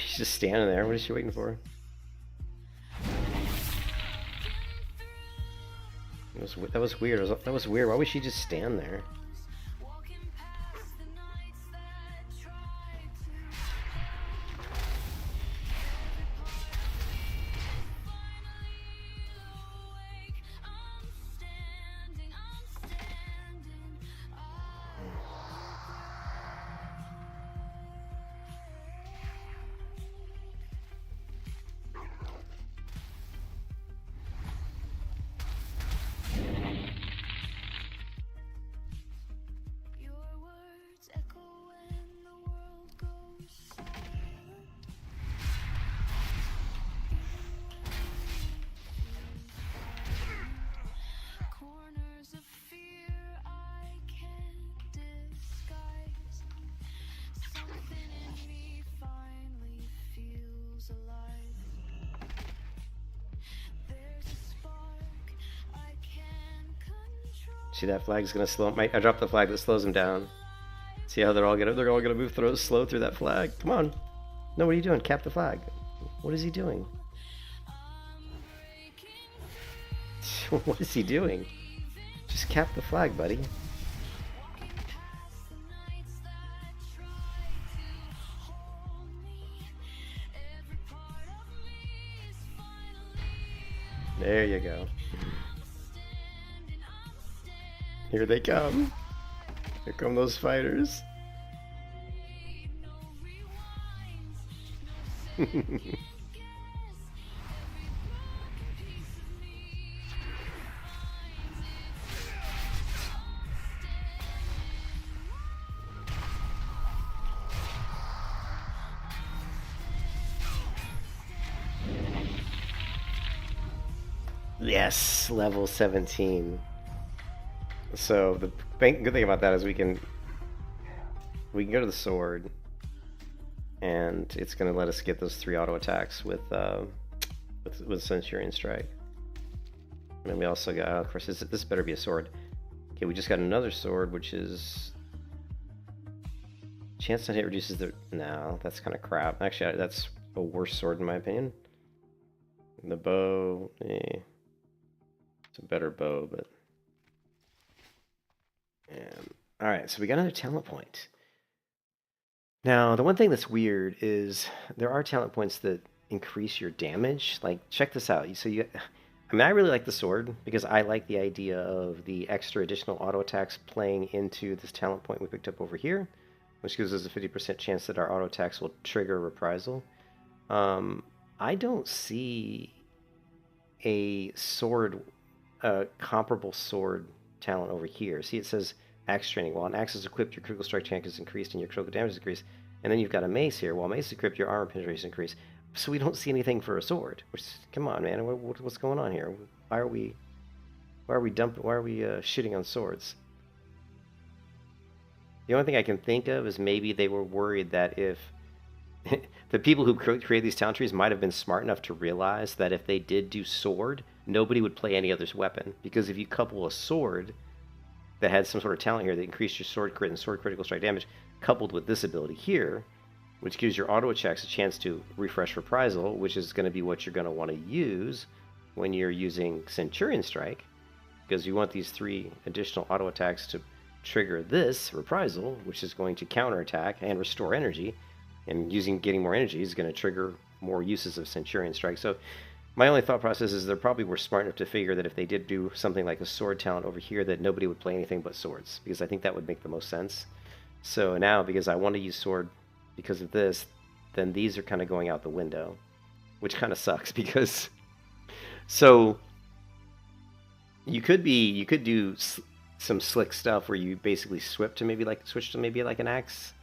She's just standing there. What is she waiting for? That was weird. That was weird. Why would she just stand there? See, that flag's gonna slow. I dropped the flag that slows him down. See how they're all gonna move slow through that flag. Come on. No, what are you doing? Cap the flag. What is he doing? What is he doing? Just cap the flag, buddy. There you go. Here they come. Here come those fighters. Yes, level 17. So the good thing about that is we can go to the sword, and it's going to let us get those 3 auto attacks with Centurion Strike. And then we also got, of course, this better be a sword. Okay, we just got another sword, which is chance to hit reduces the. No, that's kind of crap. Actually, that's a worse sword in my opinion. The bow, it's a better bow, but. Alright, so we got another talent point. Now, the one thing that's weird is there are talent points that increase your damage. Like, check this out. I really like the sword because I like the idea of the extra additional auto attacks playing into this talent point we picked up over here, which gives us a 50% chance that our auto attacks will trigger reprisal. I don't see a sword, comparable sword talent over here. See, it says axe training. While an axe is equipped, your critical strike chance is increased and your critical damage is increased. And then you've got a mace here. While mace is equipped, your armor penetration is increased. So we don't see anything for a sword. Which, come on, man, what's going on here? Why are we shitting on swords? The only thing I can think of is maybe they were worried that if the people who created these talent trees might have been smart enough to realize that if they did do sword, nobody would play any other weapon. Because if you couple a sword that had some sort of talent here that increased your sword crit and sword critical strike damage, coupled with this ability here, which gives your auto attacks a chance to refresh reprisal, which is going to be what you're going to want to use when you're using Centurion Strike, because you want these 3 additional auto attacks to trigger this reprisal, which is going to counterattack and restore energy, and getting more energy is going to trigger more uses of Centurion Strike. So my only thought process is they probably were smart enough to figure that if they did do something like a sword talent over here, that nobody would play anything but swords, because I think that would make the most sense. So now, because I want to use sword because of this, then these are kind of going out the window, which kind of sucks because. So you could do some slick stuff where you basically switch to maybe like an axe.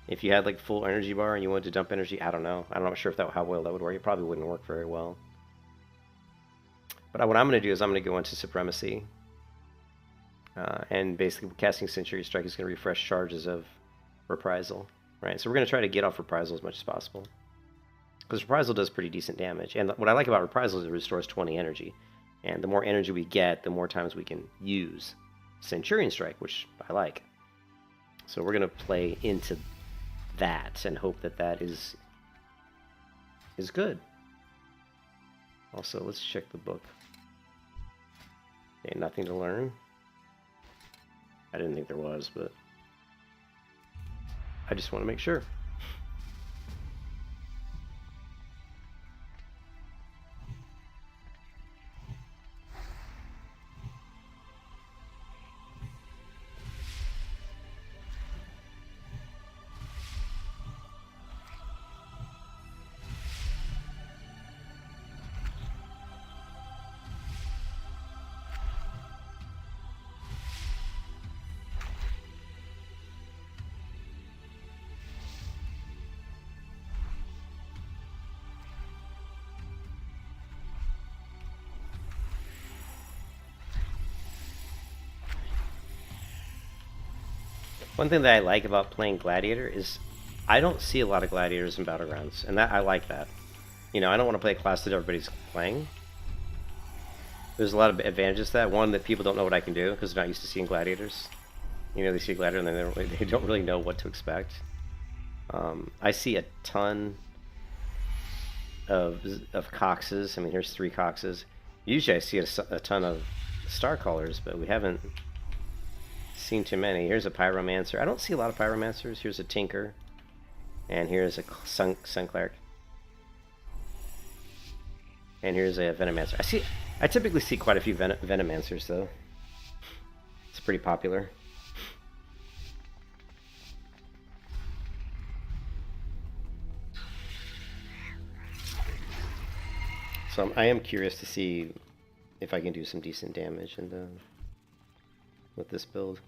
If you had like full energy bar and you wanted to dump energy, I don't know. I'm not sure how well that would work. It probably wouldn't work very well. But what I'm going to do is I'm going to go into Supremacy. And basically casting Centurion Strike is going to refresh charges of Reprisal. Right, so we're going to try to get off Reprisal as much as possible. Because Reprisal does pretty decent damage. And what I like about Reprisal is it restores 20 energy. And the more energy we get, the more times we can use Centurion Strike, which I like. So we're going to play into that and hope that that is is good. Also, let's check the book. Okay, nothing to learn. I didn't think there was, but I just want to make sure. One thing that I like about playing Gladiator is I don't see a lot of Gladiators in Battlegrounds, and that I like that. You know, I don't want to play a class that everybody's playing. There's a lot of advantages to that. One, that people don't know what I can do because they're not used to seeing Gladiators. You know, they see a Gladiator and they don't really know what to expect. I see a ton of Coxes. I mean, here's 3 Coxes. Usually I see a ton of Starcallers, but we haven't seen too many. Here's a Pyromancer. I don't see a lot of Pyromancers. Here's a Tinker. And here's a Sun Cleric. And here's a Venomancer. I typically see quite a few Venomancers, though. It's pretty popular. So I am curious to see if I can do some decent damage with this build.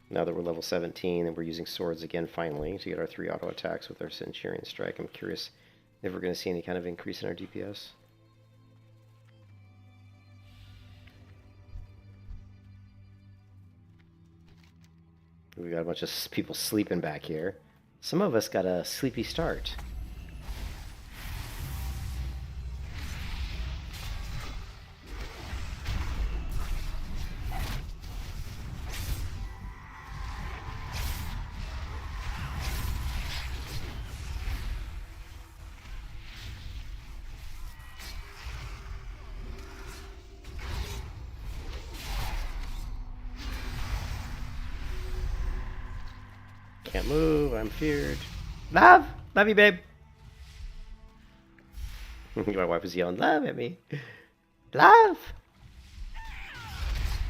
Now that we're level 17 and we're using swords again finally to get our 3 auto attacks with our Centurion Strike, I'm curious if we're going to see any kind of increase in our DPS. We got a bunch of people sleeping back here. Some of us got a sleepy start. Can't move, I'm feared. Love! Love you, babe! My wife was yelling, love at me. Love!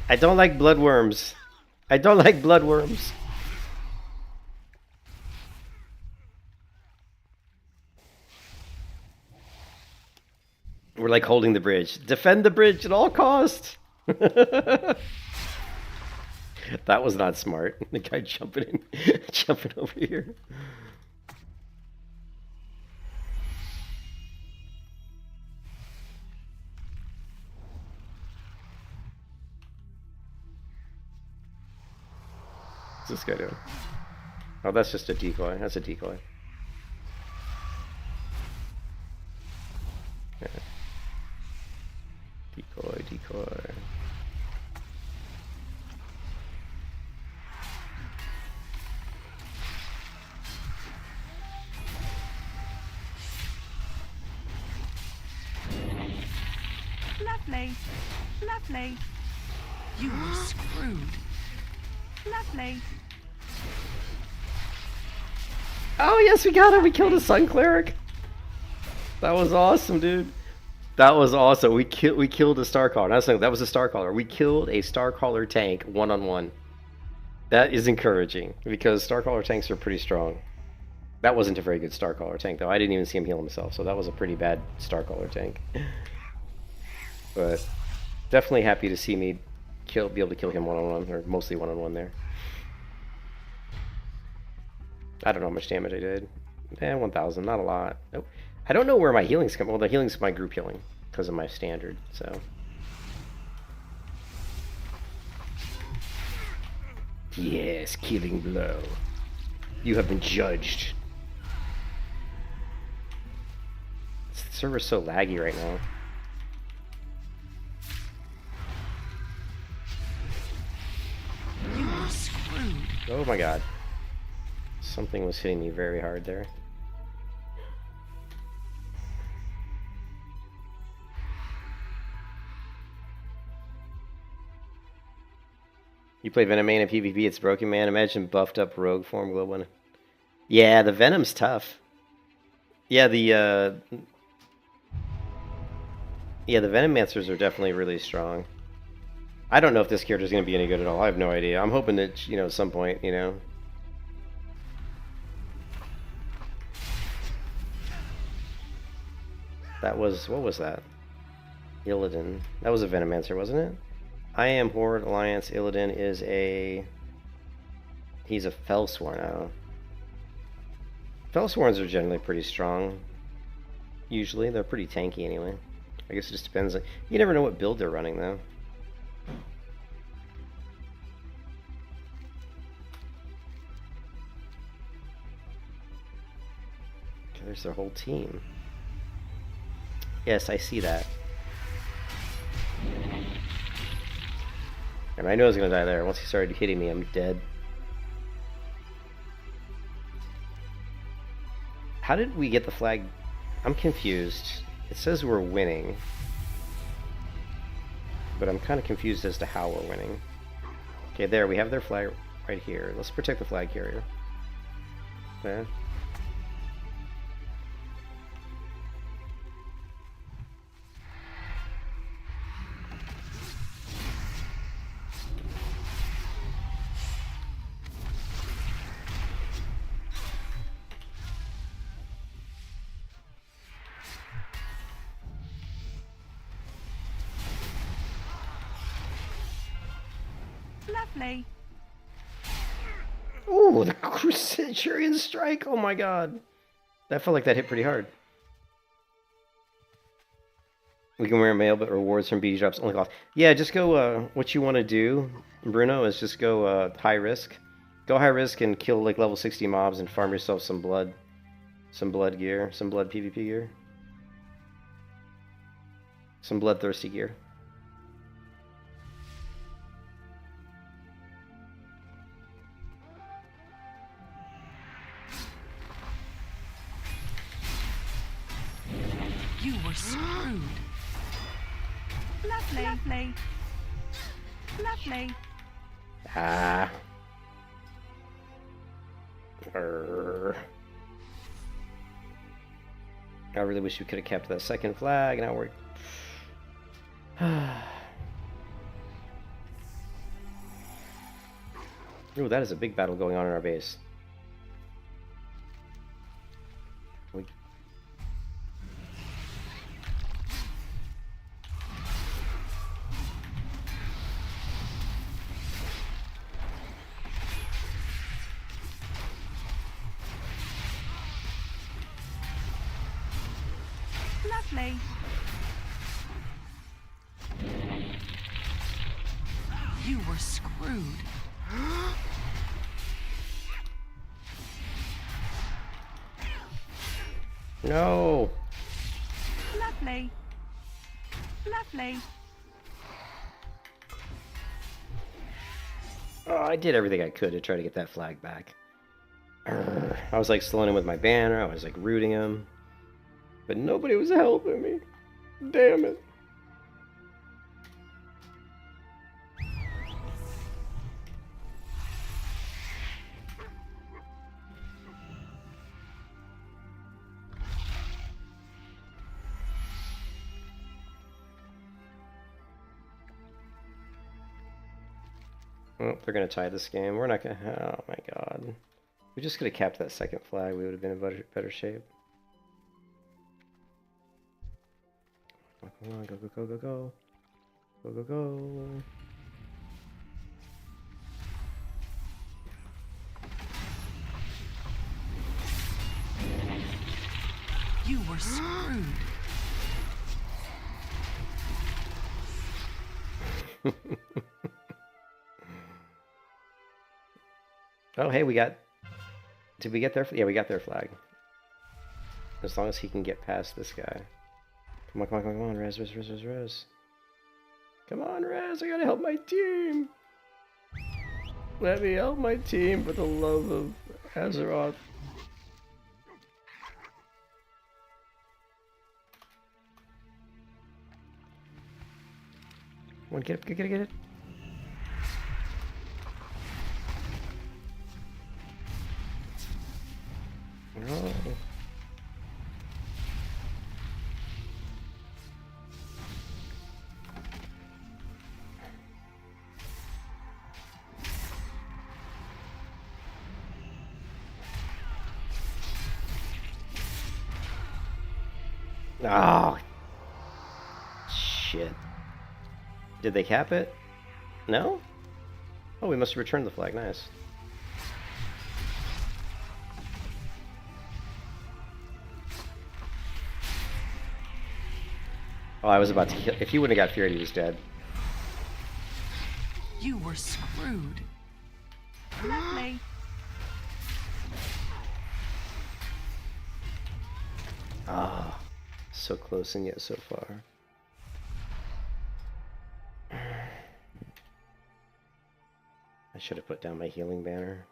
I don't like bloodworms. I don't like bloodworms. We're like holding the bridge. Defend the bridge at all costs! That was not smart. The guy jumping over here. What's this guy doing? Oh, that's just a decoy. That's a decoy. Yeah. Decoy, decoy. Lovely. Lovely. You were screwed. Lovely. Oh yes, we got him. We killed a Sun Cleric. That was awesome, dude. That was awesome. We killed a Starcaller. That was a Starcaller. We killed a Starcaller tank one-on-one. That is encouraging because Starcaller tanks are pretty strong. That wasn't a very good Starcaller tank though. I didn't even see him heal himself, so that was a pretty bad Starcaller tank. But definitely happy to see me be able to kill him one-on-one, or mostly one-on-one there. I don't know how much damage I did. 1,000, not a lot. Nope. I don't know where my healing's come. Well, the healing's my group healing because of my standard. So. Yes, killing blow. You have been judged. The server's so laggy right now. You were screwed. Oh my god. Something was hitting me very hard there. You play Venom main in PvP, it's broken, man. Imagine buffed up rogue form glow one. Yeah, the Venom's tough. Yeah, the Venomancers are definitely really strong. I don't know if this character's going to be any good at all. I have no idea. I'm hoping that, at some point, That was, what was that? Illidan. That was a Venomancer, wasn't it? I am Horde Alliance. Illidan is he's a Fellsworn. I don't know. Fellsworns are generally pretty strong. Usually, they're pretty tanky anyway. I guess it just depends. You never know what build they're running, though. Okay, there's their whole team. Yes, I see that. And I knew I was going to die there. Once he started hitting me, I'm dead. How did we get the flag? I'm confused. It says we're winning. But I'm kind of confused as to how we're winning. Okay, there, we have their flag right here. Let's protect the flag carrier. There. Lovely. Ooh, the Centurion Strike! Oh my god. That felt like that hit pretty hard. We can wear mail, but rewards from BD drops only cost. Yeah, just go, what you want to do, Bruno, is just go high risk. Go high risk and kill like level 60 mobs and farm yourself some blood. Some blood gear. Some blood PvP gear. Some bloodthirsty gear. You were screwed. Lovely. Lovely. Lovely. Ah. Arrgh. I really wish we could have kept that second flag. Now we're... Ooh, that is a big battle going on in our base. Lovely. You were screwed. No! Lovely. Lovely. Oh, I did everything I could to try to get that flag back. Arrgh. I was like slowing him with my banner, I was like rooting him. But nobody was helping me. Damn it. Oh, they're gonna tie this game. We're not gonna. Oh my god. We just could have kept that second flag. We would have been in better shape. Come on, go, go, go, go, go. Go, go, go. You were screwed. Oh, hey, we got... Did we get their... Yeah, we got their flag. As long as he can get past this guy. Come on, come on, come on, come on, Rez, Rez, Rez, Rez, Rez. Come on, Rez, I gotta help my team. Let me help my team for the love of Azeroth. Come on, get it, get it, get it. Oh, shit. Did they cap it? No? Oh, we must have returned the flag. Nice. Oh, I was about to kill. If he wouldn't have got feared, he was dead. You were screwed. Lovely. Ah, so close and yet so far. I should have put down my healing banner.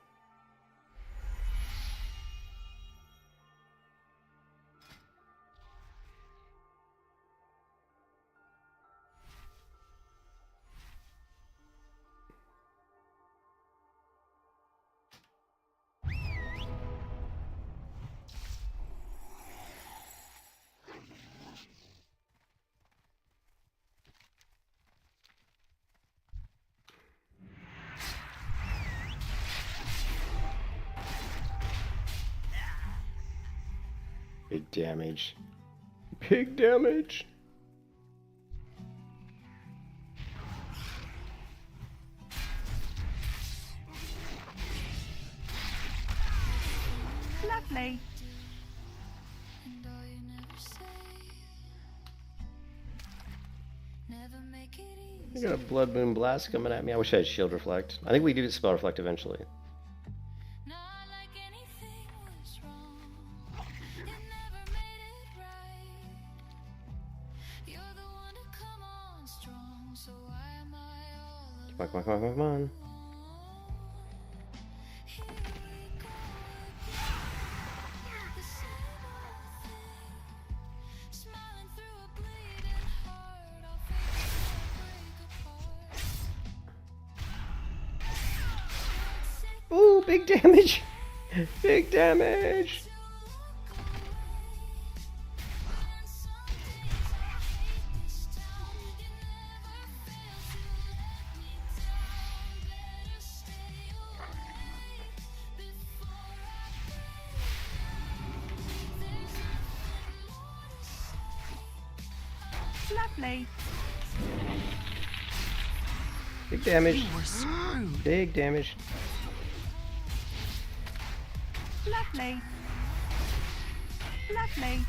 Big damage. Big damage. Lovely. I got a Blood Moon Blast coming at me. I wish I had Shield Reflect. I think we do Spell Reflect eventually. Come on, come on, come on, come on. Ooh, big damage! Big damage! Lovely. Big damage. You were screwed. Big damage. Lovely. Lovely.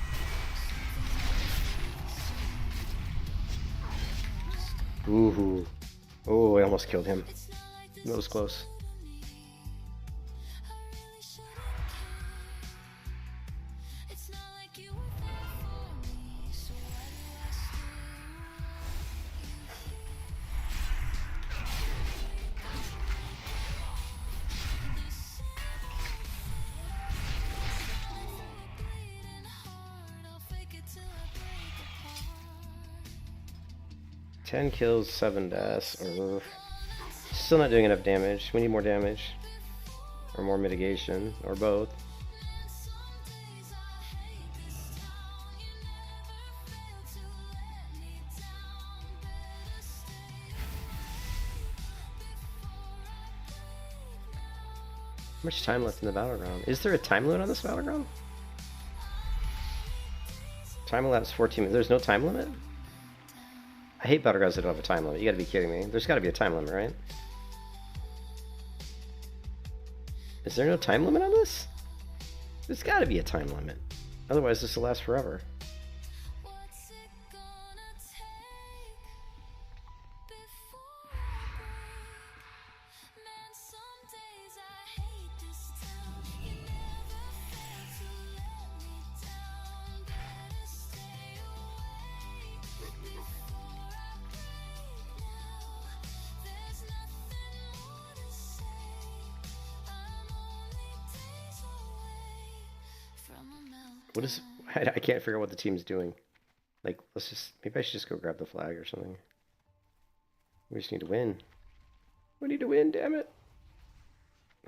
Ooh. Oh, I almost killed him. That was close. Ten kills, 7 deaths. Still not doing enough damage. We need more damage. Or more mitigation. Or both. How much time left in the battleground? Is there a time limit on this battleground? Time elapsed 14 minutes. There's no time limit? I hate battlegrounds that don't have a time limit. You gotta be kidding me. There's gotta be a time limit, right? Is there no time limit on this? There's gotta be a time limit. Otherwise, this will last forever. What is... I can't figure out what the team's doing. Like, let's just... Maybe I should just go grab the flag or something. We just need to win. We need to win, damn it.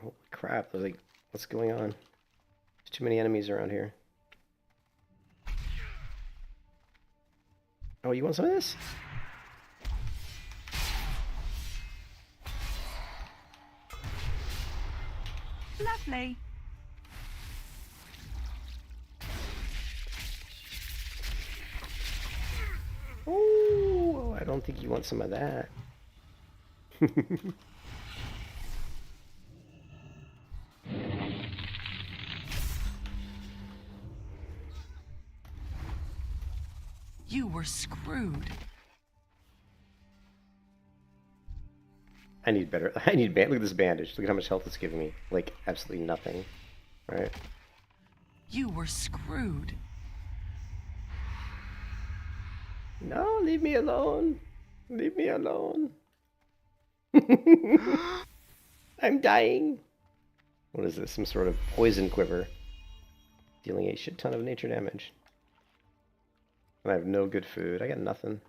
Holy crap. Like, what's going on? There's too many enemies around here. Oh, you want some of this? Lovely. don't think you want some of that. You were screwed. I need better. Look at this bandage. Look at how much health it's giving me. Like, absolutely nothing. Right? You were screwed. No, leave me alone. Leave me alone. I'm dying. What is this? Some sort of poison quiver. Dealing a shit ton of nature damage. And I have no good food. I got nothing.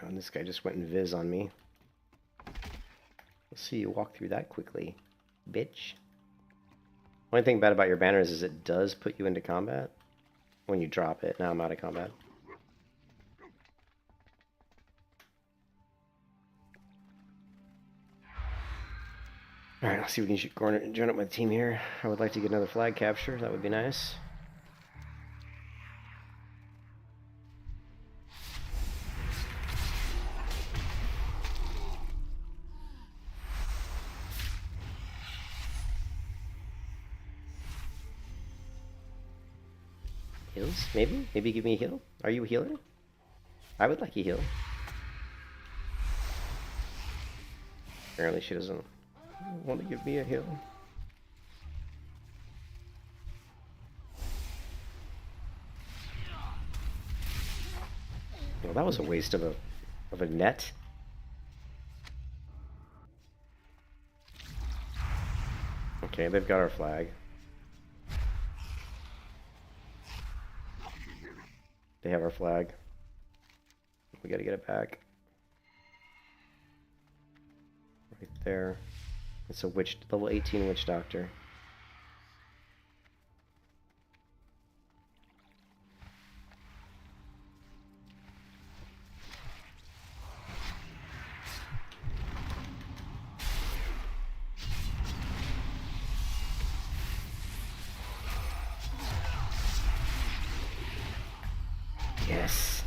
Oh, and this guy just went and viz on me. Let's see you walk through that quickly, bitch. Only thing bad about your banners is it does put you into combat when you drop it. Now I'm out of combat. Alright, I'll see if we can join up my team here. I would like to get another flag capture. That would be nice. Heals? Maybe? Maybe give me a heal? Are you a healer? I would like a heal. Apparently she doesn't want to give me a heal. Well, that was a waste of a net. Okay, they've got our flag. They have our flag. We gotta get it back. Right there. It's a level 18 witch doctor. Yes.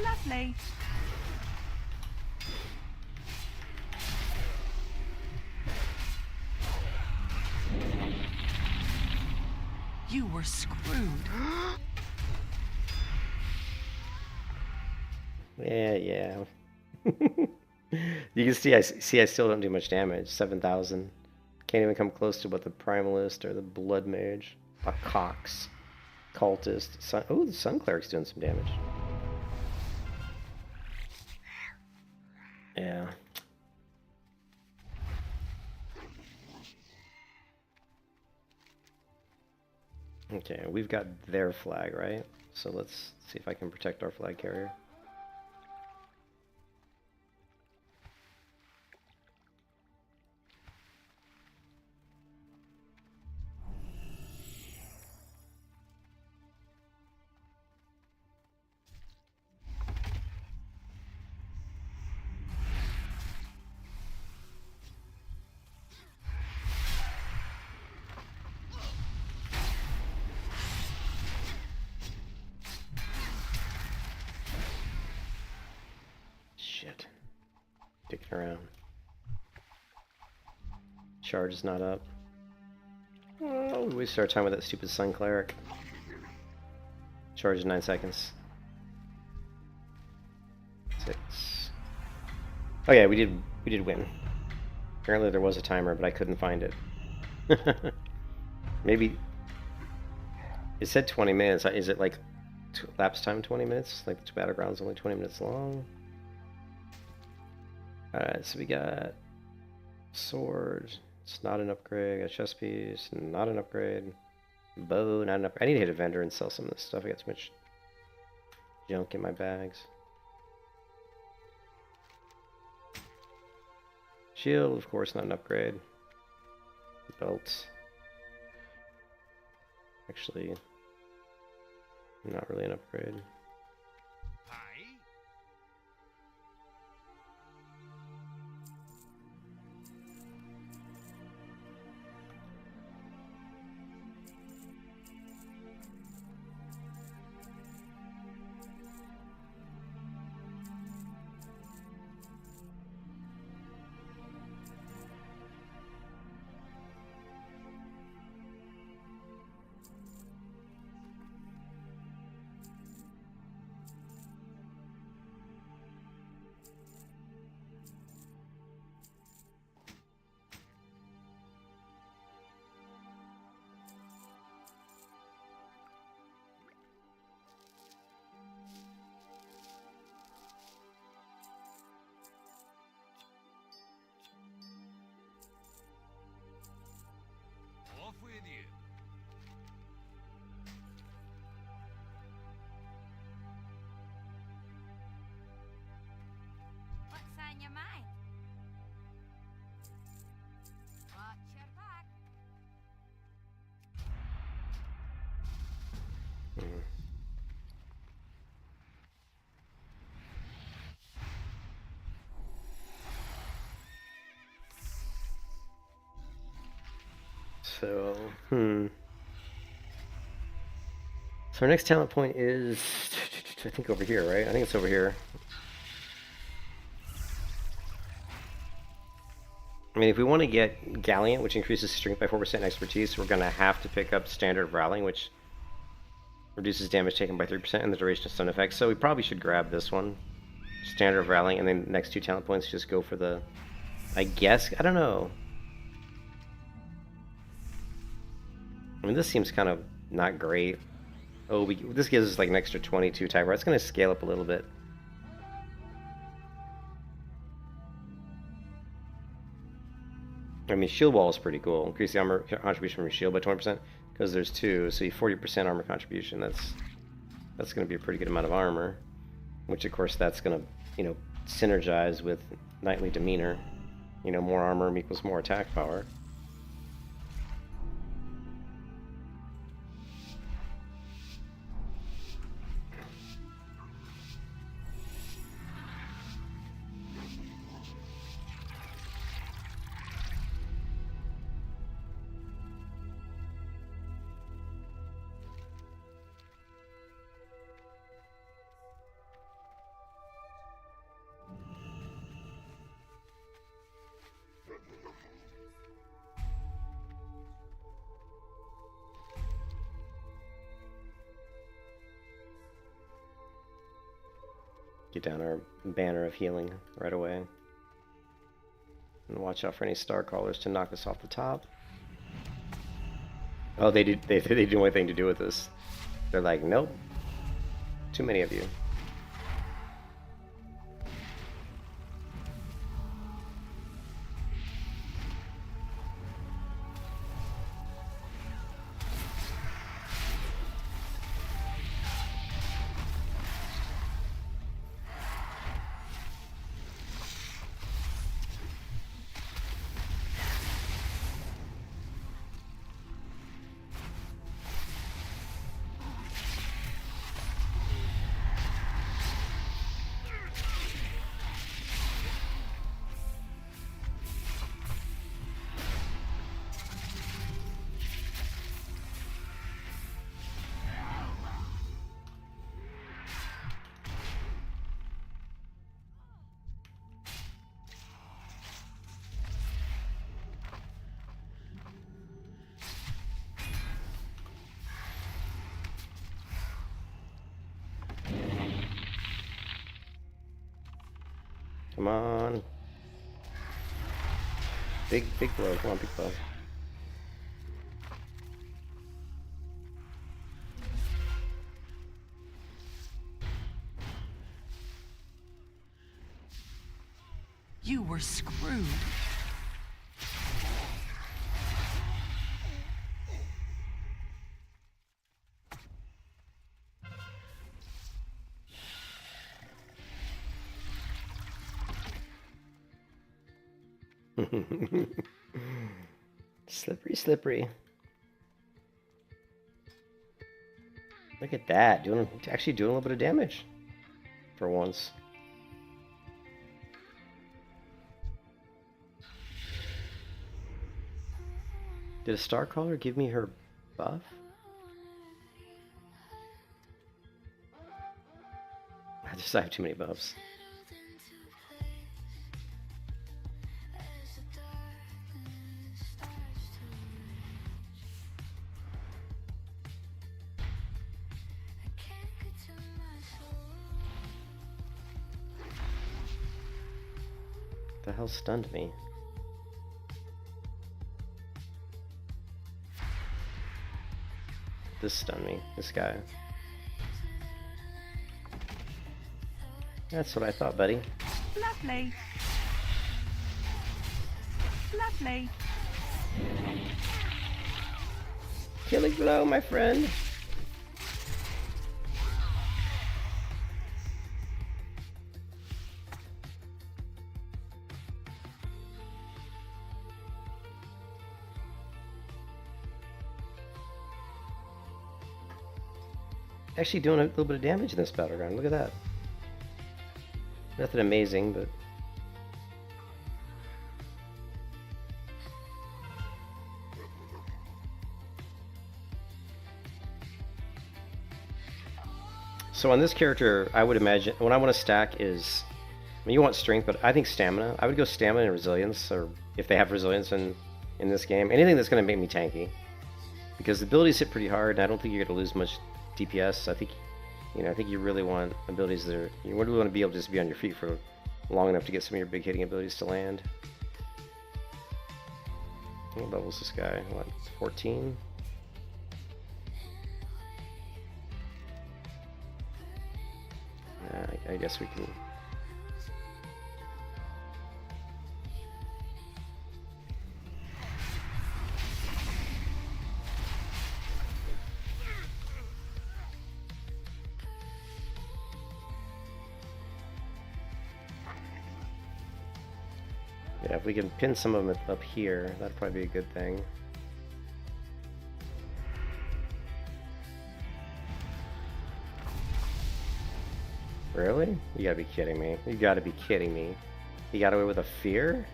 Lovely. You were screwed. Yeah. You can see I still don't do much damage. 7,000. Can't even come close to what the Primalist or the Blood Mage. A Cox. Cultist. Oh, the Sun Cleric's doing some damage. Yeah. Okay, we've got their flag, right? So let's see if I can protect our flag carrier. Shit. Dicking around. Charge is not up. Oh, we wasted our time with that stupid Sun Cleric. Charge in 9 seconds. 6. Oh yeah, we did win. Apparently there was a timer, but I couldn't find it. Maybe it said 20 minutes. Is it like lapse time 20 minutes? Like the battleground's only 20 minutes long. Alright, so we got sword. It's not an upgrade. Got chest piece. Not an upgrade. Bow. Not an upgrade. I need to hit a vendor and sell some of this stuff. I got too much junk in my bags. Shield, of course, not an upgrade. Belt. Actually, not really an upgrade. So, So our next talent point is, I think over here, right? I think it's over here. I mean, if we want to get Gallant, which increases strength by 4% expertise, we're going to have to pick up Standard of Rallying, which reduces damage taken by 3% and the duration of stun effects. So we probably should grab this one, Standard of Rallying, and then next 2 talent points just go for the, I guess, I don't know. I mean, this seems kind of not great. Oh, this gives us like an extra 22 type. It's going to scale up a little bit. I mean, shield wall is pretty cool. Increase the armor contribution from your shield by 20% because there's 2, so you 40% armor contribution. That's going to be a pretty good amount of armor, which of course that's going to, you know, synergize with knightly demeanor. You know, more armor equals more attack power. Get down our banner of healing right away. And watch out for any star crawlers to knock us off the top. Oh, they didn't want anything to do with this. They're like, nope. Too many of you. Come on. Big blow. Come on, big blow. You were screwed. Slippery, slippery. Look at that, actually doing a little bit of damage for once. Did a star caller give me her buff? I have too many buffs. The hell stunned me? This stunned me, this guy. That's what I thought, buddy. Lovely. Lovely. Killing blow, my friend. Actually doing a little bit of damage in this battleground. Look at that. Nothing amazing, but So on this character, I would imagine what I want to stack is, I mean, you want strength, but I think stamina. I would go stamina and resilience, or if they have resilience in this game, anything that's going to make me tanky, because the abilities hit pretty hard, and I don't think you're going to lose much DPS. I think, I think you really want abilities that are, you really want to be able to just be on your feet for long enough to get some of your big hitting abilities to land. What level's this guy? What, 14? I guess we can. Yeah, if we can pin some of them up here, that'd probably be a good thing. Really? You gotta be kidding me. You gotta be kidding me. He got away with a fear?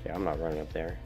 Yeah, I'm not running up there.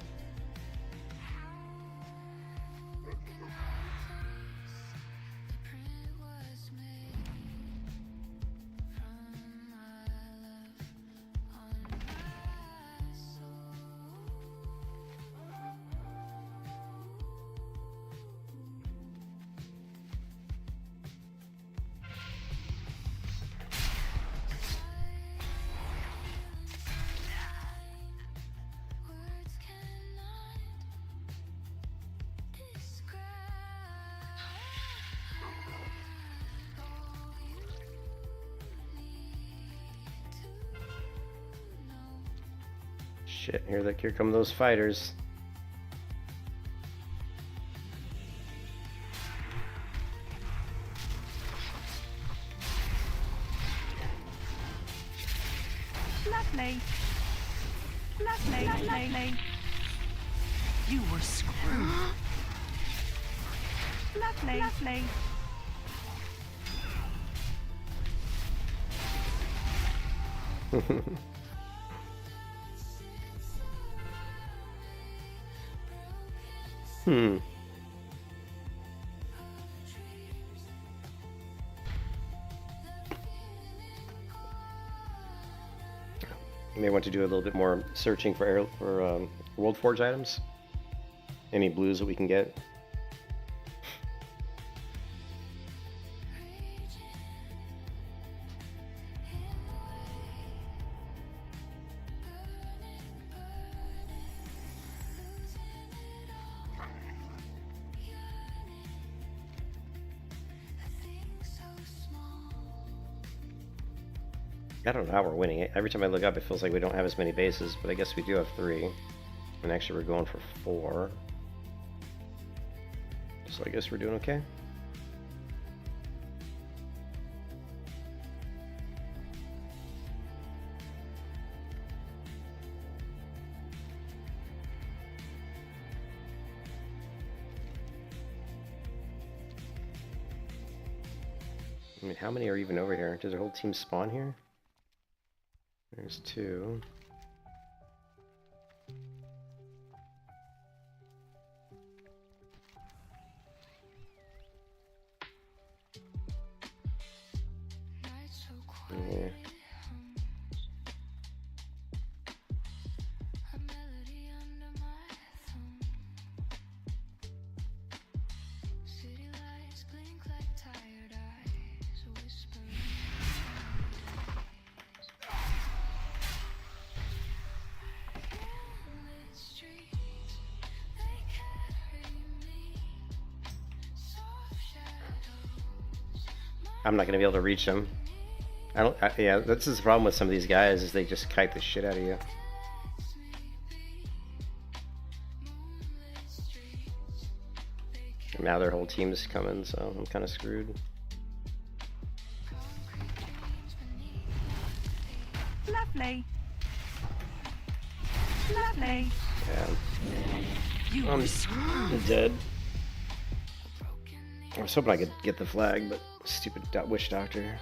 Shit, here come those fighters. Lovely. Lovely. Lovely. You were screwed. Lovely. Lovely. You may want to do a little bit more searching for World Forge items. Any blues that we can get. I don't know how we're winning it. Every time I look up, it feels like we don't have as many bases, but I guess we do have 3. And actually, we're going for 4. So I guess we're doing okay. I mean, how many are even over here? Does our whole team spawn here? There's 2. Yeah. I'm not gonna be able to reach them. Yeah, this is the problem with some of these guys, is they just kite the shit out of you. And now their whole team's coming, so I'm kind of screwed. Lovely. Lovely. Yeah. You were I'm dead. I was hoping I could get the flag, but stupid witch doctor.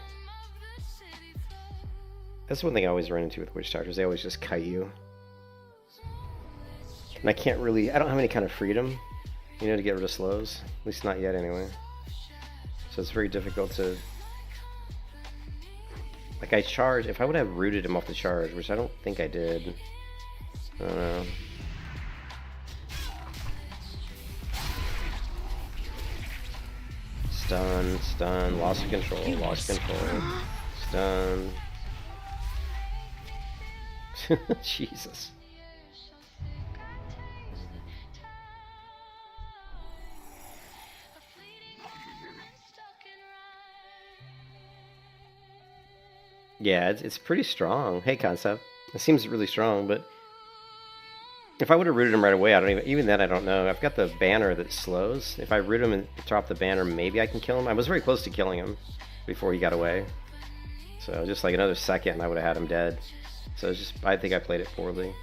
That's one thing I always run into with witch doctors. They always just kite you. And I can't really, I don't have any kind of freedom, to get rid of slows. At least not yet anyway. So so it's very difficult to... Like, I charge... If I would have rooted him off the charge, which I don't think I did. I don't know. Stun, stun, loss of control, loss of control. Stun. Jesus. Yeah, it's pretty strong. Hey, Concept. It seems really strong, but if I would have rooted him right away, I don't even then I don't know. I've got the banner that slows. If I root him and drop the banner, maybe I can kill him. I was very close to killing him before he got away. So just like another second, I would have had him dead. So it's just, I think I played it poorly.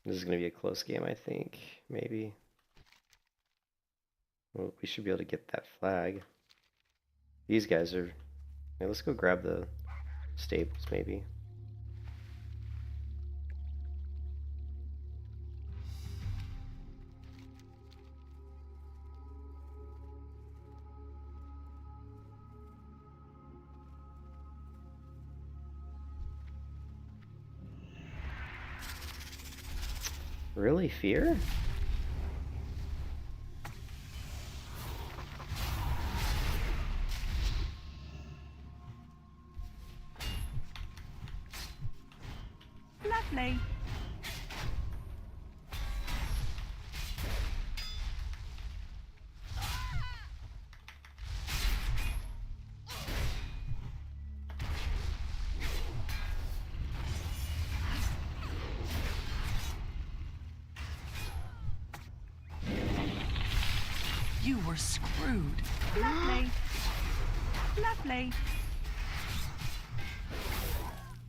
This is going to be a close game, I think. Maybe. Well, we should be able to get that flag. These guys are... Yeah, let's go grab the staples, maybe. Really? Fear? Lovely. You were screwed. Lovely. Lovely.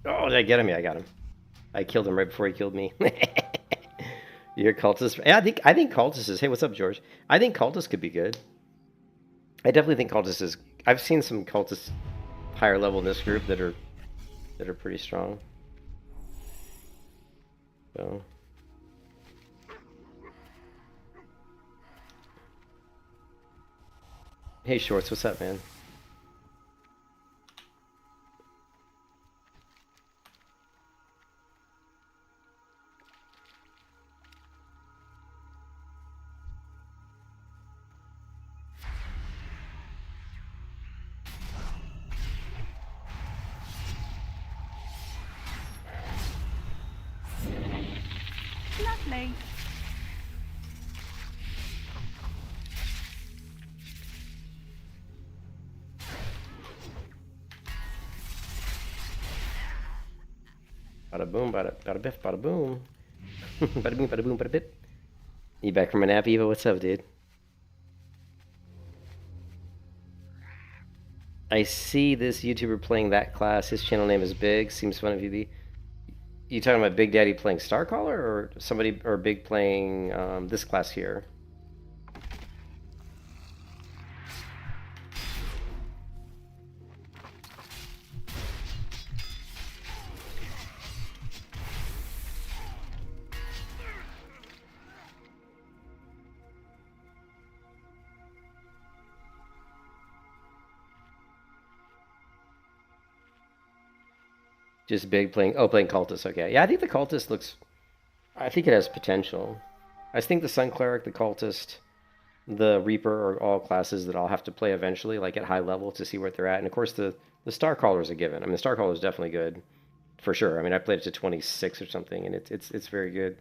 Oh, did I get him? Yeah, I got him. I killed him right before he killed me. You're cultist. Yeah, I think cultist is... Hey, what's up, George? I think cultist could be good. I definitely think cultist is... I've seen some cultists higher level in this group that are pretty strong. So... Hey, Shorts, what's up, man? Lovely. Bada boom, bada biff, bada boom. Bada boom, bada bip. You back from a nap, Eva? What's up, dude? I see this YouTuber playing that class. His channel name is Big. Seems fun of you. You talking about Big Daddy playing Starcaller, or somebody, or Big playing this class here? Just Big playing... Oh, playing Cultist. Okay. Yeah, I think the Cultist looks... I think it has potential. I think the Sun Cleric, the Cultist, the Reaper are all classes that I'll have to play eventually, like at high level, to see where they're at. And of course, the Starcaller is a given. I mean, the Starcaller is definitely good, for sure. I mean, I played it to 26 or something, and it's very good.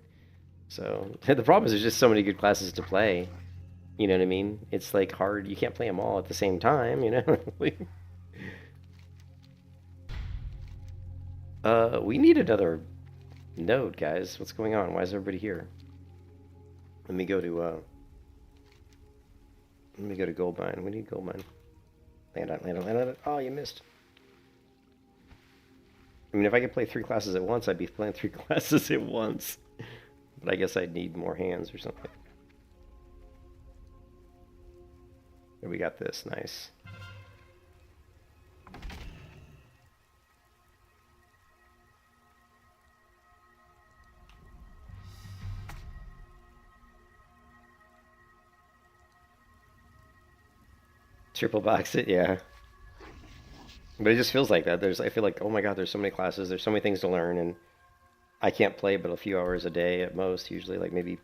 So the problem is there's just so many good classes to play. You know what I mean? It's like hard. You can't play them all at the same time, you know? We need another node, guys. What's going on? Why is everybody here? Let me go to Goldmine. We need Goldmine. Land on it. Oh, you missed. I mean, if I could play 3 classes at once, I'd be playing 3 classes at once. But I guess I'd need more hands or something. Here we got this. Nice. Triple box it, yeah. But it just feels like that. I feel like, oh my god, there's so many classes, there's so many things to learn, and I can't play but a few hours a day at most, usually. Like maybe,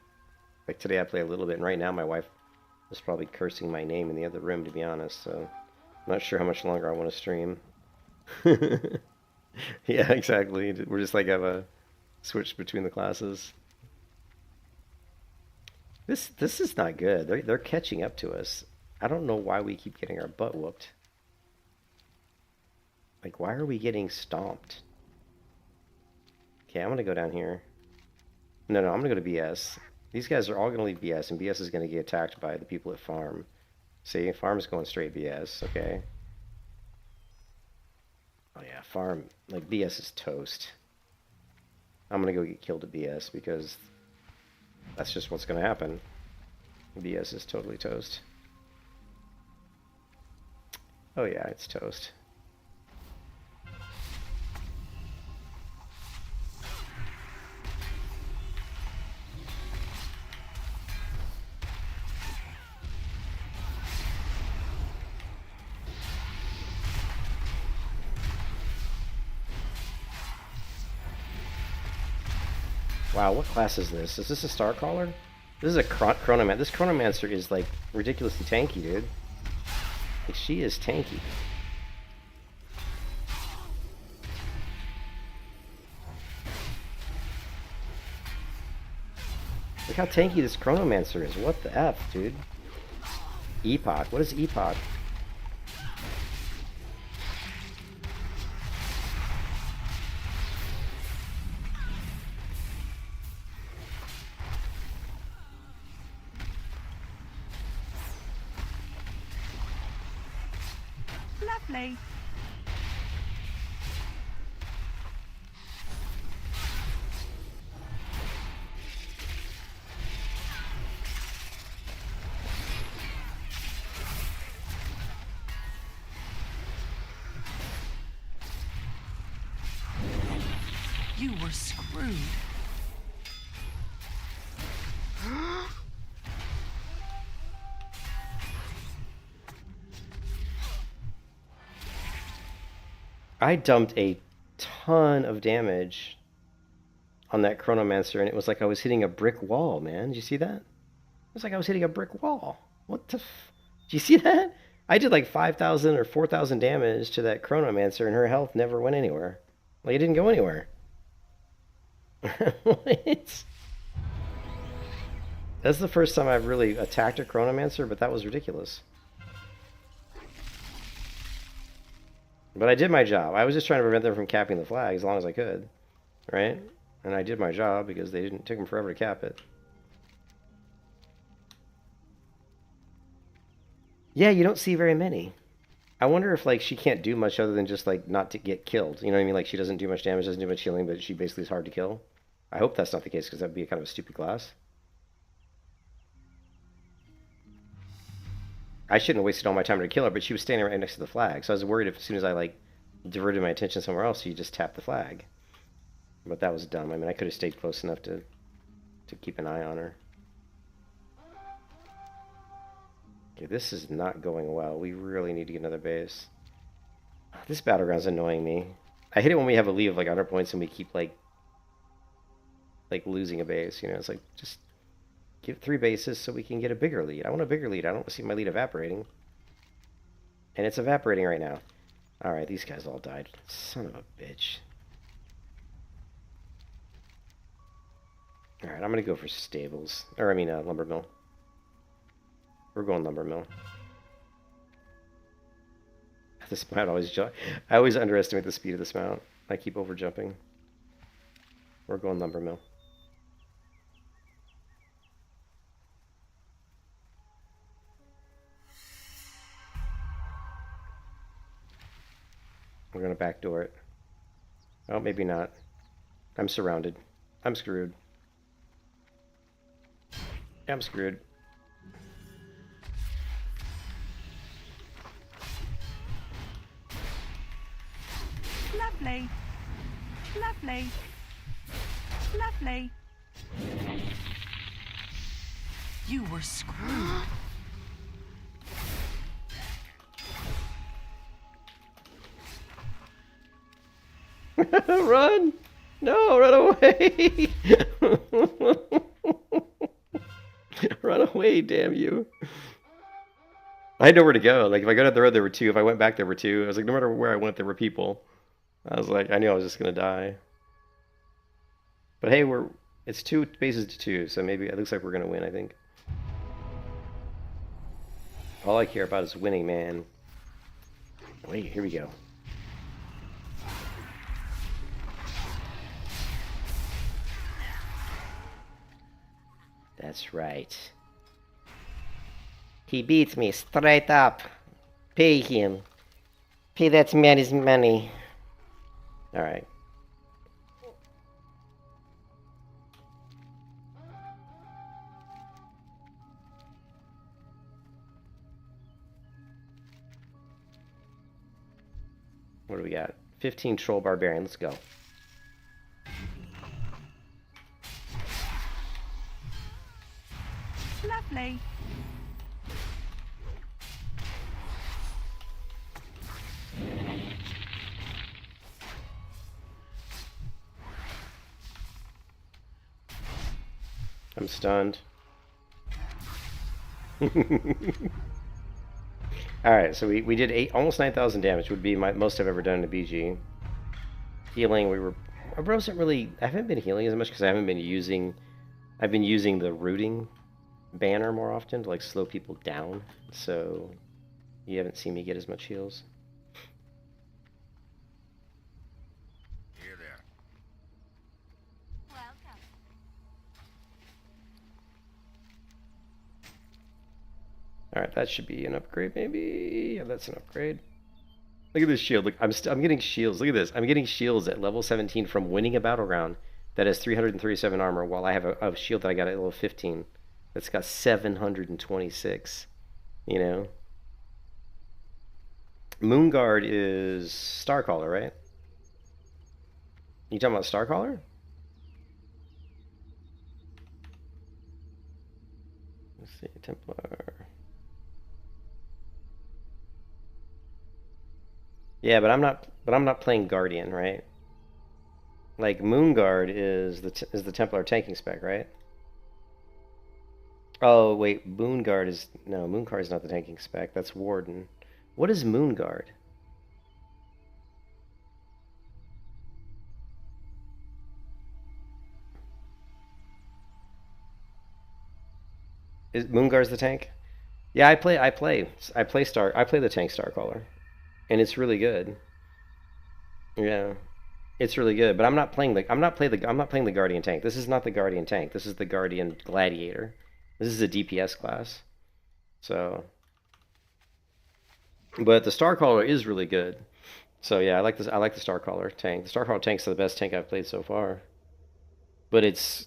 like today I play a little bit, and right now my wife is probably cursing my name in the other room, to be honest, so I'm not sure how much longer I want to stream. Yeah, exactly. We're just like have a switch between the classes. This is not good. They're catching up to us. I don't know why we keep getting our butt whooped. Like, why are we getting stomped? Okay, I'm gonna go down here. No, I'm gonna go to BS. These guys are all gonna leave BS, and BS is gonna get attacked by the people at farm. See, farm's going straight BS, okay. Oh yeah, farm, like BS is toast. I'm gonna go get killed at BS because that's just what's gonna happen. BS is totally toast. Oh yeah, it's toast. Wow, what class is this? Is this a Star Caller? This is a Chronomancer. This Chronomancer is like ridiculously tanky, dude. Like, she is tanky. Look how tanky this Chronomancer is. What the F, dude? Epoch. What is Epoch? Lovely. You were screwed. I dumped a ton of damage on that Chronomancer, and it was like I was hitting a brick wall, man. Did you see that? It was like I was hitting a brick wall. What the f... Did you see that? I did like 5,000 or 4,000 damage to that Chronomancer, and her health never went anywhere. Like, it didn't go anywhere. What? That's the first time I've really attacked a Chronomancer, but that was ridiculous. But I did my job. I was just trying to prevent them from capping the flag as long as I could, right? And I did my job because they didn't took them forever to cap it. Yeah, you don't see very many. I wonder if like she can't do much other than just like not to get killed. You know what I mean? Like she doesn't do much damage, doesn't do much healing, but she basically is hard to kill. I hope that's not the case because that'd be kind of a stupid class. I shouldn't have wasted all my time to kill her, but she was standing right next to the flag, so I was worried if as soon as I like diverted my attention somewhere else, she just tapped the flag. But that was dumb. I mean, I could have stayed close enough to keep an eye on her. Okay, this is not going well. We really need to get another base. This battleground's annoying me. I hate it when we have a lead of like 100 points and we keep like losing a base. You know, it's like just give 3 bases so we can get a bigger lead. I want a bigger lead. I don't want to see my lead evaporating. And it's evaporating right now. Alright, these guys all died. Son of a bitch. Alright, I'm going to go for stables. Or, I mean, lumber mill. We're going lumber mill. This mount always I always underestimate the speed of this mount. I keep over jumping. We're going lumber mill. We're gonna backdoor it. Oh, maybe not. I'm surrounded. I'm screwed. I'm screwed. Lovely. Lovely. Lovely. You were screwed. Run! No, run away! Run away, damn you. I had nowhere to go. Like, if I got up the road, there were two. If I went back, there were two. I was like, no matter where I went, there were people. I was like, I knew I was just gonna die. But hey, it's 2 bases to 2, so maybe it looks like we're gonna win, I think. All I care about is winning, man. Wait, here we go. That's right. He beats me straight up. Pay him. Pay that man his money. Alright. What do we got? 15 Troll Barbarian. Let's go. Lovely. I'm stunned. Alright, so we did almost 9,000 damage, would be my most I've ever done in a BG. Healing, I haven't been healing as much because I've been using the rooting banner more often to like slow people down, so you haven't seen me get as much heals. Here there. Welcome. Alright, that should be an upgrade, maybe? Yeah, that's an upgrade. Look at this shield. Look, I'm getting shields. Look at this. I'm getting shields at level 17 from winning a battleground that has 337 armor, while I have a shield that I got at level 15 that's got 726. You know? Moonguard is Starcaller, right? You talking about Starcaller? Let's see, Templar. Yeah, but I'm not playing Guardian, right? Like Moonguard is the Templar tanking spec, right? Oh wait, Moonguard is not the tanking spec. That's Warden. What is Moonguard? Is Moonguard's the tank? Yeah, I play the tank Starcaller, and it's really good. Yeah, it's really good. But I'm not playing the Guardian tank. This is not the Guardian tank. This is the Guardian Gladiator. This is a DPS class. So, but the Starcaller is really good. So yeah, I like this. I like the Starcaller tank. The Starcaller tank's the best tank I've played so far. But it's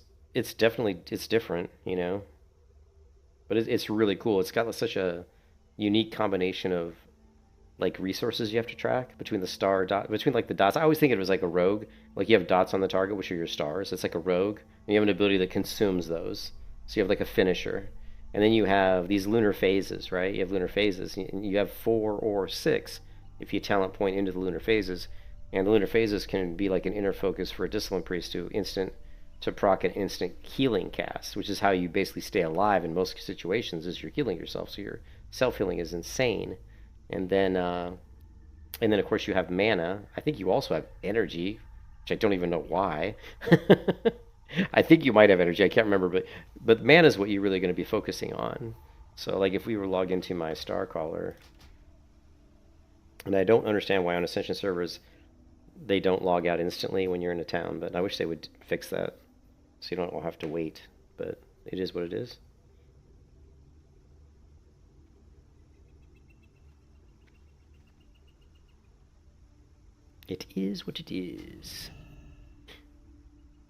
different, you know. But it's really cool. It's got such a unique combination of like resources you have to track between like the dots. I always think it was like a rogue. Like you have dots on the target, which are your stars. It's like a rogue, and you have an ability that consumes those. So you have like a finisher, and then you have these lunar phases, right? You have lunar phases, and you have 4 or 6 if you talent point into the lunar phases, and the lunar phases can be like an inner focus for a discipline priest to proc an instant healing cast, which is how you basically stay alive in most situations. Is you're healing yourself, so your self healing is insane. And then of course you have mana. I think you also have energy, which I don't even know why. I think you might have energy. I can't remember, but mana is what you're really going to be focusing on. So like if we were logged into my Starcaller, and I don't understand why on Ascension servers they don't log out instantly when you're in a town, but I wish they would fix that so you don't have to wait. But it is what it is. It is what it is.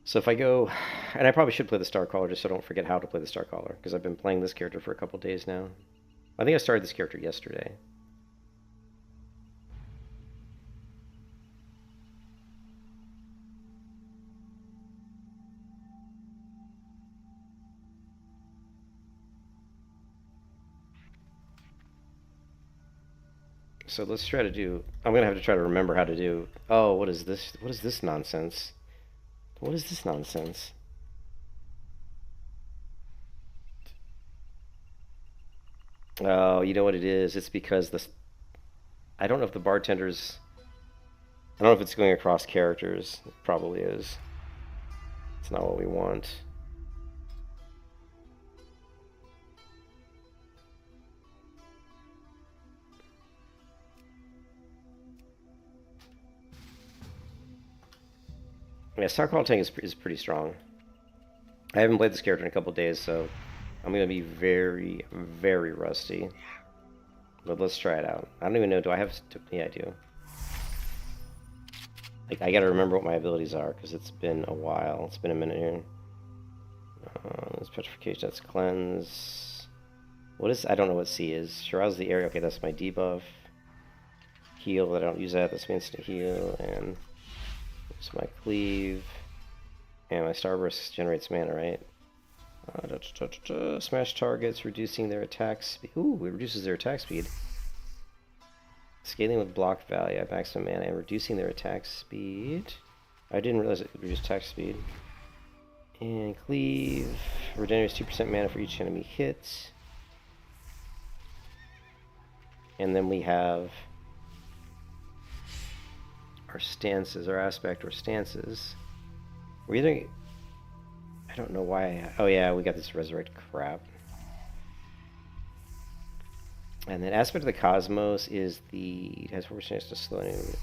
So if I go, and I probably should play the Starcaller just so I don't forget how to play the Starcaller, because I've been playing this character for a couple days now. I think I started this character yesterday. So let's try to do... I'm going to have to try to remember how to do... Oh, what is this? What is this nonsense? What is this nonsense? Oh, you know what it is? It's because this... I don't know if the bartenders... I don't know if it's going across characters. It probably is. It's not what we want. Yeah, Star Quality is pretty strong. I haven't played this character in a couple days, so I'm going to be very, very rusty. But let's try it out. I don't even know, do I have... Yeah, I do. Like, I gotta remember what my abilities are, because it's been a while. It's been a minute here. That's Petrification, that's Cleanse. What is... I don't know what C is. Shroud's the area. Okay, that's my debuff. Heal, I don't use that. That's my instant heal, and... It's my Cleave. And my Starburst generates mana, right? Smash targets, reducing their attack speed. Ooh, it reduces their attack speed. Scaling with block value at maximum mana and reducing their attack speed. I didn't realize it reduced attack speed. And Cleave regenerates 2% mana for each enemy hit. And then we have our stances, our aspect, or stances. We're either... I don't know why. Oh yeah, we got this resurrect crap. And then aspect of the Cosmos is the... It has 4% chance to slow enemy.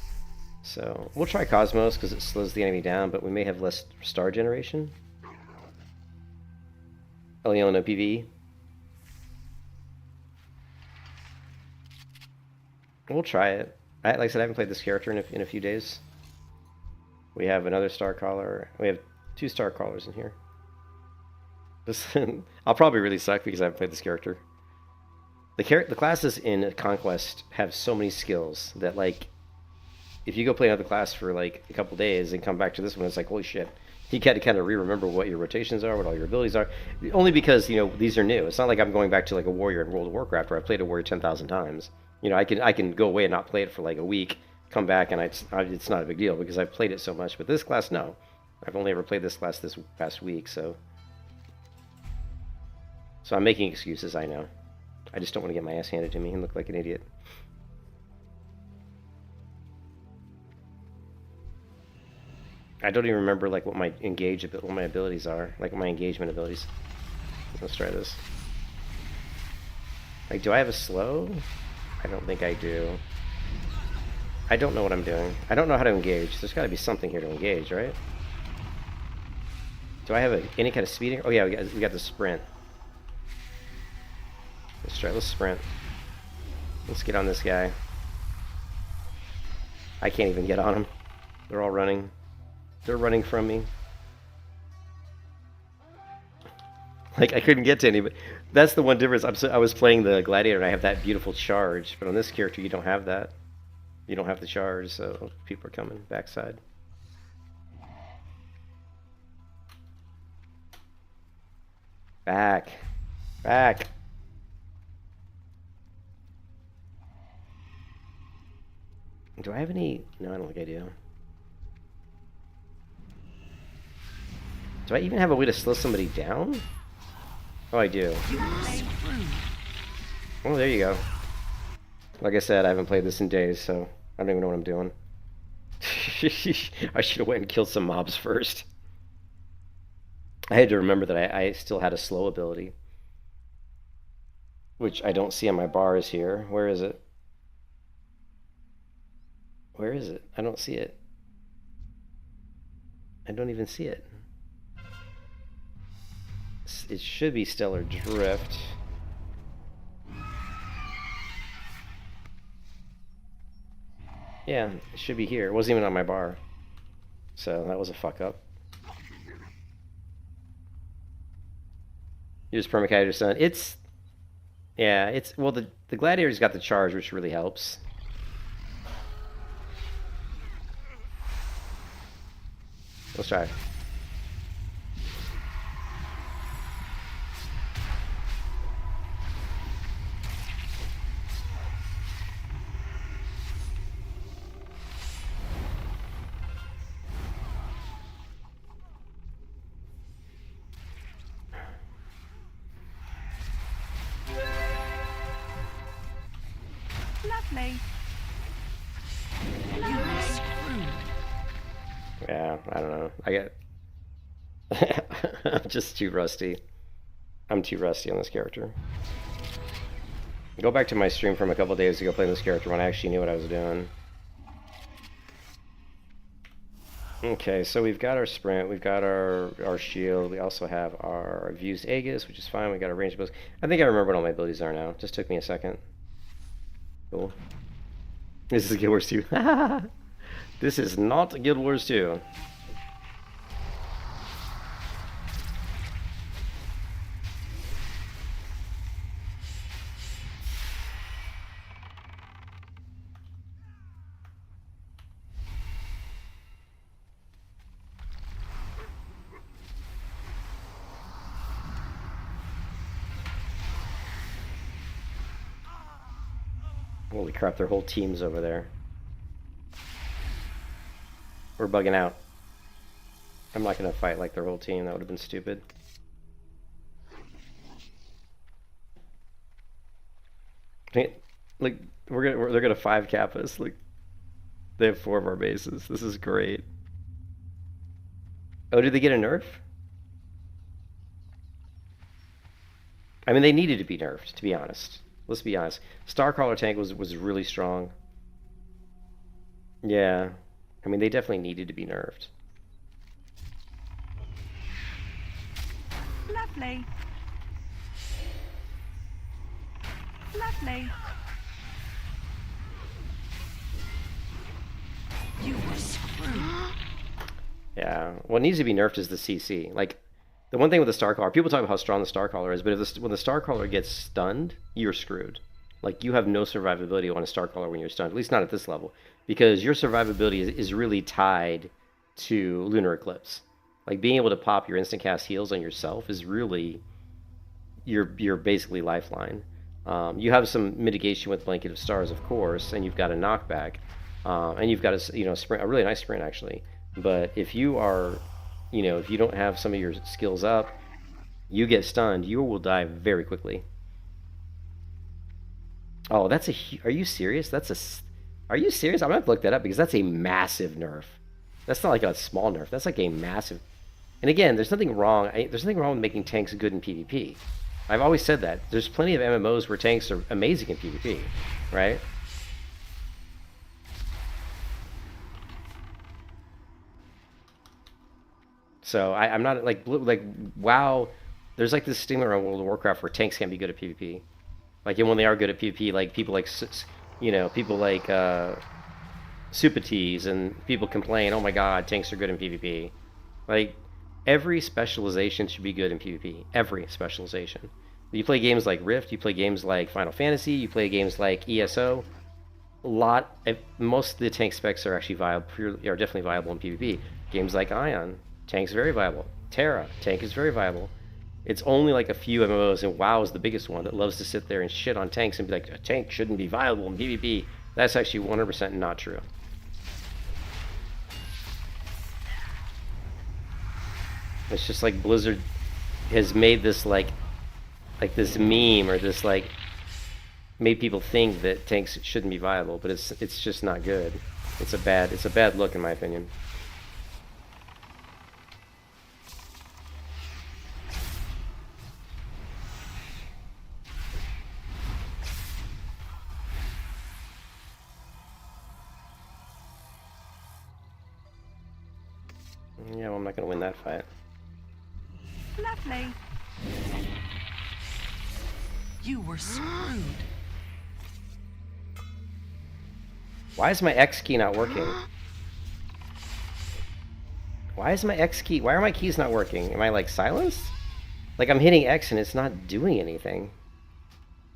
So we'll try Cosmos because it slows the enemy down, but we may have less star generation. Oh, you don't know PvE? We'll try it. Like I said, I haven't played this character in a few days. We have another Star Caller. We have 2 Star Callers in here. Listen, I'll probably really suck because I haven't played this character. The classes in Conquest have so many skills that, like, if you go play another class for like a couple days and come back to this one, it's like, holy shit. You got to kind of re-remember what your rotations are, what all your abilities are. Only because, you know, these are new. It's not like I'm going back to like a warrior in World of Warcraft where I played a warrior 10,000 times. You know, I can go away and not play it for like a week, come back, and it's not a big deal because I've played it so much. But this class, no. I've only ever played this class this past week, so I'm making excuses, I know. I just don't want to get my ass handed to me and look like an idiot. I don't even remember like what my abilities are, like my engagement abilities. Let's try this. Like, do I have a slow? I don't think I do. I don't know what I'm doing. I don't know how to engage. There's got to be something here to engage, right? Do I have any kind of speeding? Oh yeah, we got the sprint. Let's sprint. Let's get on this guy. I can't even get on him. They're all running. They're running from me. Like, I couldn't get to anybody. That's the one difference. I was playing the Gladiator and I have that beautiful charge, but on this character you don't have that. You don't have the charge, so people are coming backside. Back. Back. Do I have any... No, I don't think I do. Do I even have a way to slow somebody down? Oh, I do. Oh, there you go. Like I said, I haven't played this in days, so I don't even know what I'm doing. I should have went and killed some mobs first. I had to remember that I still had a slow ability. Which I don't see on my bars here. Where is it? Where is it? I don't see it. I don't even see it. It should be Stellar Drift. Yeah, it should be here. It wasn't even on my bar. So that was a fuck up. You just permacated your son. It's... Yeah, it's... Well, the Gladiator's got the charge, which really helps. Let's try. Lovely. You were screwed. Yeah, I don't know. I get... I'm just too rusty. I'm too rusty on this character. Go back to my stream from a couple days ago playing this character when I actually knew what I was doing. Okay, so we've got our sprint, we've got our shield, we also have our Views Aegis, which is fine, we got our range abilities. I think I remember what all my abilities are now. Just took me a second. Cool. This is Guild Wars 2. This is not Guild Wars 2. Holy crap, their whole team's over there. We're bugging out. I'm not gonna fight like their whole team, that would have been stupid. Like, they're gonna 5 cap us. Like, they have 4 of our bases. This is great. Oh, did they get a nerf? I mean, they needed to be nerfed, to be honest. Let's be honest. Starcrawler tank was really strong. Yeah. I mean, they definitely needed to be nerfed. Lovely. Lovely. You were screwed. Yeah. What needs to be nerfed is the CC. Like, the one thing with the Starcaller, people talk about how strong the Starcaller is, but when the Starcaller gets stunned, you're screwed. Like, you have no survivability on a Starcaller when you're stunned, at least not at this level, because your survivability is really tied to Lunar Eclipse. Like, being able to pop your instant cast heals on yourself is really your basically lifeline. You have some mitigation with Blanket of Stars, of course, and you've got a knockback, and you've got a sprint, a really nice sprint actually. But if you are, if you don't have some of your skills up, you get stunned, you will die very quickly. Oh, that's a... Are you serious? Are you serious? I'm going to have to look that up because that's a massive nerf. That's not like a small nerf. That's like a massive... And again, there's nothing wrong. There's nothing wrong with making tanks good in PvP. I've always said that. There's plenty of MMOs where tanks are amazing in PvP, right? So I'm not like WoW. There's like this stigma around World of Warcraft where tanks can't be good at PvP. Like, and when they are good at PvP, like people like Supatees and people complain, oh my god, tanks are good in PvP. Like, every specialization should be good in PvP. Every specialization. You play games like Rift, you play games like Final Fantasy, you play games like ESO. Most of the tank specs are actually viable, are definitely viable in PvP. Games like Ion, tank's very viable. Terra, tank is very viable. It's only like a few MMOs, and WoW is the biggest one, that loves to sit there and shit on tanks and be like, a tank shouldn't be viable in PvP. That's actually 100% not true. It's just like Blizzard has made this like this meme, or this like made people think that tanks shouldn't be viable, but it's just not good. It's a bad look in my opinion. Yeah, well, I'm not gonna win that fight. Lovely. You were screwed. Why is my X key not working? Why is my X key... Why are my keys not working? Am I, like, silenced? Like, I'm hitting X and it's not doing anything.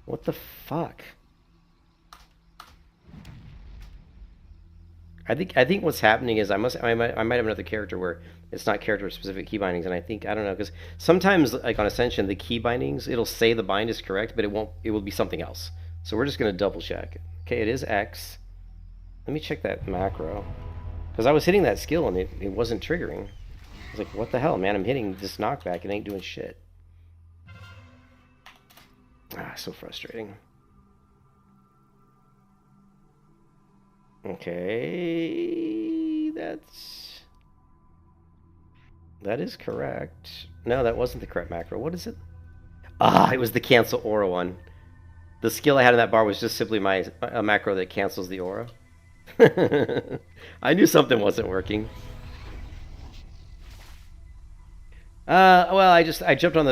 What the fuck? I think what's happening is I might have another character where it's not character specific key bindings, and I don't know, because sometimes like on Ascension the key bindings, it'll say the bind is correct, but it will be something else. So we're just gonna double check. Okay, it is X. Let me check that macro, because I was hitting that skill and it wasn't triggering. I was like, what the hell, man? I'm hitting this knockback, it ain't doing shit. Ah, so frustrating. Okay, that is correct. No, that wasn't the correct macro. What is it? Ah, it was the cancel aura one. The skill I had in that bar was just simply a macro that cancels the aura. I knew something wasn't working. Well, I jumped on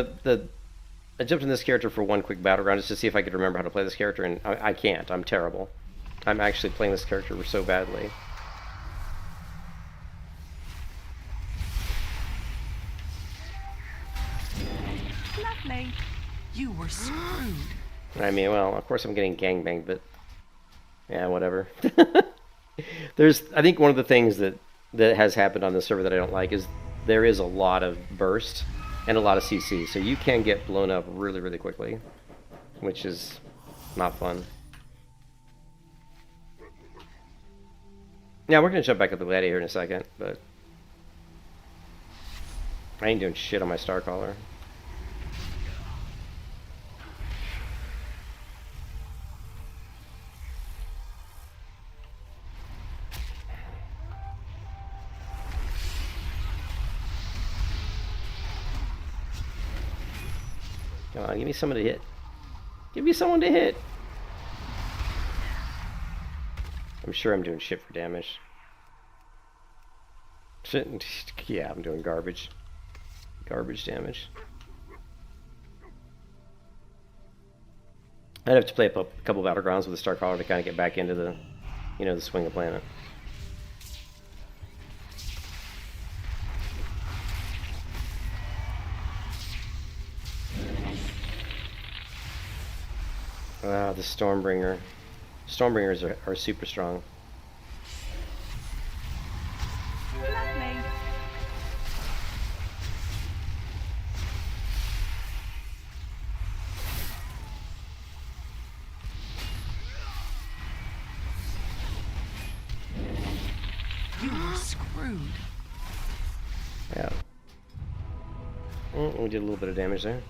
I jumped on this character for one quick battleground just to see if I could remember how to play this character, and I can't. I'm terrible. I'm actually playing this character so badly. Lovely. You were screwed. I mean, well, of course I'm getting gangbanged, but yeah, whatever. I think one of the things that has happened on this server that I don't like is there is a lot of burst and a lot of CC, so you can get blown up really, really quickly, which is not fun. Yeah, we're gonna jump back up the gladiator in a second, but I ain't doing shit on my star collar. Come on, give me someone to hit. Give me someone to hit. I'm sure I'm doing shit for damage. Shit. Yeah, I'm doing garbage. Garbage damage. I'd have to play a couple battlegrounds with a star collar to kind of get back into the, the swing of planet. Wow, the Stormbringer. Stormbringers are super strong. Lovely. You were screwed. Yeah. We did a little bit of damage there.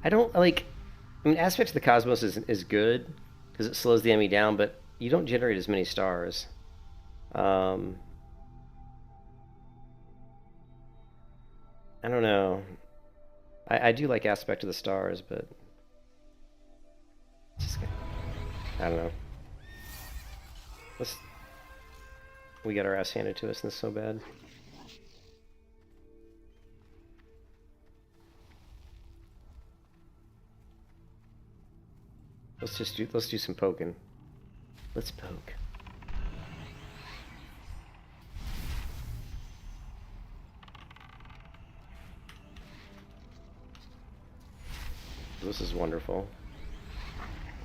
I don't like. I mean, Aspect of the Cosmos is good because it slows the enemy down, but you don't generate as many stars. I don't know. I do like Aspect of the Stars, but just, I don't know. We got our ass handed to us, and it's so bad. Let's do some poking. Let's poke. This is wonderful.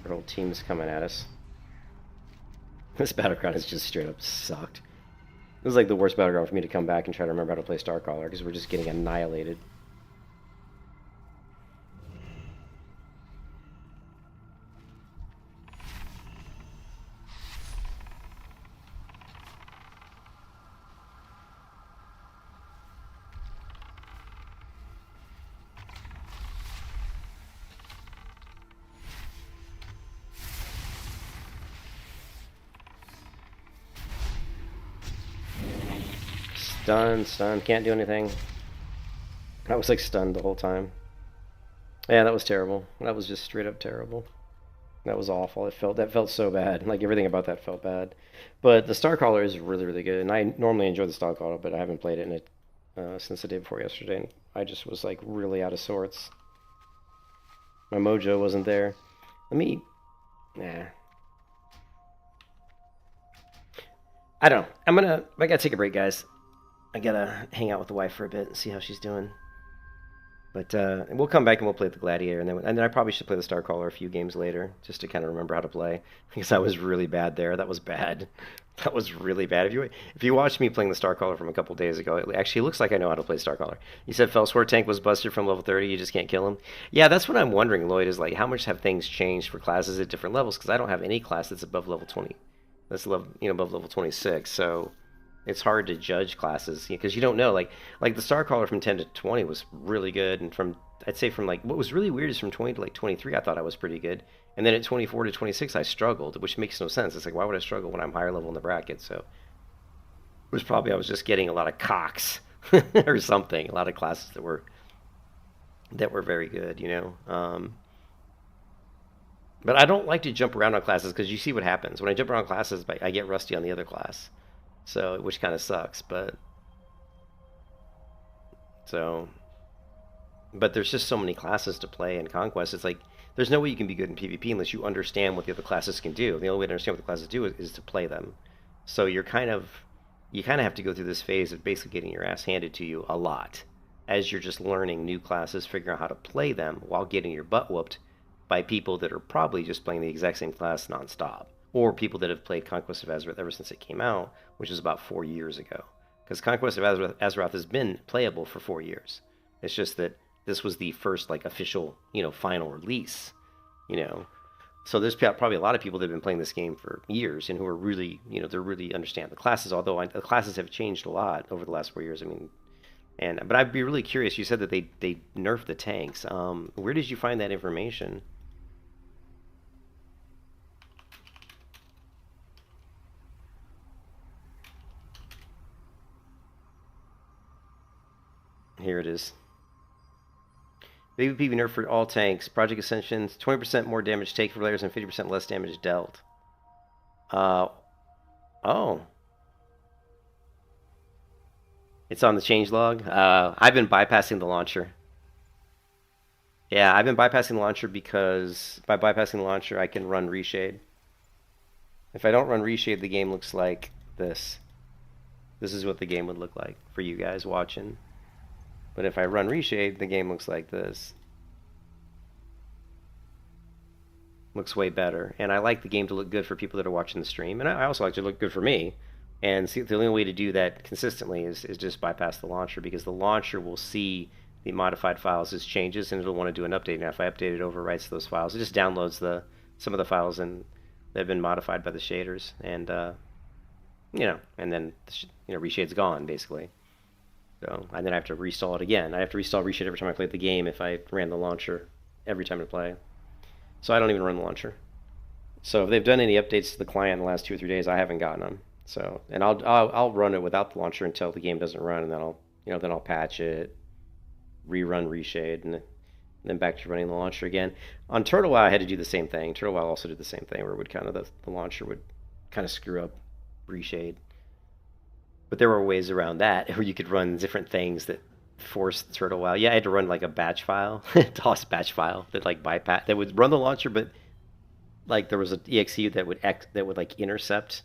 Our whole team's coming at us. This battleground has just straight up sucked. This is like the worst battleground for me to come back and try to remember how to play Starcaller because we're just getting annihilated. Stunned, can't do anything. I was like stunned the whole time. Yeah, that was terrible. That was just straight up terrible. That was awful. That felt so bad. Like everything about that felt bad. But the Starcaller is really, really good, and I normally enjoy the Starcaller, but I haven't played it in it since the day before yesterday, and I just was like really out of sorts. My mojo wasn't there. Nah. I don't know. I gotta take a break, guys. I gotta hang out with the wife for a bit and see how she's doing. But we'll come back and we'll play the Gladiator, and then I probably should play the Starcaller a few games later, just to kind of remember how to play, because I was really bad there. That was bad. That was really bad. If you watched me playing the Starcaller from a couple days ago, it actually looks like I know how to play Starcaller. You said Felswar Tank was busted from level 30, you just can't kill him? Yeah, that's what I'm wondering, Lloyd, is like, how much have things changed for classes at different levels? Because I don't have any class that's above level 20. That's above level 26, so it's hard to judge classes because you don't know. Like the Starcaller from 10 to 20 was really good, and from I'd say from like what was really weird is from 20 to like 23 I thought I was pretty good, and then at 24 to 26 I struggled, which makes no sense. It's like why would I struggle when I'm higher level in the bracket? So it was probably I was just getting a lot of cocks or something, a lot of classes that were very good, you know. But I don't like to jump around on classes because you see what happens when I jump around classes. I get rusty on the other class. So, which kind of sucks, but there's just so many classes to play in Conquest. It's like there's no way you can be good in PvP unless you understand what the other classes can do. The only way to understand what the classes do is to play them. So you kind of have to go through this phase of basically getting your ass handed to you a lot as you're just learning new classes, figuring out how to play them while getting your butt whooped by people that are probably just playing the exact same class nonstop. Or people that have played Conquest of Azeroth ever since it came out, which was about 4 years ago. Because Conquest of Azeroth has been playable for 4 years. It's just that this was the first like official, you know, final release, you know. So there's probably a lot of people that have been playing this game for years and who are really, you know, they really understand the classes. Although the classes have changed a lot over the last 4 years. I mean, but I'd be really curious. You said that they nerfed the tanks. Where did you find that information? Here it is. PvP nerf for all tanks. Project Ascensions, 20% more damage taken for players and 50% less damage dealt. Oh. It's on the changelog. I've been bypassing the launcher. Yeah, I've been bypassing the launcher because by bypassing the launcher, I can run Reshade. If I don't run Reshade, the game looks like this. This is what the game would look like for you guys watching. But if I run Reshade, the game looks like this. Looks way better. And I like the game to look good for people that are watching the stream. And I also like to look good for me. And see, the only way to do that consistently is just bypass the launcher, because the launcher will see the modified files as changes, and it'll want to do an update. Now, if I update it, overwrites those files. It just downloads some of the files that have been modified by the shaders. And, you know, and then, you know, Reshade's gone, basically. So, and then I have to reinstall it again. I have to reinstall Reshade every time I play the game if I ran the launcher every time I play. So I don't even run the launcher. So if they've done any updates to the client in the last 2 or 3 days, I haven't gotten them. So, and I'll run it without the launcher until the game doesn't run, and then I'll patch it, rerun Reshade, and then back to running the launcher again. On Turtle Wow, I had to do the same thing. Turtle Wow also did the same thing, where it would kind of the launcher would kind of screw up Reshade. But there were ways around that where you could run different things that forced Turtle Wow. Yeah, I had to run like a batch file, DOS batch file that like bypass that would run the launcher, but like there was an exe that would like intercept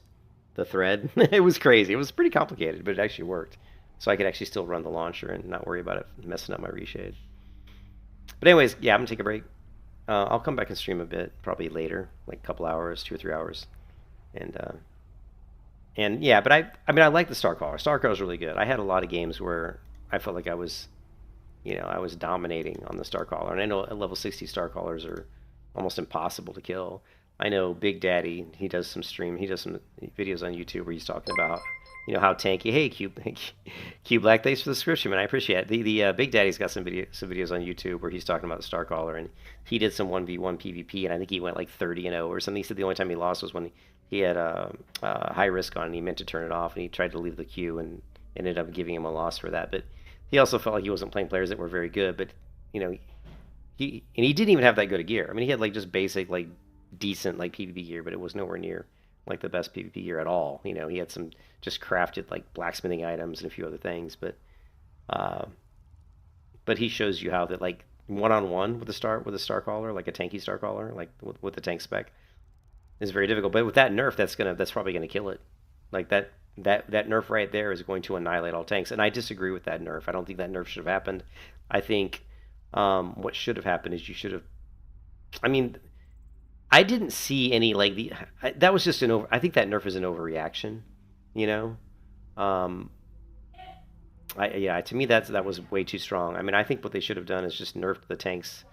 the thread. It was crazy. It was pretty complicated, but it actually worked. So I could actually still run the launcher and not worry about it messing up my Reshade. But anyways, yeah, I'm gonna take a break. I'll come back and stream a bit, probably later, like a couple hours, 2 or 3 hours, and yeah, but I mean, I like the Starcaller. Starcaller is really good. I had a lot of games where I felt like I was dominating on the Starcaller, and I know level 60 Starcallers are almost impossible to kill. I know Big Daddy, he does some videos on YouTube where he's talking about, you know, how tanky. Hey, Q Black, thanks for the subscription, man. I appreciate it. The Big Daddy's got some videos on YouTube where he's talking about the Starcaller, and he did some 1v1 PvP, and I think he went like 30-0 or something. He said the only time he lost was when he had high risk on, and he meant to turn it off, and he tried to leave the queue and ended up giving him a loss for that. But he also felt like he wasn't playing players that were very good. But you know, he didn't even have that good a gear. I mean, he had like just basic, like decent like PvP gear, but it was nowhere near like the best PvP gear at all. You know, he had some just crafted like blacksmithing items and a few other things, but he shows you how that like one-on-one with a Starcaller, like a tanky Starcaller, like with the tank spec, is very difficult. But with that nerf, that's probably gonna kill it. Like that nerf right there is going to annihilate all tanks. And I disagree with that nerf. I don't think that nerf should have happened. I think what should have happened is you should have. I mean, I didn't see any like that was just I think that nerf is an overreaction. You know, to me that was way too strong. I mean, I think what they should have done is just nerfed the tanks.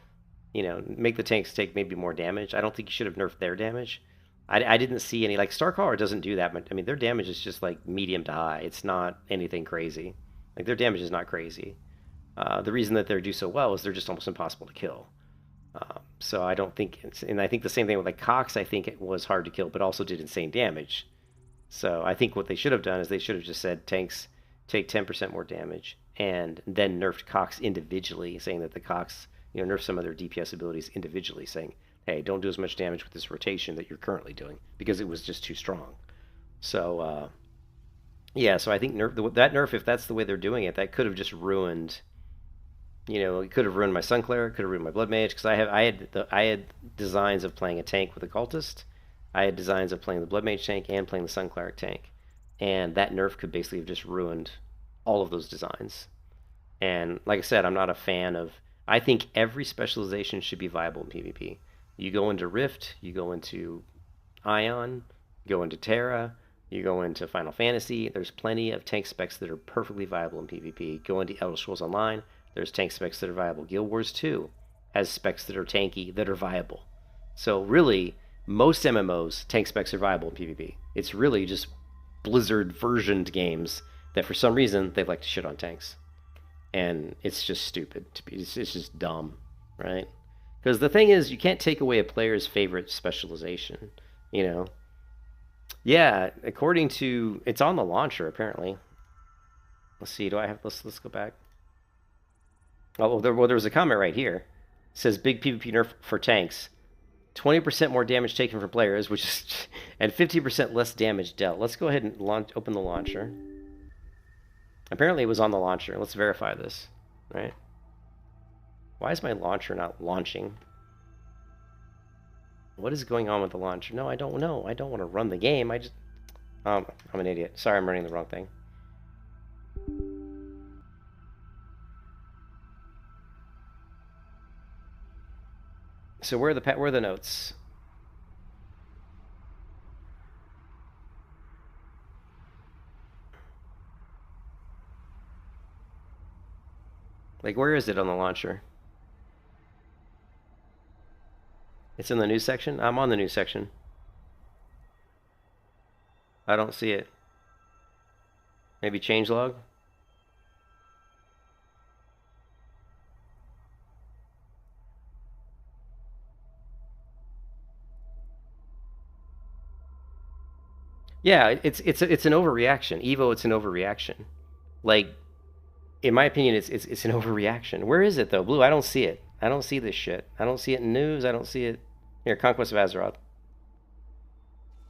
You know, make the tanks take maybe more damage. I don't think you should have nerfed their damage. I didn't see any, like, Starcaller doesn't do that, but I mean, their damage is just like medium to high. It's not anything crazy. Like, their damage is not crazy. The reason that they do so well is they're just almost impossible to kill. So I don't think, and I think the same thing with like Cox, I think it was hard to kill, but also did insane damage. So I think what they should have done is they should have just said tanks take 10% more damage, and then nerfed Cox individually, saying that the Cox, nerf some of their DPS abilities individually, saying, hey, don't do as much damage with this rotation that you're currently doing, because it was just too strong. So, yeah, so I think that nerf, if that's the way they're doing it, that could have just ruined, it could have ruined my Sun Cleric, could have ruined my Blood Mage, because I had designs of playing a tank with a Cultist, I had designs of playing the Blood Mage tank and playing the Sun Cleric tank, and that nerf could basically have just ruined all of those designs. And like I said, I'm not a fan of, I think every specialization should be viable in PvP. You go into Rift, you go into Ion, you go into Terra, you go into Final Fantasy, there's plenty of tank specs that are perfectly viable in PvP. Go into Elder Scrolls Online, there's tank specs that are viable. Guild Wars 2 has specs that are tanky, that are viable. So really, most MMOs, tank specs are viable in PvP. It's really just Blizzard versioned games that for some reason they like to shit on tanks. And it's just stupid. It's just dumb, right? Because the thing is, you can't take away a player's favorite specialization, Yeah, according to, it's on the launcher apparently. Let's see, let's go back. Oh, there was a comment right here. It says big PvP nerf for tanks. 20% more damage taken from players, which is, and 50% less damage dealt. Let's go ahead and open the launcher. Apparently it was on the launcher. Let's verify this, right? Why is my launcher not launching? What is going on with the launcher? No, I don't know. I don't want to run the game. I'm an idiot. Sorry, I'm running the wrong thing. So where are the notes? Like, where is it on the launcher? It's in the news section? I'm on the news section. I don't see it. Maybe changelog? Yeah, it's an overreaction. Evo, it's an overreaction. Like, in my opinion, it's an overreaction. Where is it though, Blue? I don't see it. I don't see this shit. I don't see it in news. I don't see it here. Conquest of Azeroth.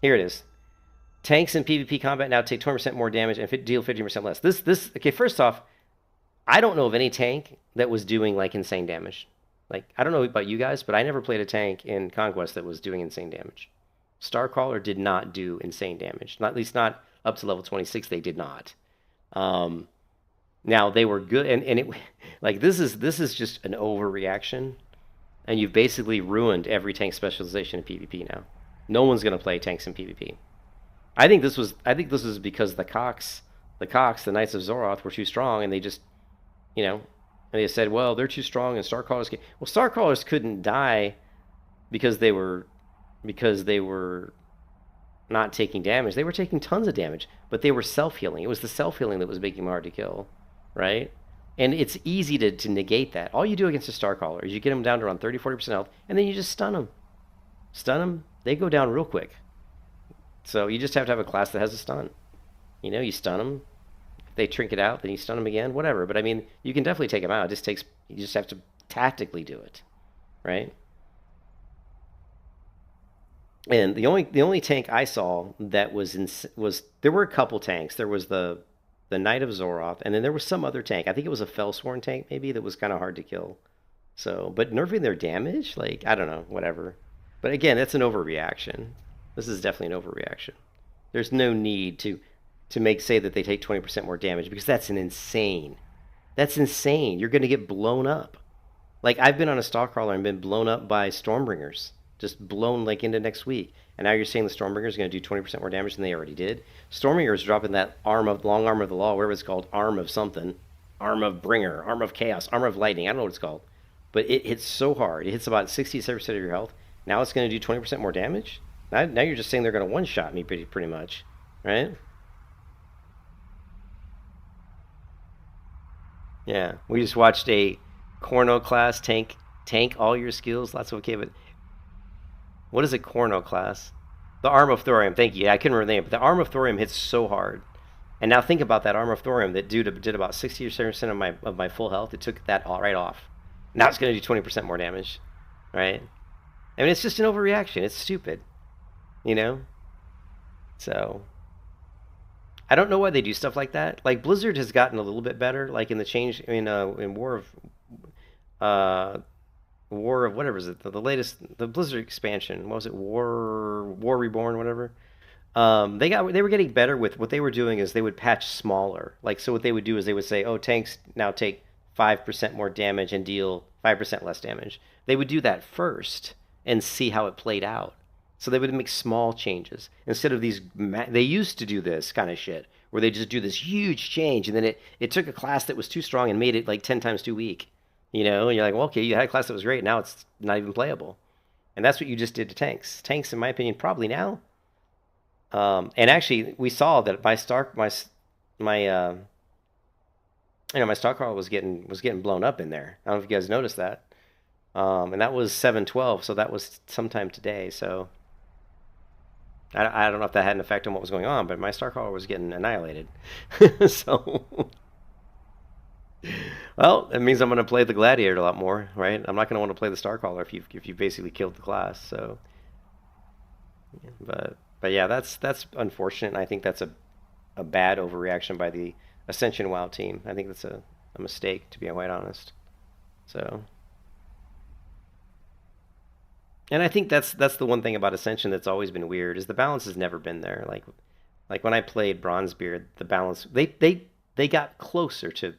Here it is. Tanks in PvP combat now take 20% more damage and deal 50% less. This okay. First off, I don't know of any tank that was doing like insane damage. Like, I don't know about you guys, but I never played a tank in Conquest that was doing insane damage. Starcaller did not do insane damage. Not, at least not up to level 26. They did not. Now they were good, and it like this is just an overreaction, and you've basically ruined every tank specialization in PvP now. No one's gonna play tanks in PvP. I think this was because the Knights of Azeroth were too strong, and they just, and they said, well, they're too strong, and Starcallers Starcallers couldn't die because they were not taking damage. They were taking tons of damage, but they were self-healing. It was the self-healing that was making them hard to kill, right? And it's easy to negate that. All you do against a Starcaller is you get them down to around 30-40% health, and then you just stun them. Stun them, they go down real quick. So you just have to have a class that has a stun. You stun them. If they trinket out, then you stun them again, whatever. But I mean, you can definitely take them out. You just have to tactically do it, right? And the only tank I saw that was there were a couple tanks. There was the Knight of Azeroth, and then there was some other tank. I think it was a Fellsworn tank maybe that was kind of hard to kill. So, but nerfing their damage, like, I don't know, whatever. But again, that's an overreaction. This is definitely an overreaction. There's no need to say that they take 20% more damage, because that's insane. That's insane. You're going to get blown up. Like, I've been on a Stalkcrawler and been blown up by Stormbringers. Just blown like into next week. And now you're saying the Stormbringer is going to do 20% more damage than they already did. Stormbringer is dropping that long arm of the law, whatever it's called, arm of something, arm of bringer, arm of chaos, arm of lightning. I don't know what it's called. But it hits so hard. It hits about 67% of your health. Now it's going to do 20% more damage? Now you're just saying they're going to one-shot me pretty much, right? Yeah, we just watched a Corno class tank all your skills. Lots of okay, but what is a Corno class? The Arm of Thorium. Thank you. Yeah, I couldn't remember the name, but the Arm of Thorium hits so hard. And now think about that Arm of Thorium that did about 60 or 70% of my full health. It took that all right off. Now it's going to do 20% more damage, right? I mean, it's just an overreaction. It's stupid, you know? So I don't know why they do stuff like that. Like Blizzard has gotten a little bit better, like in the change in War of whatever is it, the latest, the Blizzard expansion. What was it? War Reborn, whatever. They were getting better with what they were doing is they would patch smaller. Like, so what they would do is they would say, oh, tanks now take 5% more damage and deal 5% less damage. They would do that first and see how it played out. So they would make small changes instead of these. They used to do this kind of shit where they just do this huge change, and then it took a class that was too strong and made it like 10 times too weak. You know, and you're like, well, okay, you had a class that was great, now it's not even playable, and that's what you just did to tanks. Tanks, in my opinion, probably now. And actually, we saw that my stock crawl was getting blown up in there. I don't know if you guys noticed that. And that was 7/12, so that was sometime today. So I don't know if that had an effect on what was going on, but my star crawler was getting annihilated. So, well, it means I'm going to play the gladiator a lot more, right? I'm not going to want to play the star crawler if you basically killed the class. So, but yeah, that's unfortunate. And I think that's a bad overreaction by the Ascension WoW team. I think that's a mistake, to be quite honest. So. And I think that's the one thing about Ascension that's always been weird is the balance has never been there. Like when I played Bronzebeard, the balance they got closer to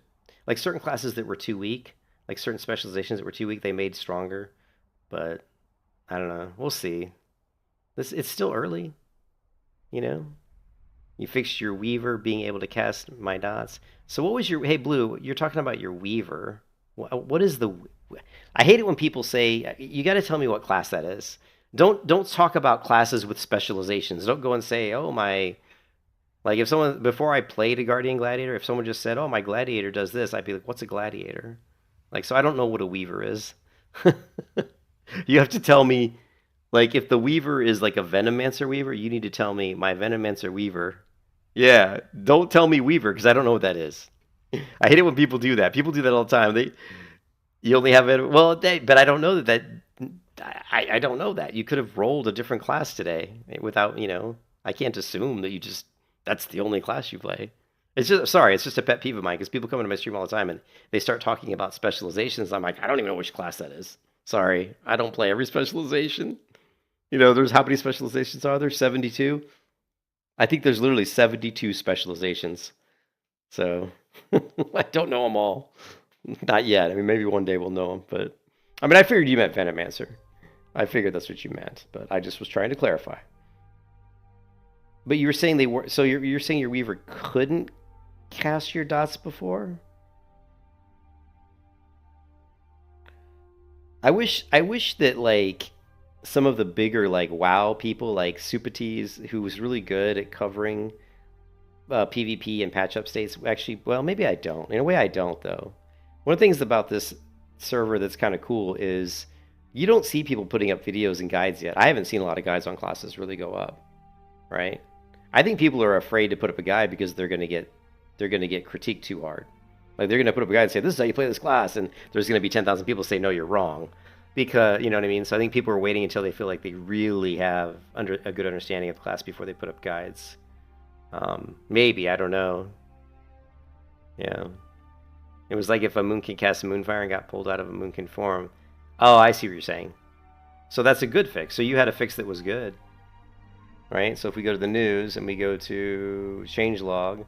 like certain classes that were too weak, like certain specializations that were too weak, they made stronger. But I don't know. We'll see. It's still early, you know. You fixed your Weaver being able to cast my dots. So what was your hey Blue? You're talking about your Weaver. What is the? I hate it when people say, you got to tell me what class that is. Don't talk about classes with specializations. Don't go and say, oh, my... Like, if someone... Before I played a Guardian Gladiator, if someone just said, oh, my Gladiator does this, I'd be like, what's a Gladiator? Like, so I don't know what a Weaver is. You have to tell me... Like, if the Weaver is like a Venomancer Weaver, you need to tell me my Venomancer Weaver. Yeah, don't tell me Weaver, because I don't know what that is. I hate it when people do that. People do that all the time. You only have it. Well, but I don't know that. I don't know that. You could have rolled a different class today without, you know. I can't assume that that's the only class you play. It's just a pet peeve of mine because people come into my stream all the time and they start talking about specializations. I'm like, I don't even know which class that is. Sorry, I don't play every specialization. You know, there's how many specializations are there? 72. I think there's literally 72 specializations. So I don't know them all. Not yet. I mean, maybe one day we'll know them. But I mean, I figured you meant Venomancer. I figured that's what you meant. But I just was trying to clarify. But you were saying they were. So you're saying your Weaver couldn't cast your dots before? I wish that like some of the bigger like WoW people like Supatis, who was really good at covering PvP and patch up states. Actually, well, maybe I don't. In a way, I don't though. One of the things about this server that's kind of cool is you don't see people putting up videos and guides yet. I haven't seen a lot of guides on classes really go up, right? I think people are afraid to put up a guide because they're going to get critiqued too hard. Like they're going to put up a guide and say, this is how you play this class, and there's going to be 10,000 people say, no, you're wrong. Because, you know what I mean? So I think people are waiting until they feel like they really have a good understanding of the class before they put up guides. Maybe, I don't know. Yeah. It was like if a Moonkin cast a Moonfire and got pulled out of a Moonkin form. Oh, I see what you're saying. So that's a good fix. So you had a fix that was good. Right? So if we go to the news and we go to changelog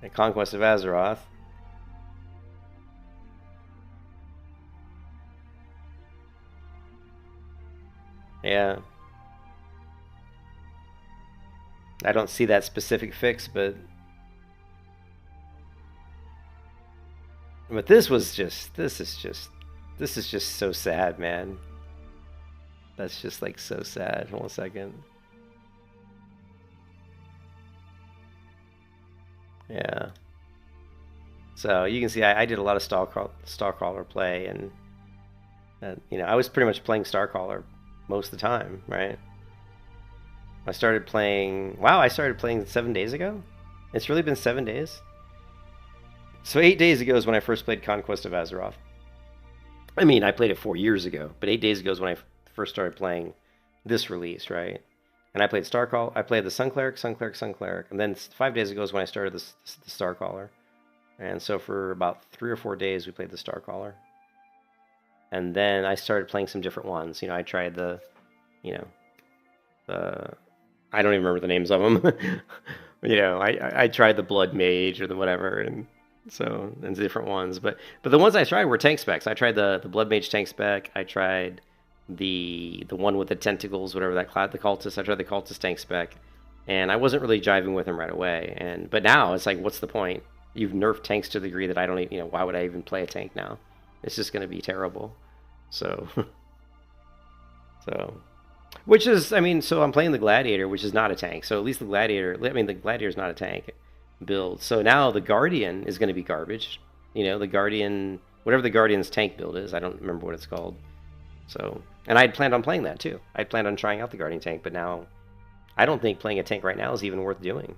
at Conquest of Azeroth. Yeah. I don't see that specific fix, but this is just so sad, man. That's just like so sad. Hold on a second. Yeah. So you can see I did a lot of Starcrawler play, and you know, I was pretty much playing Starcrawler most of the time, right? I started playing. Wow, I started playing 7 days ago. It's really been 7 days. So 8 days ago is when I first played Conquest of Azeroth. I mean, I played it 4 years ago, but 8 days ago is when I first started playing this release, right? And I played Starcall. I played the Sun Cleric, and then 5 days ago is when I started the Starcaller. And so for about 3 or 4 days, we played the Starcaller. And then I started playing some different ones. You know, I tried the, you know, I don't even remember the names of them. You know, I tried the Blood Mage or the whatever, and so and different ones. But the ones I tried were tank specs. I tried the Blood Mage tank spec. I tried the one with the tentacles, whatever that class, the cultist. I tried the cultist tank spec, and I wasn't really jiving with him right away. But now it's like, what's the point? You've nerfed tanks to the degree that I don't even, you know, why would I even play a tank now? It's just going to be terrible. So, which is, I mean, so I'm playing the Gladiator, which is not a tank. So at least the Gladiator, I mean, the Gladiator is not a tank build. So now the Guardian is going to be garbage. You know, the Guardian, whatever the Guardian's tank build is, I don't remember what it's called. So, and I'd planned on playing that too. I'd planned on trying out the Guardian tank, but now I don't think playing a tank right now is even worth doing.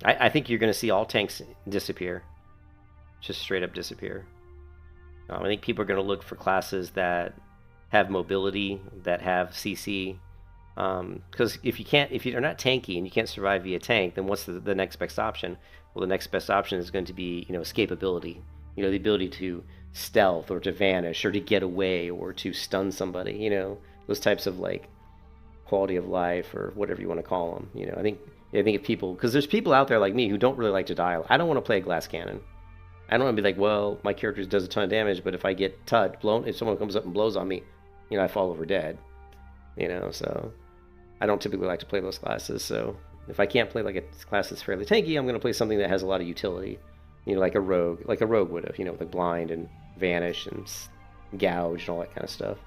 I think you're going to see all tanks disappear. Just straight up disappear. I think people are going to look for classes that have mobility, that have CC. Because if you're not tanky and you can't survive via tank, then what's the next best option? Well, the next best option is going to be, you know, escapability. You know, the ability to stealth or to vanish or to get away or to stun somebody. You know, those types of like quality of life or whatever you want to call them. You know, I think if people, because there's people out there like me who don't really like to die. I don't want to play a glass cannon. I don't want to be like, well, my character does a ton of damage, but if I get blown, if someone comes up and blows on me, you know, I fall over dead. You know, so I don't typically like to play those classes. So if I can't play like a class that's fairly tanky, I'm going to play something that has a lot of utility. You know, like a rogue would have. You know, with like blind and vanish and gouge and all that kind of stuff.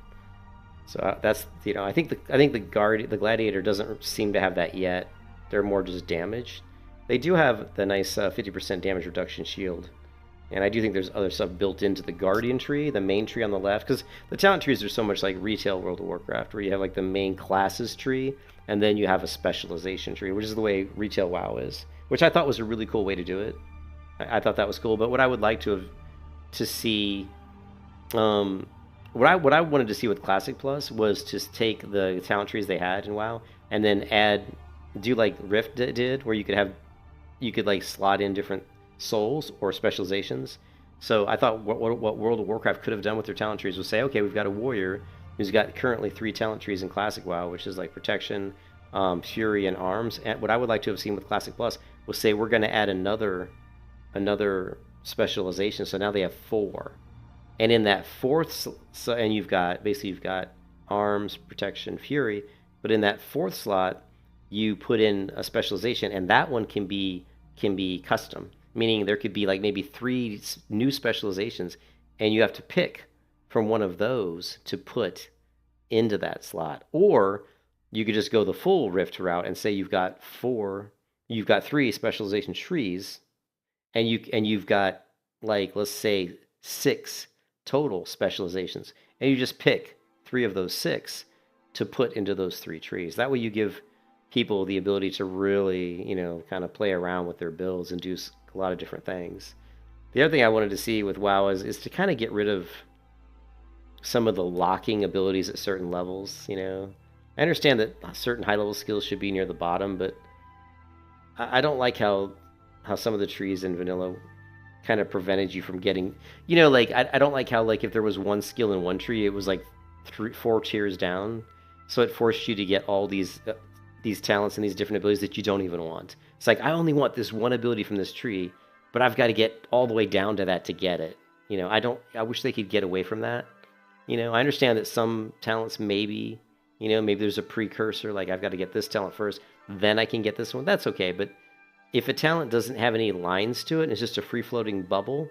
So that's, you know, I think the Gladiator doesn't seem to have that yet. They're more just damage. They do have the nice 50% damage reduction shield. And I do think there's other stuff built into the Guardian tree, the main tree on the left, because the talent trees are so much like retail World of Warcraft, where you have like the main classes tree, and then you have a specialization tree, which is the way retail WoW is, which I thought was a really cool way to do it. I thought that was cool, but what I would like to see, what I wanted to see with Classic Plus was to take the talent trees they had in WoW, and then do like Rift did, where you could like slot in different souls or specializations. So I thought what World of Warcraft could have done with their talent trees was say, okay, we've got a warrior who's got currently 3 talent trees in Classic WoW, which is like protection, fury, and arms. And what I would like to have seen with Classic Plus was say we're going to add another specialization. So now they have 4, and in that 4th, and you've got arms, protection, fury, but in that 4th slot you put in a specialization, and that one can be custom. Meaning there could be like maybe 3 new specializations, and you have to pick from one of those to put into that slot. Or you could just go the full Rift route and say you've got 3 specialization trees, and you've got like, let's say 6 total specializations, and you just pick 3 of those 6 to put into those 3 trees. That way you give people the ability to really, you know, kind of play around with their builds and do a lot of different things. The other thing I wanted to see with WoW is to kind of get rid of some of the locking abilities at certain levels. You know, I understand that certain high level skills should be near the bottom, but I don't like how some of the trees in vanilla kind of prevented you from getting, you know, like I don't like how, like, if there was one skill in one tree, it was like 4 tiers down, so it forced you to get all these talents and these different abilities that you don't even want. It's like, I only want this one ability from this tree, but I've got to get all the way down to that to get it. You know, I wish they could get away from that. You know, I understand that some talents maybe there's a precursor, like I've got to get this talent first, then I can get this one. That's okay, but if a talent doesn't have any lines to it and it's just a free-floating bubble,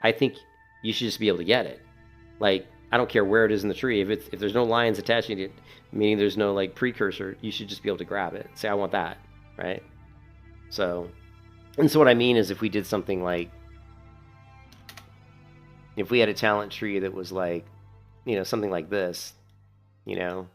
I think you should just be able to get it. Like, I don't care where it is in the tree. If there's no lines attaching to it, meaning there's no like precursor, you should just be able to grab it. Say, I want that, right? So, and so what I mean is if we did something like, if we had a talent tree that was like, you know, something like this, you know.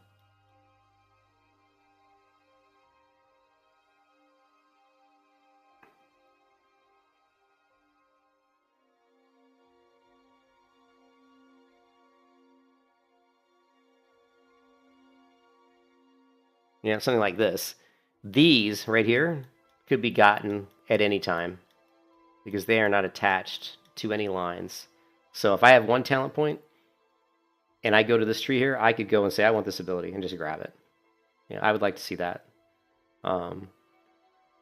Yeah, something like this. These right here could be gotten at any time because they are not attached to any lines. So if I have one talent point and I go to this tree here, I could go and say, I want this ability and just grab it. You know, I would like to see that. And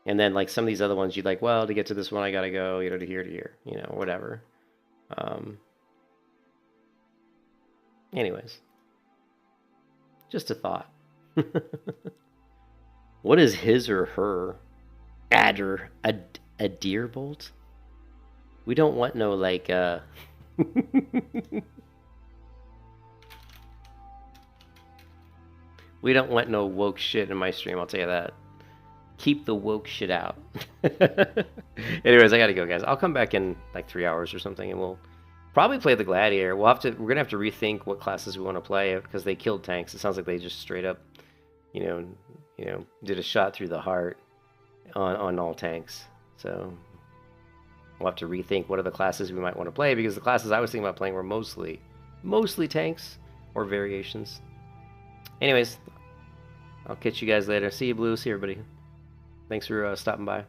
then like some of these other ones, you'd like, well, to get to this one, I got to go, you know, to here, you know, whatever. Anyways, just a thought. What is his or her? Adder, a deer bolt? We don't want no like we don't want no woke shit in my stream, I'll tell you that. Keep the woke shit out. Anyways, I gotta go, guys. I'll come back in like 3 hours or something, and we'll probably play the gladiator. We're gonna have to rethink what classes we want to play because they killed tanks. It sounds like they just straight up, you know, did a shot through the heart on all tanks. So we'll have to rethink what are the classes we might want to play, because the classes I was thinking about playing were mostly tanks or variations. Anyways, I'll catch you guys later. See you, Blue. See everybody. Thanks for stopping by.